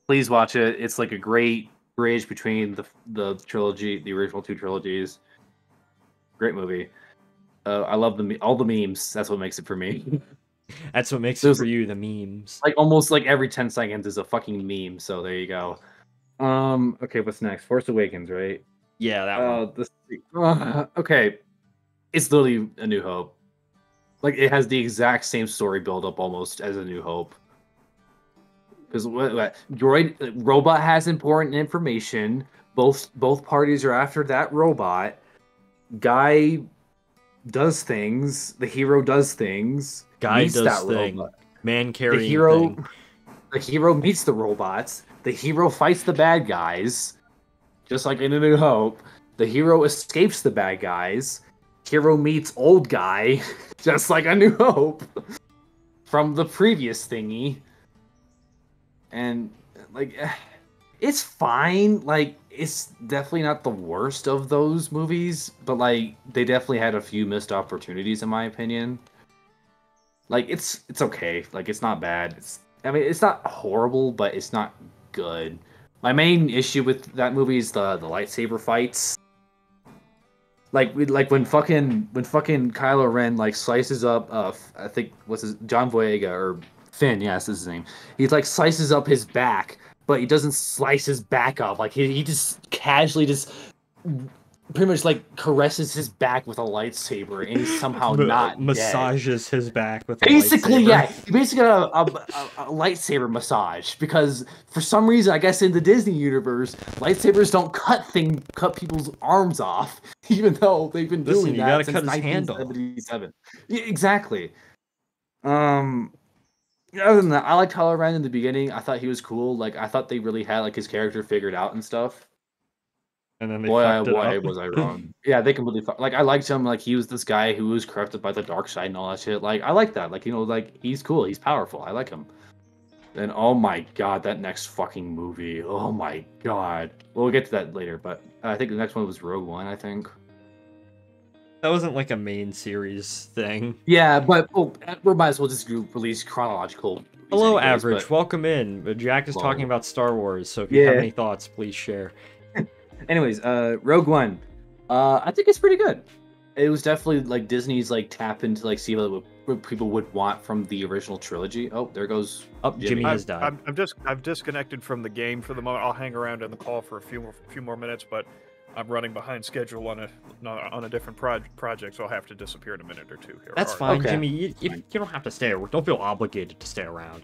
Please watch it. It's like a great bridge between the trilogy, the original two trilogies. Great movie. I love all the memes. That's what makes it for me. That's what makes it for you, the memes. Like almost like every 10 seconds is a fucking meme. So there you go. Okay, what's next? Force Awakens, right? Yeah, that one. Okay, it's literally A New Hope. Like it has the exact same story build up almost as A New Hope. Because robot has important information. Both parties are after that robot. Guy does things. The hero does things. Guy does things. Man carrying the hero. Thing. The hero meets the robots. The hero fights the bad guys. Just like in A New Hope. The hero escapes the bad guys. Hero meets old guy. Just like A New Hope. From the previous thingy. And like it's fine. Like it's definitely not the worst of those movies, but like they definitely had a few missed opportunities in my opinion. Like it's okay. Like it's not bad. I mean, it's not horrible, but it's not good. My main issue with that movie is the lightsaber fights. Like when fucking Kylo Ren like slices up I think what's his John Boyega or Finn, yes, is his name. He like slices up his back, but he doesn't slice his back up. Like he just casually just pretty much like caresses his back with a lightsaber, and he's somehow not massages dead. his back with a Basically, lightsaber. yeah, he basically got a lightsaber massage because for some reason, I guess in the Disney universe, lightsabers don't cut people's arms off, even though they've been doing you that gotta since cut his handle. 1977. Yeah, exactly. Other than that, I liked Kylo Ren in the beginning. I thought he was cool. Like I thought they really had like his character figured out and stuff. And then they Boy, fucked it up. was I wrong? Yeah, they completely like. I liked him. Like he was this guy who was corrupted by the dark side and all that shit. Like I like that. Like like he's cool. He's powerful. I like him. And oh my god, that next fucking movie. Oh my god. We'll get to that later. But I think the next one was Rogue One. I think. That wasn't like a main series thing. Yeah, but we might as well just release chronological. Hello, anyways, Average. but- Welcome in. Jack is Hello. talking about Star Wars, so if you have Yeah. any thoughts, please share. Anyways, Rogue One. I think it's pretty good. It was definitely like Disney's like tap into like see what people would want from the original trilogy. Oh, there goes Jimmy has died. I've disconnected from the game for the moment. I'll hang around in the call for a few more minutes, but I'm running behind schedule on a different project, so I'll have to disappear in a minute or two here. That's All fine, Okay. Jimmy. You don't have to stay. Don't feel obligated to stay around.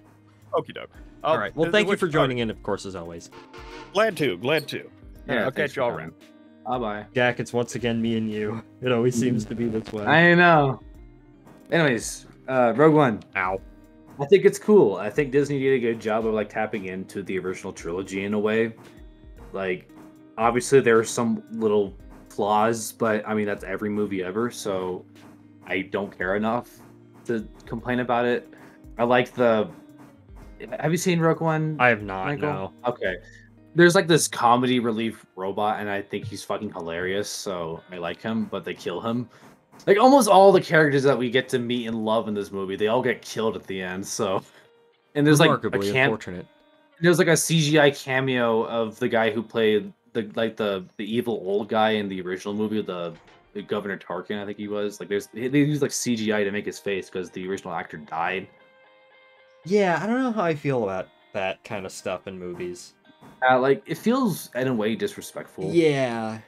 Okie doke. All right. Well, thank you for joining in, of course, as always. Glad to. Yeah, I'll thanks catch y'all for around. Bye bye. Jack, it's once again me and you. It always seems to be this way. I know. Anyways, Rogue One. Ow. I think it's cool. I think Disney did a good job of like tapping into the original trilogy in a way. Like, obviously there are some little flaws, but I mean that's every movie ever, so I don't care enough to complain about it. I like the. Have you seen Rogue One? I have not, Michael? no. Okay. There's like this comedy relief robot, and I think he's fucking hilarious, so I like him, but they kill him. Like almost all the characters that we get to meet and love in this movie, they all get killed at the end, so. And there's like Remarkably unfortunate. there's like a CGI cameo of the guy who played the evil old guy in the original movie, the Governor Tarkin, I think he was. Like they used like CGI to make his face because the original actor died. Yeah, I don't know how I feel about that kind of stuff in movies. Like it feels in a way disrespectful. Yeah.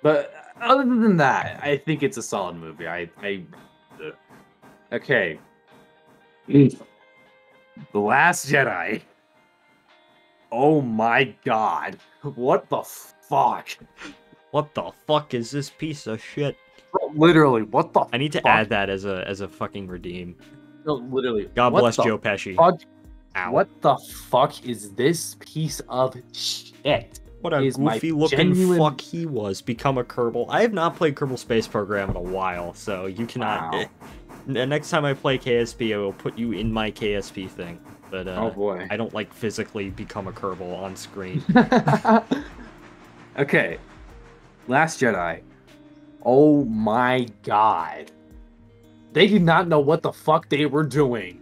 But other than that, I think it's a solid movie. Okay. The Last Jedi. Oh my god. What the fuck? What the fuck is this piece of shit? Literally, what the I need to fuck? add that as a fucking redeem. No, literally. God what bless the Joe Pesci. fuck- Ow. What the fuck is this piece of shit? What a is my goofy looking genuine- fuck he was. Become a Kerbal. I have not played Kerbal Space Program in a while, so you cannot. Wow. Next time I play KSP, I will put you in my KSP thing. But Oh boy. I don't like physically become a Kerbal on screen. Okay. Last Jedi. Oh my god. They did not know what the fuck they were doing.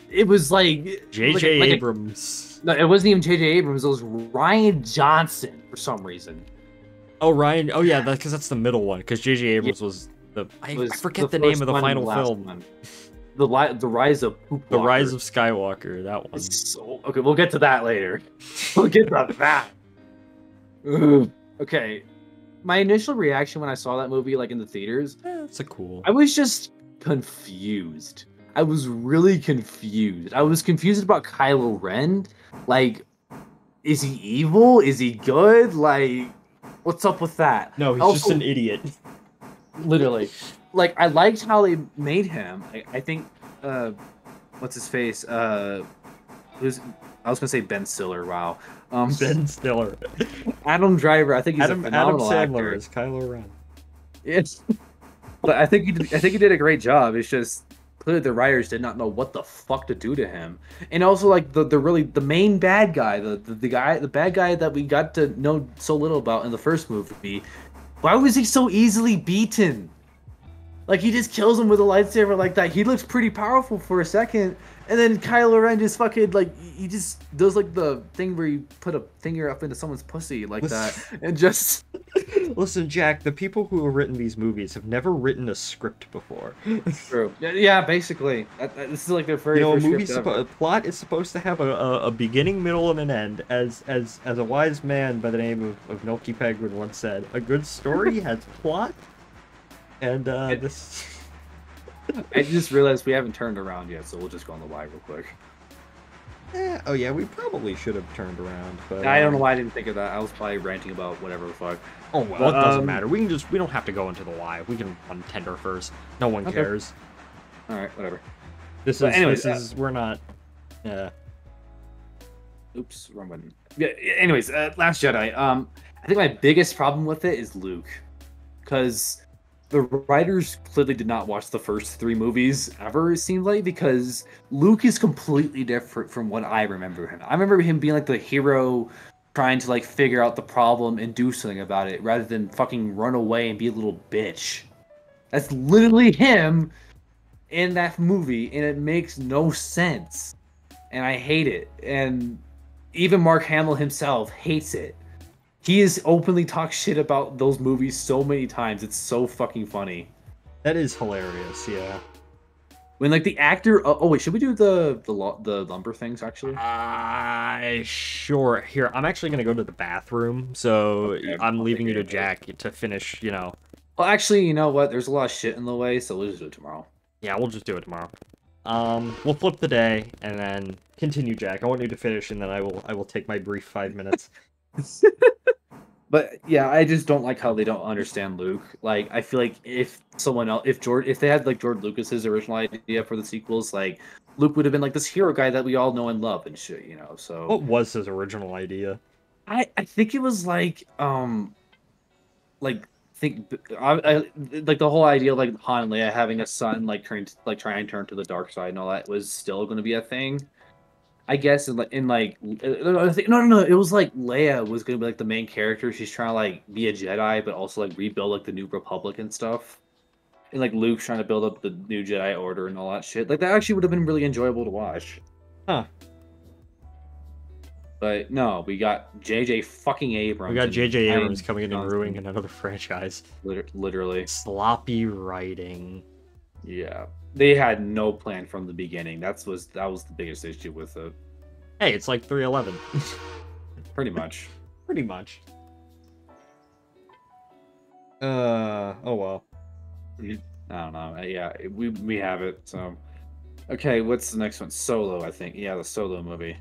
It was like J.J. like a- Abrams. No, it wasn't even J.J. Abrams. It was Ryan Johnson for some reason. Oh, Ryan. Oh, yeah, because that's the middle one. Because J.J. Abrams was the. I Was forget the name first of the one, final last film. one. The Rise of Poop The Walker. Rise of Skywalker. That one. So, okay, we'll get to that later. We'll get to that. Ugh. Okay. My initial reaction when I saw that movie, like in the theaters, That's a cool. I was just confused. I was really confused. I was confused about Kylo Ren. Like, is he evil? Is he good? Like, what's up with that? No, he's just Also- an idiot. Literally. Like, I liked how they made him. I think, what's his face? I was gonna say Ben Stiller, wow. Ben Stiller. Adam Driver, I think he's Adam a phenomenal Sandler actor. is Kylo Ren. Yes. But I think he did a great job. It's just clearly the writers did not know what the fuck to do to him. And also like the main bad guy, the bad guy that we got to know so little about in the first movie, why was he so easily beaten? Like he just kills him with a lightsaber like that. He looks pretty powerful for a second, and then Kylo Ren just fucking like he just does like the thing where you put a finger up into someone's pussy like that, and just. Listen, Jack, the people who have written these movies have never written a script before. True. Yeah, basically. This is like their very first script ever. A plot is supposed to have a beginning, middle, and an end. As a wise man by the name of Milky Penguin once said, a good story has plot. And this. I just realized we haven't turned around yet, so we'll just go on the Y real quick. Oh yeah, we probably should have turned around, but I don't know why I didn't think of that. I was probably ranting about whatever the fuck. Oh well, it doesn't matter. We don't have to go into the Y. We can run tender first. No one cares. All right, whatever. We're not. Oops, wrong button. Yeah. Anyways, Last Jedi. I think my biggest problem with it is Luke, because the writers clearly did not watch the first 3 movies ever, it seemed like, because Luke is completely different from what I remember him. I remember him being like the hero trying to like figure out the problem and do something about it rather than fucking run away and be a little bitch. That's literally him in that movie, and it makes no sense. And I hate it. And even Mark Hamill himself hates it. He has openly talked shit about those movies so many times. It's so fucking funny. That is hilarious, yeah. When like the actor, oh wait, should we do the lumber things actually? Sure. Here, I'm actually gonna go to the bathroom, so Okay, I'm leaving you to Jack to finish. You know. Well, actually, you know what? There's a lot of shit in the way, so we'll just do it tomorrow. Yeah, we'll just do it tomorrow. We'll flip the day and then continue, Jack. I want you to finish, and then I will take my brief 5 minutes. But yeah, I just don't like how they don't understand Luke. Like, I feel like if someone else, if they had like George Lucas's original idea for the sequels, like Luke would have been like this hero guy that we all know and love and shit, you know. So what was his original idea? I think it was like like like the whole idea of like Han and Leia having a son like trying and turn to the dark side and all that was still going to be a thing. I guess no, it was like Leia was gonna be like the main character. She's trying to like be a Jedi, but also like rebuild like the New Republic and stuff. And like Luke's trying to build up the new Jedi Order and all that shit. Like that actually would have been really enjoyable to watch. Huh. But no, we got J.J. fucking Abrams. We got J.J. Abrams coming in and ruining another franchise. Literally. Sloppy writing. Yeah. They had no plan from the beginning. That was the biggest issue with it. Hey, it's like 311. Pretty much. Pretty much. Oh well. I don't know. Yeah, we have it. So, okay, what's the next one? Solo, I think. Yeah, the Solo movie.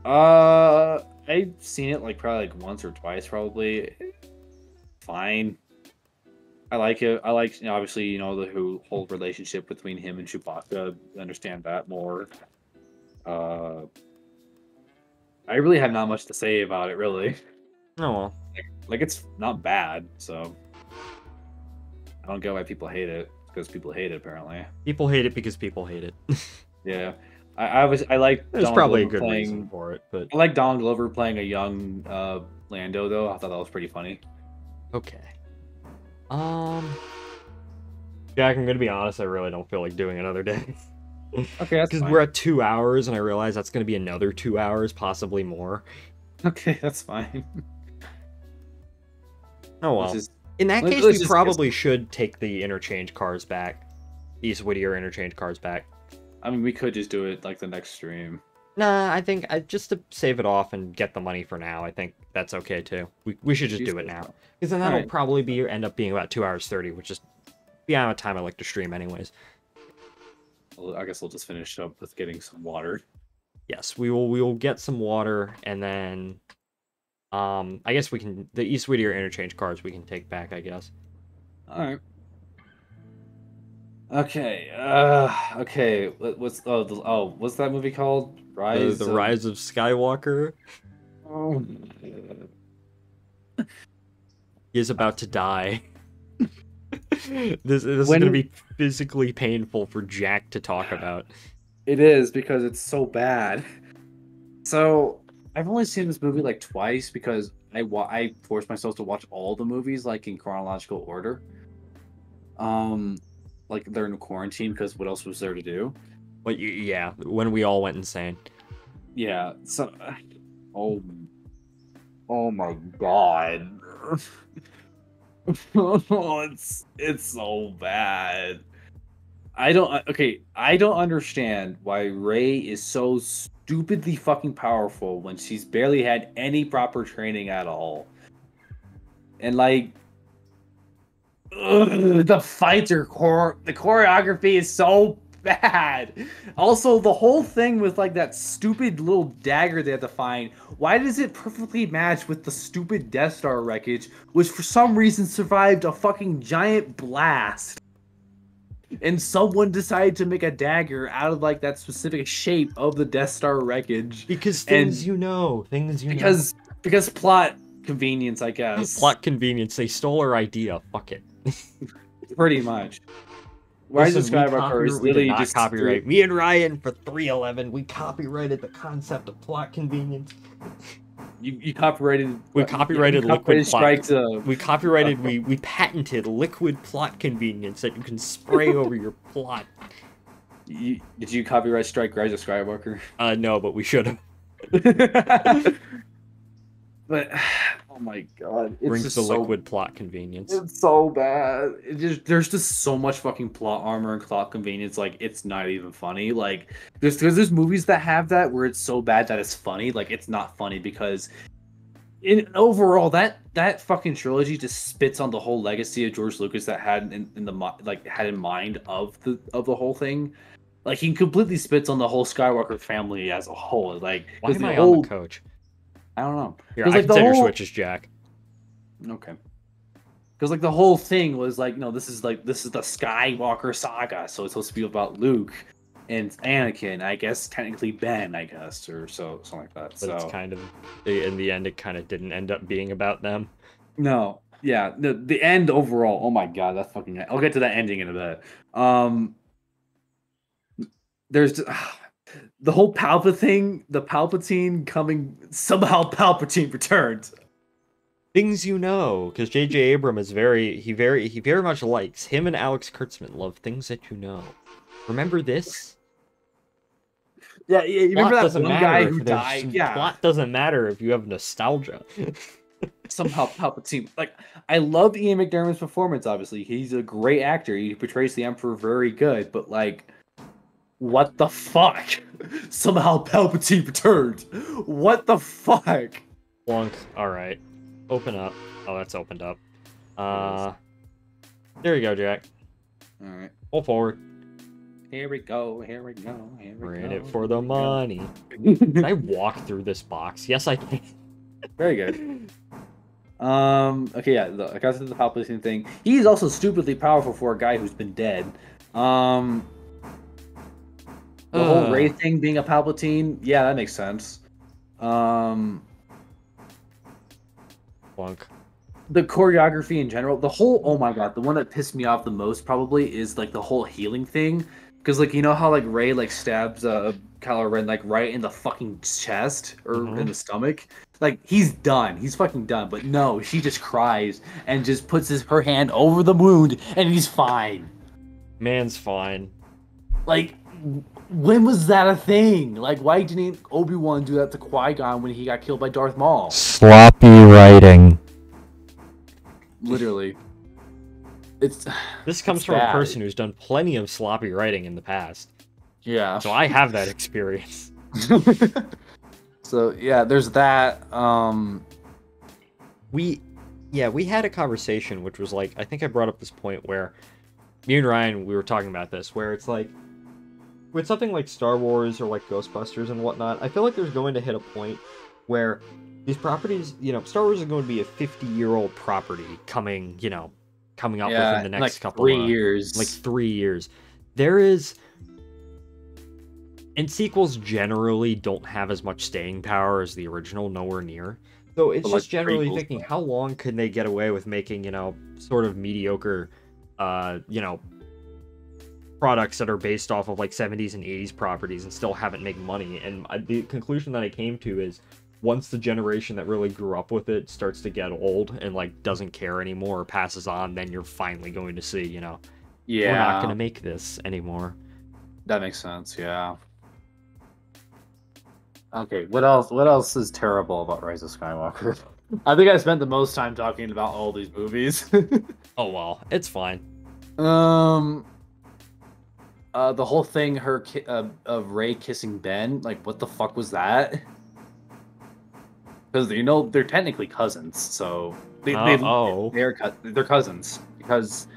I've seen it like probably like once or twice, probably. Fine. I like it. I like, you know, obviously, you know, the whole relationship between him and Chewbacca. Understand that more. I really have not much to say about it, really. Oh well. Like it's not bad, so I don't get why people hate it. Because people hate it, apparently. People hate it because people hate it. Yeah, I like. There's Donald probably Glover a good reason for it, but I like Donald Glover playing a young Lando, though. I thought that was pretty funny. okay. Jack, I'm gonna be honest. I really don't feel like doing another day. Okay, that's because fine. we're at 2 hours, and I realize that's gonna be another 2 hours, possibly more. Okay, that's fine. Oh well. In that case, we probably should take the interchange cars back. East Whittier interchange cars back. I mean, we could just do it like the next stream. Nah, I think just to save it off and get the money for now, I think that's okay too. We should just do it now. Because then that'll probably end up being about 2 hours 30, which is the amount of time I like to stream anyways. Well, I guess we'll just finish up with getting some water. Yes, we will get some water, and then I guess we can the East Whittier interchange cars we can take back, I guess. Alright. Okay, okay. What's what's that movie called? The Rise of Skywalker. Oh. He is about to die. This is gonna be physically painful for Jack to talk about. It is because it's so bad. So I've only seen this movie like twice because I forced myself to watch all the movies like in chronological order. like they're in quarantine because what else was there to do? But yeah, when we all went insane. Yeah. So, oh my god. It's so bad. I don't understand why Rey is so stupidly fucking powerful when she's barely had any proper training at all. And like the fights are the choreography is so bad. Also, the whole thing with like that stupid little dagger they have to find. Why does it perfectly match with the stupid Death Star wreckage, which for some reason survived a fucking giant blast? And someone decided to make a dagger out of like that specific shape of the Death Star wreckage. Because things because plot convenience, I guess. Plot convenience. They stole our idea. Fuck it. Pretty much. Rise of Skywalker is literally just copyright. Me and Ryan for 311. We copyrighted the concept of plot convenience. You copyrighted. We copyrighted liquid plot. We we patented liquid plot convenience that you can spray over your plot. Did you copyright strike Rise of Skywalker? No, but we should have. But oh my god, it's brings just the liquid plot convenience. It's so bad. There's just so much fucking plot armor and plot convenience. Like it's not even funny. Like there's movies that have that where it's so bad that it's funny. Like it's not funny because in overall that fucking trilogy just spits on the whole legacy of George Lucas that had had in mind of the whole thing. Like he completely spits on the whole Skywalker family as a whole. Like why am I on the coach? I don't know. Here, I can take your switches, Jack. Okay. Because like the whole thing was like, no, this is the Skywalker saga, so it's supposed to be about Luke and Anakin. I guess technically Ben, I guess, or something like that. But it's kind of in the end, it kind of didn't end up being about them. No, yeah, the end overall. Oh my god, that fucking. I'll get to that ending in a bit. There's. The whole Palpatine coming, somehow Palpatine returned. Things you know, because J.J. Abrams is he very much likes, him and Alex Kurtzman love things that you know. Remember this? Yeah, you remember that one guy who died? Yeah. Plot doesn't matter if you have nostalgia. Somehow Palpatine, like, I love Ian McDiarmid's performance, obviously. He's a great actor. He portrays the Emperor very good, but like, what the fuck? Somehow Palpatine returned. What the fuck? Plunk. Alright. Open up. Oh, that's opened up. There you go, Jack. Alright. Pull forward. Here we go, here we go, here we go. We're in it for the money. Can I walk through this box? Yes, I can. Very good. Okay, yeah, I got to the Palpatine thing. He's also stupidly powerful for a guy who's been dead. The whole Rey thing being a Palpatine, yeah, that makes sense. Plunk. The choreography in general, the whole, oh my god, the one that pissed me off the most probably is like the whole healing thing. Because like, you know how like Rey like stabs Kylo Ren like right in the fucking chest or in the stomach? Like he's done. He's fucking done. But no, she just cries and just puts her hand over the wound and he's fine. Man's fine. Like, when was that a thing? Like, why didn't Obi-Wan do that to Qui-Gon when he got killed by Darth Maul? Sloppy writing. Literally. This comes from a person who's done plenty of sloppy writing in the past. Yeah. So I have that experience. So, yeah, there's that. We had a conversation, which was like, I think I brought up this point where me and Ryan, we were talking about this, where it's like, with something like Star Wars or like Ghostbusters and whatnot, I feel like there's going to hit a point where these properties, Star Wars is going to be a 50-year-old property coming up within the next like couple 3 years. Like 3 years. There is, and sequels generally don't have as much staying power as the original, nowhere near. So it's just generally thinking, how long can they get away with making, sort of mediocre, products that are based off of like 70s and 80s properties and still haven't made money. And the conclusion that I came to is once the generation that really grew up with it starts to get old and like doesn't care anymore or passes on, then you're finally going to see, Yeah. We're not gonna make this anymore. That makes sense, yeah. Okay, what else? What else is terrible about Rise of Skywalker? I think I spent the most time talking about all these movies. Oh well, it's fine. The whole thing, of Rey kissing Ben, like, what the fuck was that? Because they're technically cousins, so they're cousins because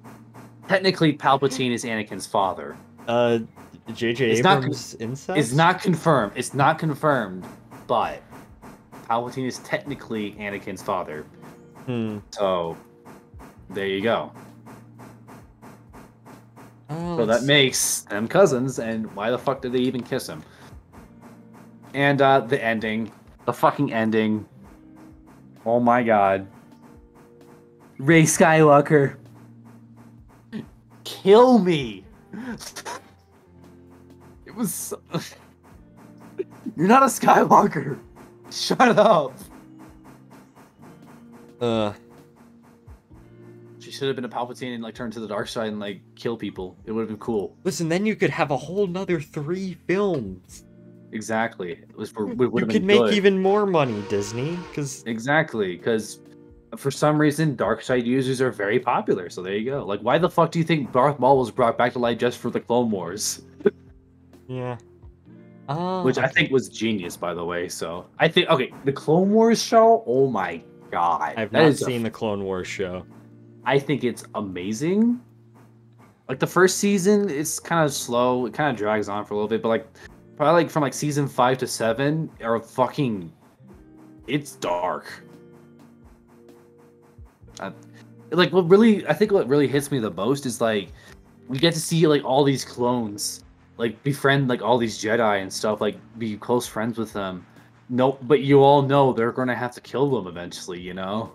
technically Palpatine is Anakin's father. J.J. It's Abrams incest? It's not confirmed. It's not confirmed, but Palpatine is technically Anakin's father. So there you go. Oh, So that makes them cousins, and why the fuck did they even kiss him? And the ending. The fucking ending. Oh my god. Rey Skywalker. Kill me! It was so... You're not a Skywalker! Shut up! She should have been a Palpatine and, like, turn to the dark side and, like, kill people. It would have been cool. Listen, then you could have a whole nother 3 films. Exactly. It would have You been could make good. even more money, Disney, because... Exactly, because for some reason, dark side users are very popular, so there you go. Like, why the fuck do you think Darth Maul was brought back to life just for the Clone Wars? Yeah. Which I think was genius, by the way, so... I think, okay, the Clone Wars show, oh my god. I've not seen the Clone Wars show. I think it's amazing. Like, the first season, it's kind of slow, it kind of drags on for a little bit, but, like, probably, like, from, like, season 5 to 7 are fucking... It's dark. Like, I think what really hits me the most is, like, we get to see, like, all these clones, like, befriend, like, all these Jedi and stuff, like, be close friends with them. No, but you all know they're going to have to kill them eventually, you know?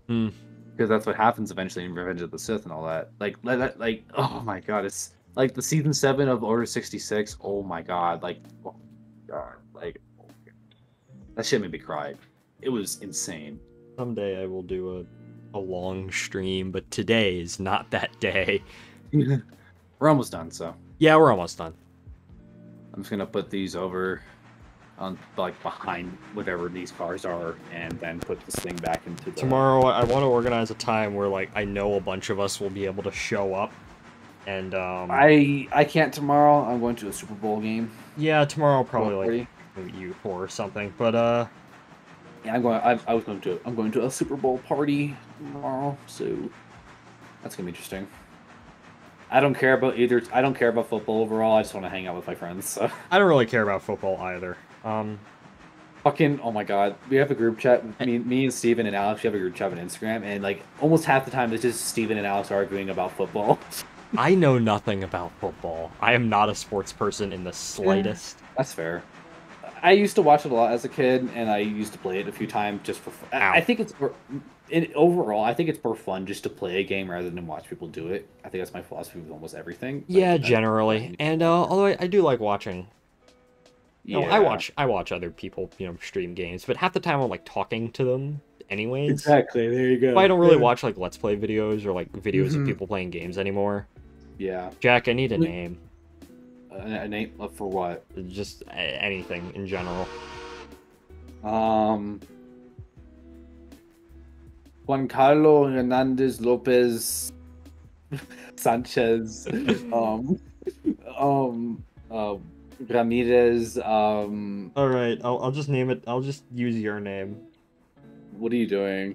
Because that's what happens eventually in Revenge of the Sith and all that. Like, oh my god, it's, like, the season 7 of Order 66, oh my god, like, oh my god, like, oh my god. That shit made me cry. It was insane. Someday I will do a long stream, but today is not that day. We're almost done, so. Yeah, we're almost done. I'm just gonna put these over on, like, behind whatever these cars are, and then put this thing back into the... Tomorrow, I want to organize a time where, like, I know a bunch of us will be able to show up, and, I can't tomorrow. I'm going to a Super Bowl game. Yeah, tomorrow I'll probably, like, meet you or something, but, yeah, I'm going to a Super Bowl party tomorrow, so that's gonna be interesting. I don't care about football overall. I just want to hang out with my friends. So. I don't really care about football either. Fucking, oh my god, we have a group chat. Me and Steven and Alex, we have a group chat on Instagram, and, like, almost half the time it's just Steven and Alex arguing about football. I know nothing about football. I am not a sports person in the slightest. That's fair. I used to watch it a lot as a kid, and I used to play it a few times just for fun. I think overall, I think it's more fun just to play a game rather than watch people do it. I think that's my philosophy with almost everything. Yeah, generally. And although I do like watching. You know, I watch other people, stream games, but half the time I'm, like, talking to them anyways. Exactly, there you go. But I don't really watch, like, Let's Play videos or, like, videos of people playing games anymore. Yeah. Jack, I need a name. A name for what? Just anything in general. Juan Carlo Hernandez Lopez Sanchez Ramirez All right, I'll just name it. I'll just use your name. What are you doing?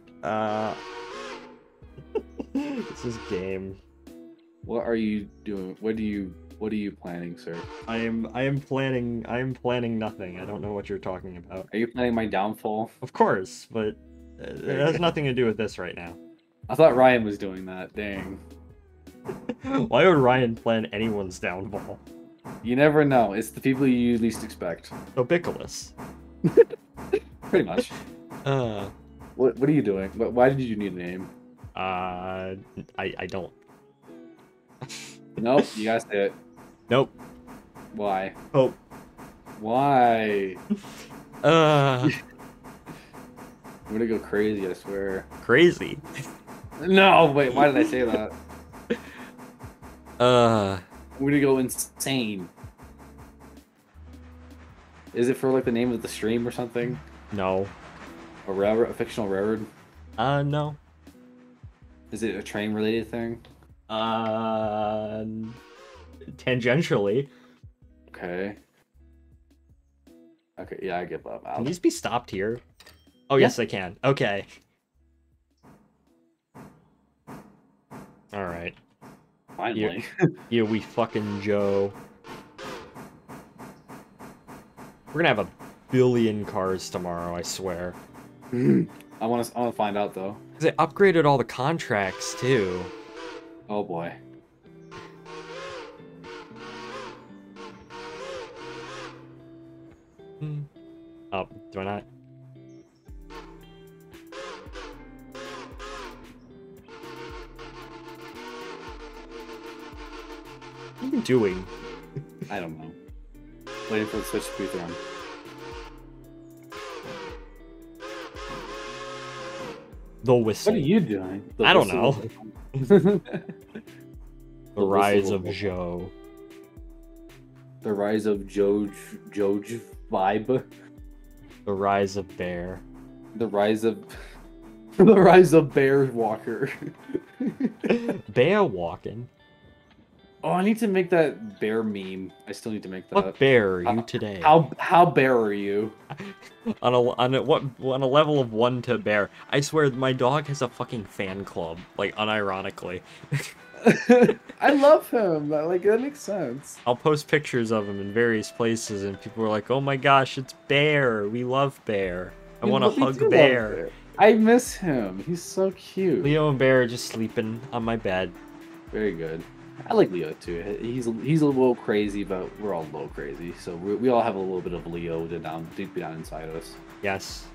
This is game. What are you doing? What are you planning, sir? I am planning nothing. I don't know what you're talking about. Are you planning my downfall? Of course, but it has nothing to do with this right now. I thought Ryan was doing that. Dang. Why would Ryan plan anyone's downfall? You never know. It's the people you least expect. Obiculus. Pretty much. What are you doing? Why did you need a name? I don't. Nope, you gotta say it. Nope. Why? Hope. Why? I'm gonna go crazy, I swear. Crazy. No, wait, why did I say that? I'm gonna go insane. Is it for like the name of the stream or something? No. A railroad, a fictional railroad? No. Is it a train related thing? Tangentially. Okay. Okay, yeah, I give up. Can these be stopped here? Oh, yes, they can. Okay. Alright. Finally. Yeah, we fucking Joe. We're gonna have a billion cars tomorrow, I swear. I want to find out though. Because they upgraded all the contracts too. Oh boy. Oh, do I not? What are you doing? I don't know. Waiting for the switch to be thrown. The whistle. What are you doing? I don't know. The rise of whistle. Joe. The rise of Joj vibe. The rise of Bear. The rise of the rise of Bear Walker. Bear walking. Oh, I need to make that bear meme. I still need to make that. What bear are you today? How bear are you? On a level of 1 to bear, I swear my dog has a fucking fan club, like unironically. I love him. Like that makes sense. I'll post pictures of him in various places, and people are like, "Oh my gosh, it's Bear! We love Bear! I want to We do hug love Bear!" I miss him. He's so cute. Leo and Bear are just sleeping on my bed. Very good. I like Leo too. He's a little crazy, but we're all a little crazy. So we all have a little bit of Leo deep down inside us. Yes.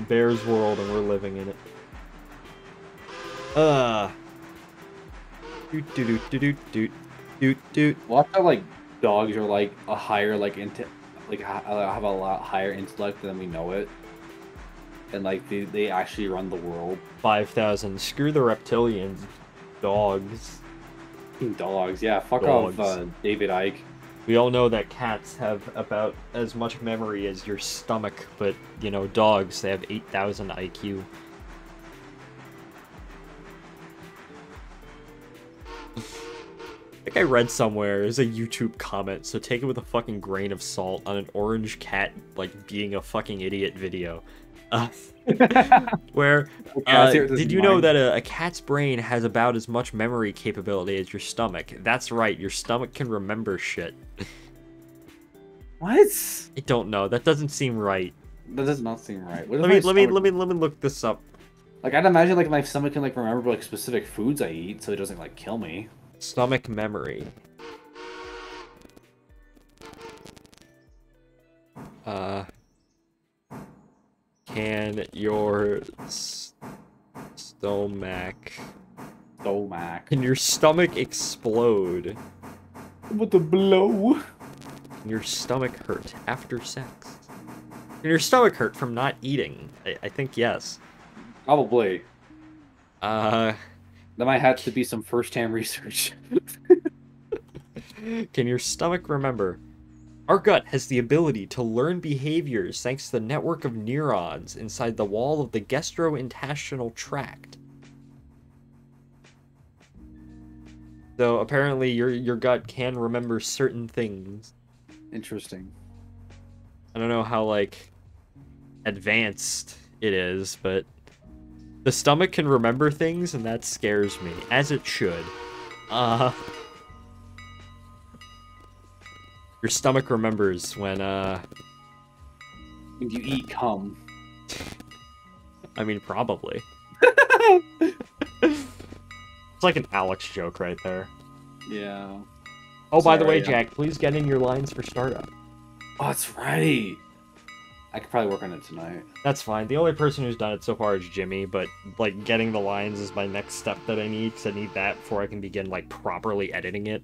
Bear's world, and we're living in it. Doot doot doot doot doot doot doot. Watch how like dogs are like a higher have a lot higher intellect than we know it, and like they actually run the world. 5,000. Screw the reptilians. Dogs. Dogs, yeah. Fuck Dogs. off, David Icke. We all know that cats have about as much memory as your stomach, but, you know, dogs, they have 8,000 IQ. I think I read somewhere, there's a YouTube comment, so take it with a fucking grain of salt, on an orange cat, like, being a fucking idiot video. Where, did you know that a cat's brain has about as much memory capability as your stomach? That's right, your stomach can remember shit. What? I don't know, that doesn't seem right. That does not seem right. What Let me look this up. Like, I'd imagine like my stomach can like remember like specific foods I eat, so it doesn't like kill me. Stomach memory. Can your stomach... Can your stomach explode? What the blow? Can your stomach hurt after sex? Can your stomach hurt from not eating? I think yes. Probably. Uh... That might have to be some first-hand research. Can your stomach remember? Our gut has the ability to learn behaviors thanks to the network of neurons inside the wall of the gastrointestinal tract. So apparently your gut can remember certain things. Interesting. I don't know how, like, advanced it is, but the stomach can remember things, and that scares me, as it should. Your stomach remembers when you eat cum. I mean, probably. It's like an Alex joke right there. Yeah. Oh, by the Sorry, way, Jack, please get in your lines for startup. Oh, that's right. I could probably work on it tonight. That's fine. The only person who's done it so far is Jimmy, but, like, getting the lines is my next step that I need, because I need that before I can begin, like, properly editing it.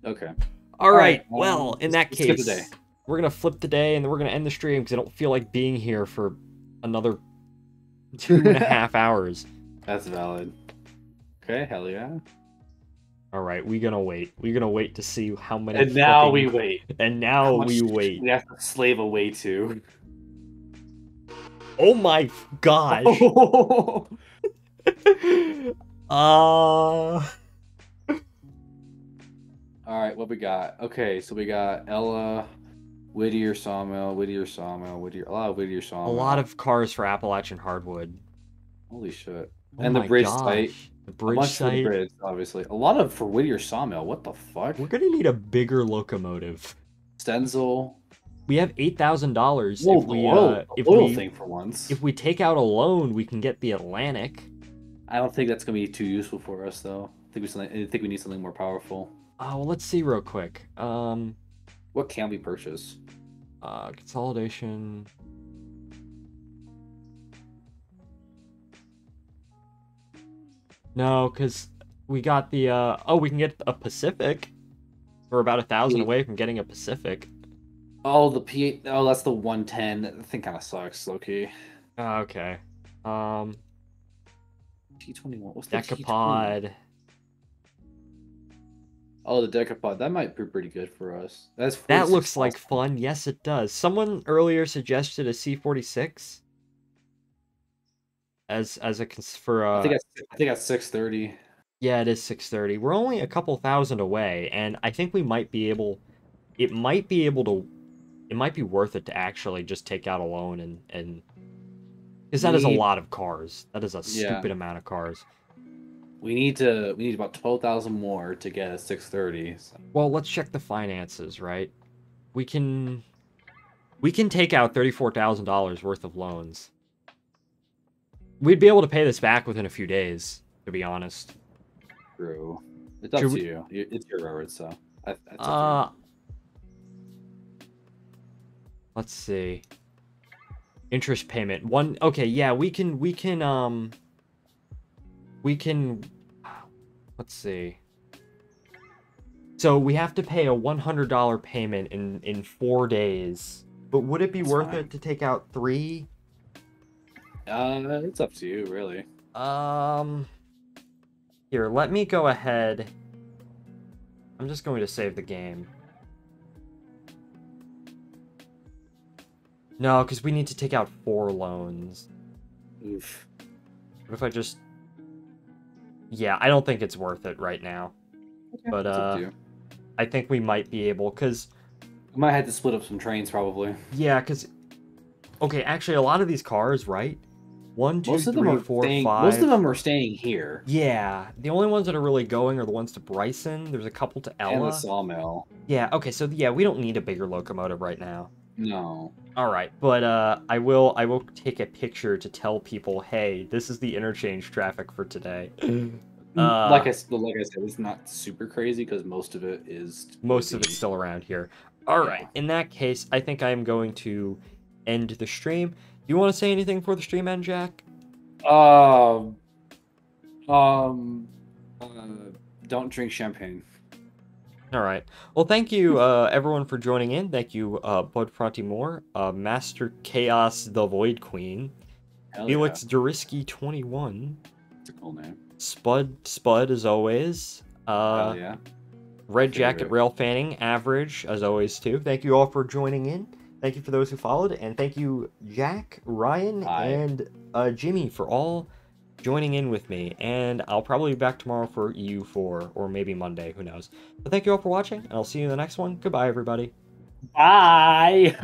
Okay. Alright, well, in that skip the case, day. we're gonna flip the day, and then we're gonna end the stream, because I don't feel like being here for another 2.5 hours. That's valid. Okay, hell yeah. All right, we're gonna wait. We're gonna wait to see how many. And now fucking- we wait. And How now much we wait. We have to slave away to. Oh my gosh. All right, what we got? Okay, so we got Ella, Whittier Sawmill, Whittier Sawmill, Whittier. A lot of Whittier a Sawmill. lot of cars for Appalachian hardwood. Holy shit! Oh And the my bridge gosh. site. The A bridge bunch for the site. bridge, obviously. A lot of for Whittier Sawmill. What the fuck? We're gonna need a bigger locomotive. Stenzel. We have $8,000. Whoa, If we the oil thing for once. if we take out a loan, we can get the Atlantic. I don't think that's gonna be too useful for us, though. I think we need something more powerful. Oh, well, let's see real quick. What can we purchase? Consolidation. No, because we got the oh, we can get a Pacific. We're about 1,000 away from getting a Pacific. Oh, the P8. Oh, that's the 110. That thing kind of sucks, low key. Okay. T21. What's the T20? Decapod. Oh, the Decapod. That might be pretty good for us. That's That looks like fun. Yes, it does. Someone earlier suggested a C46 as a for I think that's 630. yeah, it is 630. We're only a couple thousand away, and I think we might be able. It might be worth it to actually just take out a loan and because that is a lot of cars. That is a stupid amount of cars. We need about 12,000 more to get a 630. So. Well, let's check the finances, right? We can take out $34,000 worth of loans. We'd be able to pay this back within a few days, to be honest. True. It's up to you. It's your railroad, so. Let's see. Interest payment. Okay, yeah, we can let's see. So we have to pay a $100 payment in 4 days. But would it be worth it to take out 3? It's up to you, really. Here, let me go ahead. I'm just going to save the game. No, because we need to take out 4 loans. Oof. What if I just... Yeah, I don't think it's worth it right now. Okay, but, I think we might be able, because... We might have to split up some trains, probably. Yeah, because... Okay, actually, a lot of these cars, right? 1, 2, 3, 4, 5... Most of them are staying here. Yeah, the only ones that are really going are the ones to Bryson. There's a couple to Ella. And the sawmill. Yeah, okay, so yeah, we don't need a bigger locomotive right now. No. Alright, but I will take a picture to tell people, hey, this is the interchange traffic for today. Like I said, it's not super crazy because most of it is... Most of it's still around here. Alright, in that case, I think I'm going to end the stream. Do you want to say anything for the stream end, Jack? Don't drink champagne. All right. Well, thank you, everyone, for joining in. Thank you, Bud Frontimore, Master Chaos, the Void Queen, Felix Durisky 21. That's a cool name. Spud, as always. Hell yeah. Red Jacket Rail Fanning, average, as always, too. Thank you all for joining in. Thank you for those who followed, and thank you, Jack, Ryan, and Jimmy, for all joining in with me. And I'll probably be back tomorrow for EU4, or maybe Monday, who knows. But thank you all for watching, and I'll see you in the next one. Goodbye, everybody. Bye!